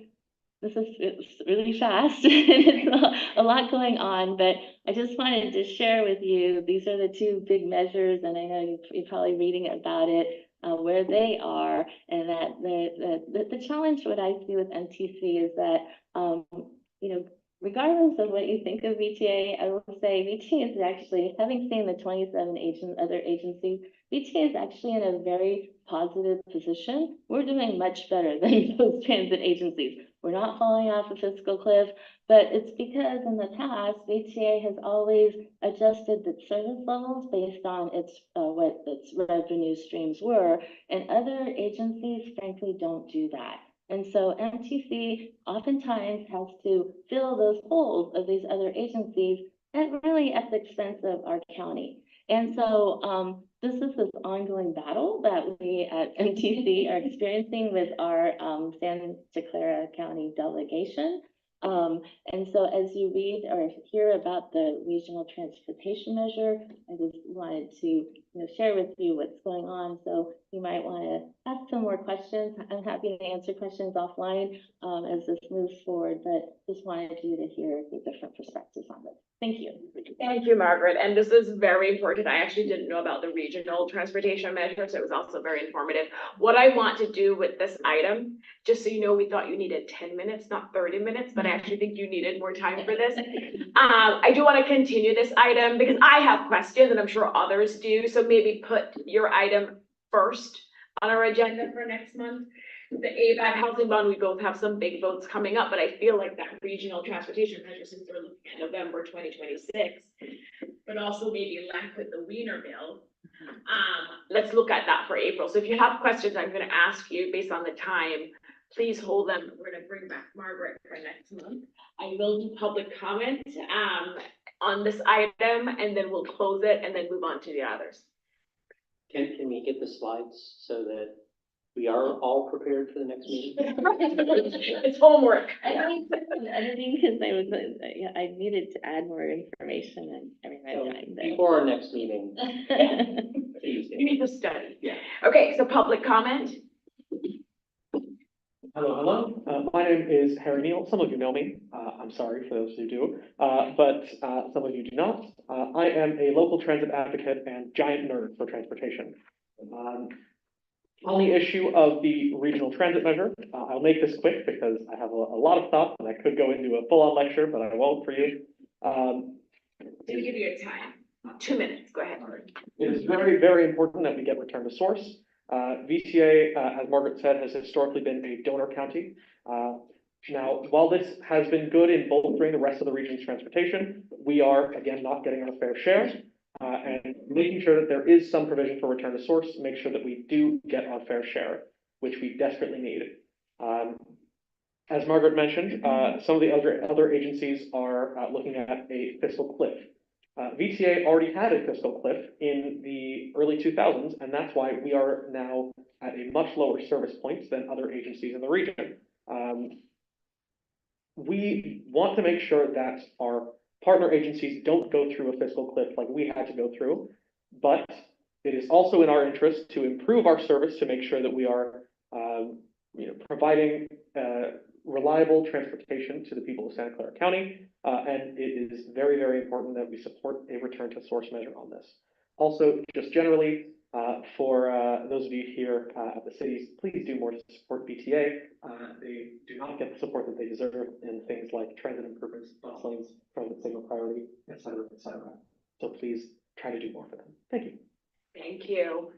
it's really fast. It's a lot going on, but I just wanted to share with you, these are the 2 big measures, and I know you're probably reading about it. where they are, and that the challenge, what I see with MTC is that, you know, regardless of what you think of VTA, I will say VTA is actually, having seen the 27 other agencies, VTA is actually in a very positive position. We're doing much better than those transit agencies. We're not falling off a fiscal cliff, but it's because in the past, VTA has always adjusted the service levels based on its what its revenue streams were, and other agencies frankly don't do that. And so MTC oftentimes has to fill those holes of these other agencies, and really at the expense of our county. And so this is this ongoing battle that we at MTC are experiencing with our Santa Clara County delegation. And so as you read or hear about the regional transportation measure, I just wanted to share with you what's going on. So you might want to ask some more questions. I'm happy to answer questions offline as this moves forward, but just wanted you to hear the different perspectives on this. Thank you. Thank you, Margaret. And this is very important. I actually didn't know about the regional transportation measure, so it was also very informative. What I want to do with this item, just so you know, we thought you needed 10 minutes, not 30 minutes, but I actually think you needed more time for this. I do want to continue this item because I have questions and I'm sure others do. So maybe put your item first on our agenda for next month. The ABAC housing bond, we both have some big votes coming up, but I feel like that regional transportation measure, since we're looking at November 2026, but also maybe left with the Wiener bill. Let's look at that for April. So if you have questions, I'm going to ask you based on the time, please hold them. We're going to bring back Margaret for next month. I will do public comment on this item, and then we'll close it and then move on to the others. Can we get the slides so that we are all prepared for the next meeting? It's homework. I need some editing because I needed to add more information and every time. Before our next meeting. You need to study. Yeah. Okay, so public comment. Hello. My name is Harry Neal. Some of you know me. I'm sorry for those who do, but some of you do not. I am a local transit advocate and giant nerd for transportation. On the issue of the regional transit measure, I'll make this quick because I have a lot of thoughts and I could go into a full-on lecture, but I won't for you. To give you a time, 2 minutes, go ahead. It is very, very important that we get return to source. VTA, as Margaret said, has historically been a donor county. Now, while this has been good in bolstering the rest of the region's transportation, we are, again, not getting our fair share. And making sure that there is some provision for return to source, make sure that we do get our fair share, which we desperately need. As Margaret mentioned, some of the other agencies are looking at a fiscal cliff. VTA already had a fiscal cliff in the early 2000s, and that's why we are now at a much lower service points than other agencies in the region. We want to make sure that our partner agencies don't go through a fiscal cliff like we had to go through, but it is also in our interest to improve our service to make sure that we are providing reliable transportation to the people of Santa Clara County, and it is very, very important that we support a return to source measure on this. Also, just generally, for those of you here at the cities, please do more to support VTA. They do not get the support that they deserve in things like transit improvements, bus lanes, transit signal priority, et cetera, et cetera. So please try to do more for them. Thank you. Thank you.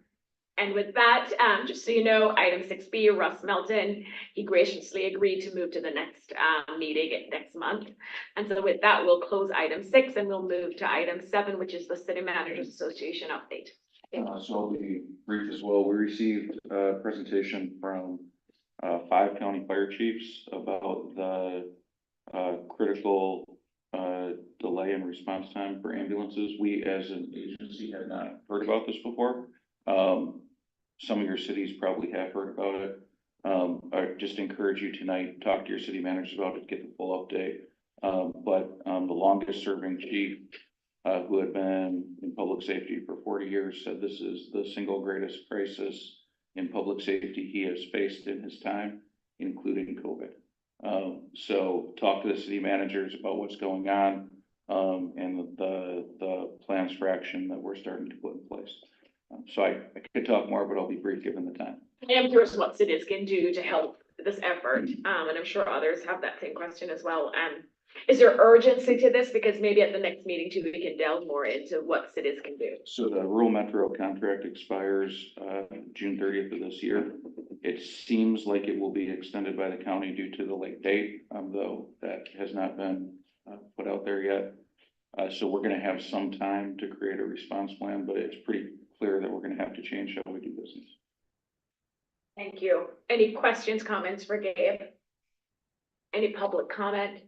And with that, just so you know, item 6B, Russ Melton, he graciously agreed to move to the next meeting next month. And so with that, we'll close item 6 and we'll move to item 7, which is the City Managers Association update. So I'll be brief as well. We received a presentation from 5 county fire chiefs about the critical delay in response time for ambulances. We as an agency had not heard about this before. Some of your cities probably have heard about it. I just encourage you tonight, talk to your city managers about it, get the full update. But the longest serving chief who had been in public safety for 40 years said this is the single greatest crisis in public safety he has faced in his time, including COVID. So talk to the city managers about what's going on and the plans for action that we're starting to put in place. So I could talk more, but I'll be brief given the time. I am curious what cities can do to help this effort, and I'm sure others have that same question as well. Is there urgency to this? Because maybe at the next meeting too, we can delve more into what cities can do. So the rural metro contract expires, June 30th of this year. It seems like it will be extended by the county due to the late date, though that has not been put out there yet. So we're gonna have some time to create a response plan, but it's pretty clear that we're gonna have to change how we do business. Thank you. Any questions, comments for Gabe? Any public comment?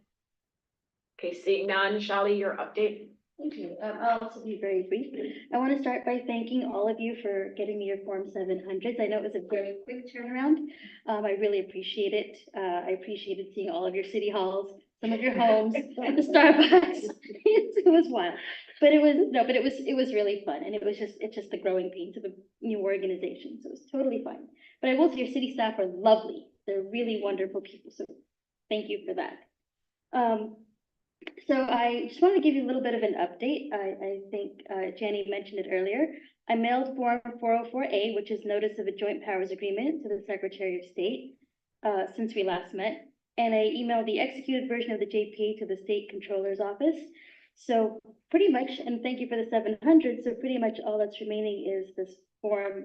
Okay, seeing none, Shali, your update. Thank you. I'll also be very brief. I want to start by thanking all of you for getting me your Form 700s. I know it was a very quick turnaround. I really appreciate it. I appreciated seeing all of your city halls, some of your homes, the Starbucks. It was wild, but it was really fun, and it's just the growing pains of a new organization. So it was totally fine. But I will say your city staff are lovely. They're really wonderful people. So thank you for that. So I just wanted to give you a little bit of an update. I think Jenny mentioned it earlier. I mailed Form 404A, which is Notice of a Joint Powers Agreement, to the Secretary of State since we last met. And I emailed the executed version of the JPA to the State Controller's Office. So pretty much, and thank you for the 700, so pretty much all that's remaining is this Form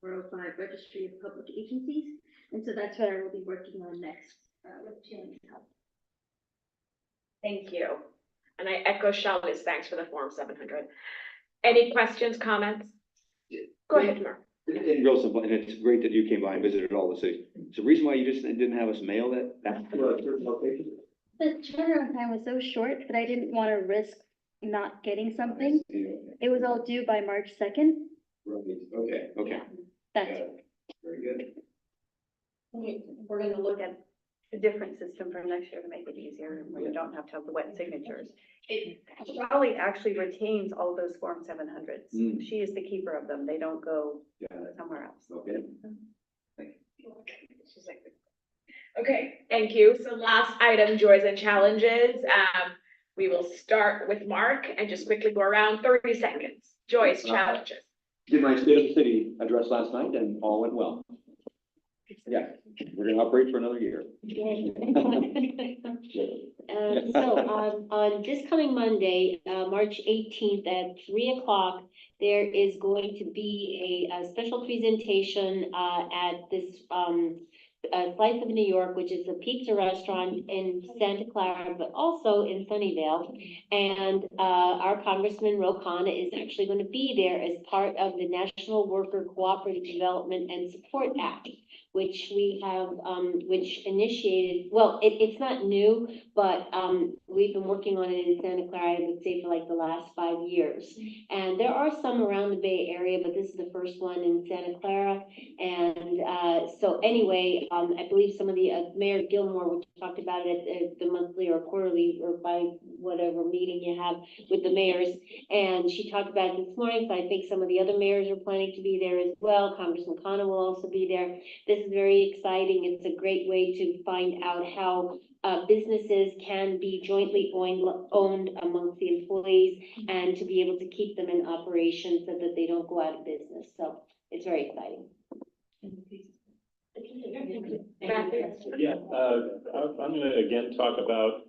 S405 Registry of Public Agencies. And so that's what I will be working on next with Jenny's help. Thank you. And I echo Shali's thanks for the Form 700. Any questions, comments? Go ahead, Mark. And real simple, and it's great that you came by and visited all the cities. So the reason why you just didn't have us mail that back to a certain location? The turnaround time was so short that I didn't want to risk not getting something. It was all due by March 2nd. Okay, okay. That's it. Very good. We're gonna look at a different system for next year to make it easier, where you don't have to have the wet signatures. Raleigh actually retains all those Form 700s. She is the keeper of them. They don't go somewhere else. Okay. Okay, thank you. So last item, joys and challenges. We will start with Mark and just quickly go around 30 seconds. Joys, challenges. Did my State of the City address last night and all went well. Yeah, we're gonna operate for another year. On this coming Monday, March 18th at 3 o'clock, there is going to be a special presentation at this Slice of New York, which is a pizza restaurant in Santa Clara, but also in Sunnyvale. And our Congressman Ro Khanna is actually going to be there as part of the National Worker Cooperative Development and Support Act, which we have, which initiated, well, it's not new, but we've been working on it in Santa Clara, I would say, for like the last 5 years. And there are some around the Bay Area, but this is the first one in Santa Clara. And so anyway, I believe some of the, Mayor Gilmore, we talked about it at the monthly or quarterly or by whatever meeting you have with the mayors. And she talked about it this morning, so I think some of the other mayors are planning to be there as well. Congressman Khanna will also be there. This is very exciting. It's a great way to find out how businesses can be jointly owned amongst the employees and to be able to keep them in operation so that they don't go out of business. So it's very exciting. Yeah, I'm gonna again talk about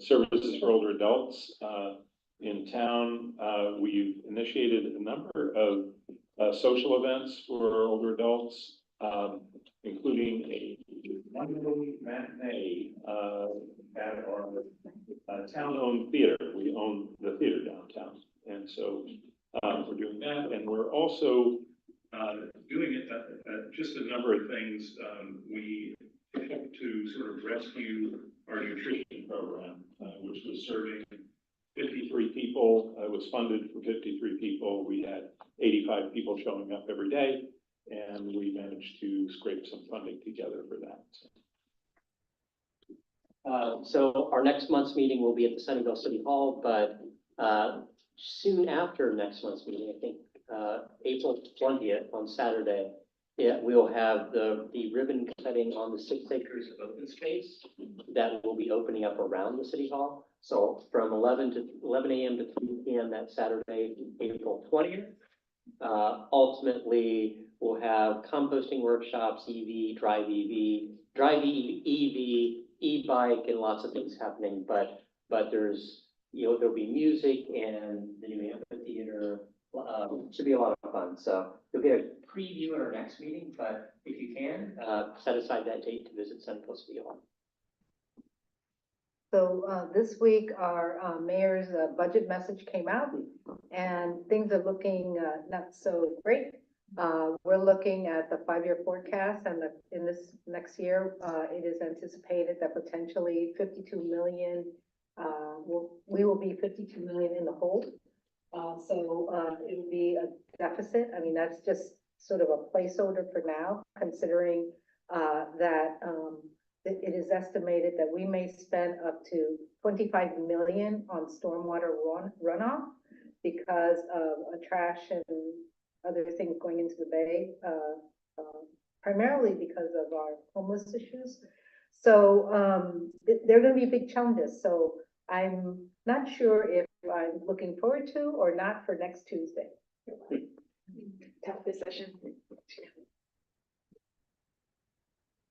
services for older adults. In town, we've initiated a number of social events for older adults, including a Monday matinee at our town-owned theater. We own the theater downtown, and so we're doing that, and we're also doing it, just a number of things. We hope to sort of rescue our nutrition program, which was serving 53 people. It was funded for 53 people. We had 85 people showing up every day, and we managed to scrape some funding together for that. So our next month's meeting will be at the Sunnyvale City Hall, but soon after next month's meeting, I think April 20th on Saturday, we'll have the ribbon cutting on the 6 acres of open space that will be opening up around the City Hall. So from 11 a.m. to 3 p.m. that Saturday, April 20th. Ultimately, we'll have composting workshops, EV, drive EV, e-bike, and lots of things happening, but there's, there'll be music and the new amphitheater. Should be a lot of fun. So you'll get a preview at our next meeting, but if you can, set aside that date to visit Central City Hall. So this week, our mayor's budget message came out, and things are looking not so great. We're looking at the 5-year forecast, and in this next year, it is anticipated that potentially 52 million, we will be 52 million in the hole. So it will be a deficit. I mean, that's just sort of a placeholder for now, considering that it is estimated that we may spend up to 25 million on stormwater runoff because of trash and other things going into the bay, primarily because of our homeless issues. So there are going to be big challenges. So I'm not sure if I'm looking forward to or not for next Tuesday. Tough decision.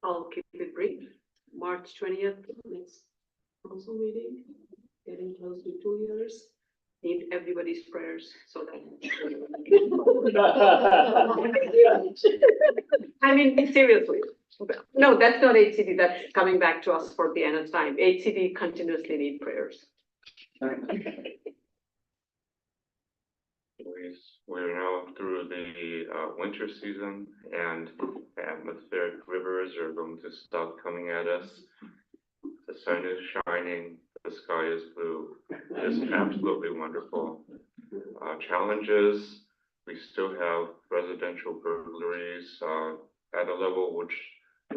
I'll keep it brief. March 20th, next council meeting, getting close to 2 years. Need everybody's prayers so that. I mean, seriously. No, that's not HCD. That's coming back to us for the end of time. HCD continuously need prayers. We're now through the winter season, and atmospheric rivers are going to stop coming at us. The sun is shining, the sky is blue. It's absolutely wonderful. Challenges, we still have residential burglaries at a level which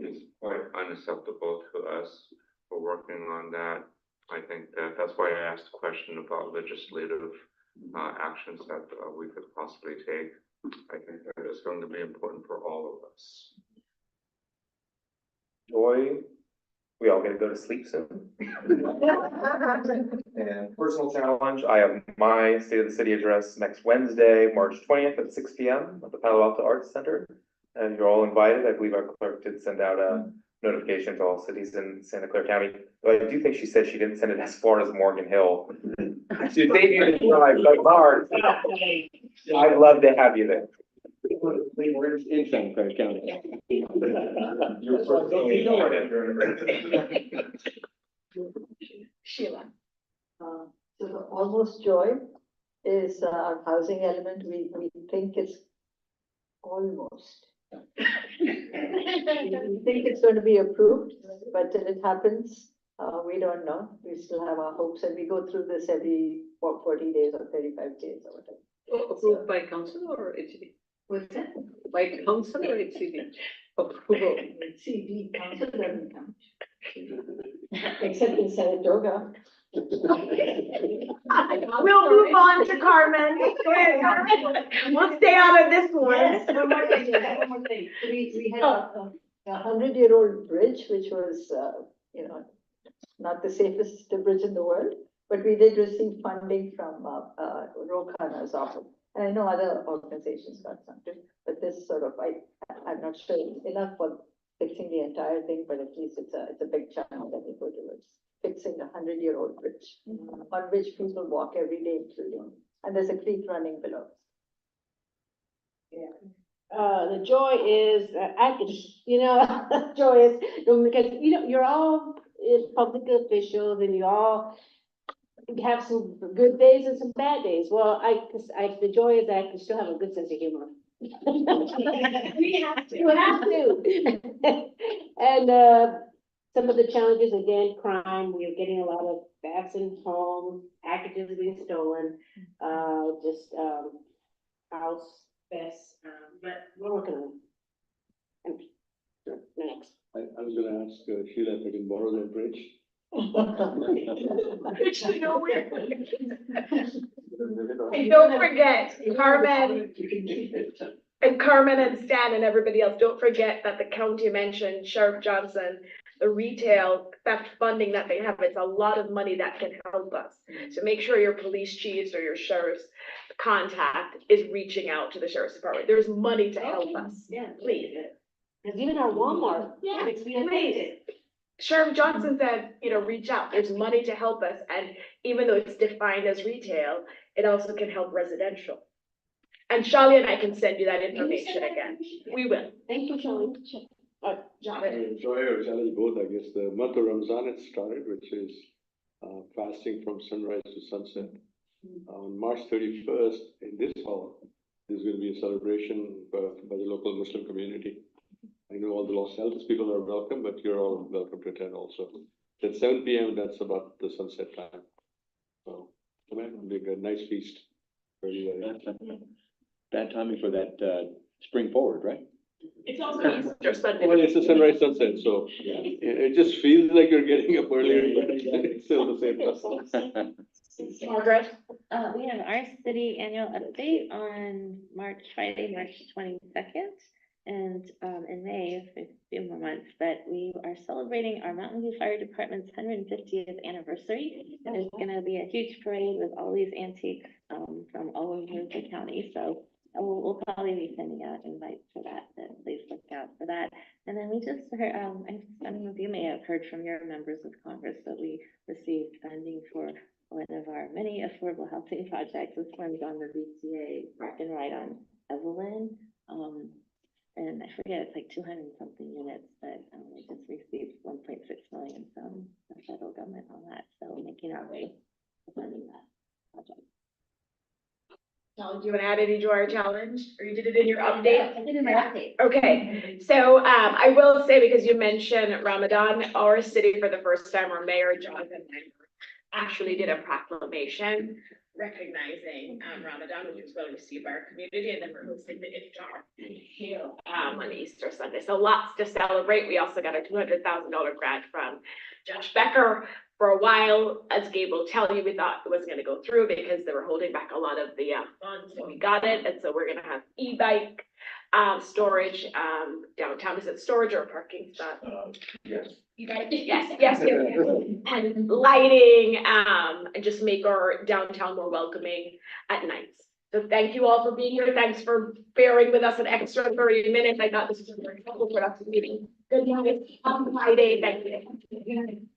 is quite unacceptable to us. We're working on that. I think that's why I asked the question about legislative actions that we could possibly take. I think that is going to be important for all of us. Joy, we all get to go to sleep soon. And personal challenge, I have my State of the City address next Wednesday, March 20th at 6 p.m. at the Palo Alto Arts Center. And you're all invited. I believe our clerk did send out a notification to all cities in Santa Clara County. But I do think she said she didn't send it as far as Morgan Hill. She's taking it drive, so hard. I'd love to have you there. We're in Santa Clara County. Sheila. So the almost joy is our housing element. We think it's almost. We think it's going to be approved, but till it happens, we don't know. We still have our hopes, and we go through this every 40 days or 35 days or whatever. Approved by council or HCD? What's that? By council or HCD? Approval. HCD, council doesn't count. Except in Saratoga. We'll move on to Carmen. Go ahead, Carmen. We'll stay out of this one. Yes, one more thing. We had a 100-year-old bridge, which was, not the safest bridge in the world, but we did receive funding from Rokana's office. And I know other organizations got something, but this sort of, I'm not sure it's enough for fixing the entire thing, but at least it's a big chunk that we go towards fixing a 100-year-old bridge on which people walk every day, including, and there's a creek running below. Yeah. The joy is, joy is, because, you're all public officials and you all have some good days and some bad days. Well, the joy is that I can still have a good sense of humor. We have to. You have to. And some of the challenges, again, crime, we're getting a lot of thefts in homes, packages being stolen, house thefts, but we're working on it. Next. I was gonna ask Sheila if I can borrow that bridge. And don't forget, Carmen and Stan and everybody else, don't forget that the county mentioned Sheriff Johnson, the retail theft funding that they have, it's a lot of money that can help us. So make sure your police chiefs or your sheriffs contact is reaching out to the sheriff's department. There's money to help us. Yeah, Please. because even our Walmart Yeah, makes me please. affected. Sheriff Johnson said, reach out. There's money to help us. And even though it's defined as retail, it also can help residential. And Shali and I can send you that information again. We will. Thank you, Shirley. John. Enjoy or challenge both, I guess. The month of Ramzan has started, which is fasting from sunrise to sunset. On March 31st, in this hall, there's going to be a celebration by the local Muslim community. I know all the Los Altos people are welcome, but you're all welcome to attend also. At 7 p.m., that's about the sunset time. So, come in, it'll be a nice feast. Bad timing for that, spring forward, right? It's also Easter Sunday. Well, it's a sunrise sunset, so it just feels like you're getting up earlier, but it's still the same time. Margaret? We have our city annual update on Friday, March 22nd. And in May, a few more months, but we are celebrating our Mountain View Fire Department's 150th anniversary. There's gonna be a huge parade with all these antiques from all over the county. So we'll probably be sending out invites for that, so please look out for that. And then we just heard, some of you may have heard from your members of Congress that we received funding for one of our many affordable housing projects. This one's on the VCA Park and Ride on Evelyn. And I forget, it's like 200 something units, but we just received 1.6 million from the federal government on that. So making our way to funding that project. Shali, do you want to add any to our challenge? Or you did it in your update? I did in my update. Okay, so I will say, because you mentioned Ramadan, our city for the first time, our mayor, Jonathan, actually did a proclamation recognizing Ramadan, which was well received by our community, and then we're hosting the iftar here on Easter Sunday. So lots to celebrate. We also got a $200,000 grant from Josh Becker. For a while, as Gabe will tell you, we thought it wasn't going to go through because they were holding back a lot of the funds, but we got it. And so we're going to have e-bike storage downtown. Is it storage or a parking spot? Yes. Yes. And lighting, and just make our downtown more welcoming at nights. So thank you all for being here. Thanks for bearing with us an extra 30 minutes. I thought this was a very helpful productive meeting. Good night. Happy Friday. Thank you.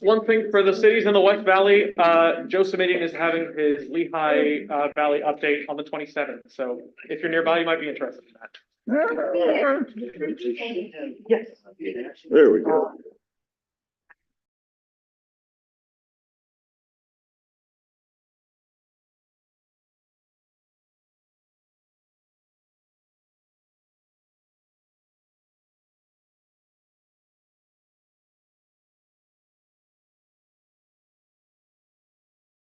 One thing for the cities in the West Valley, Joe Simidian is having his Lehigh Valley update on the 27th. So if you're nearby, you might be interested in that. Yes. There we go.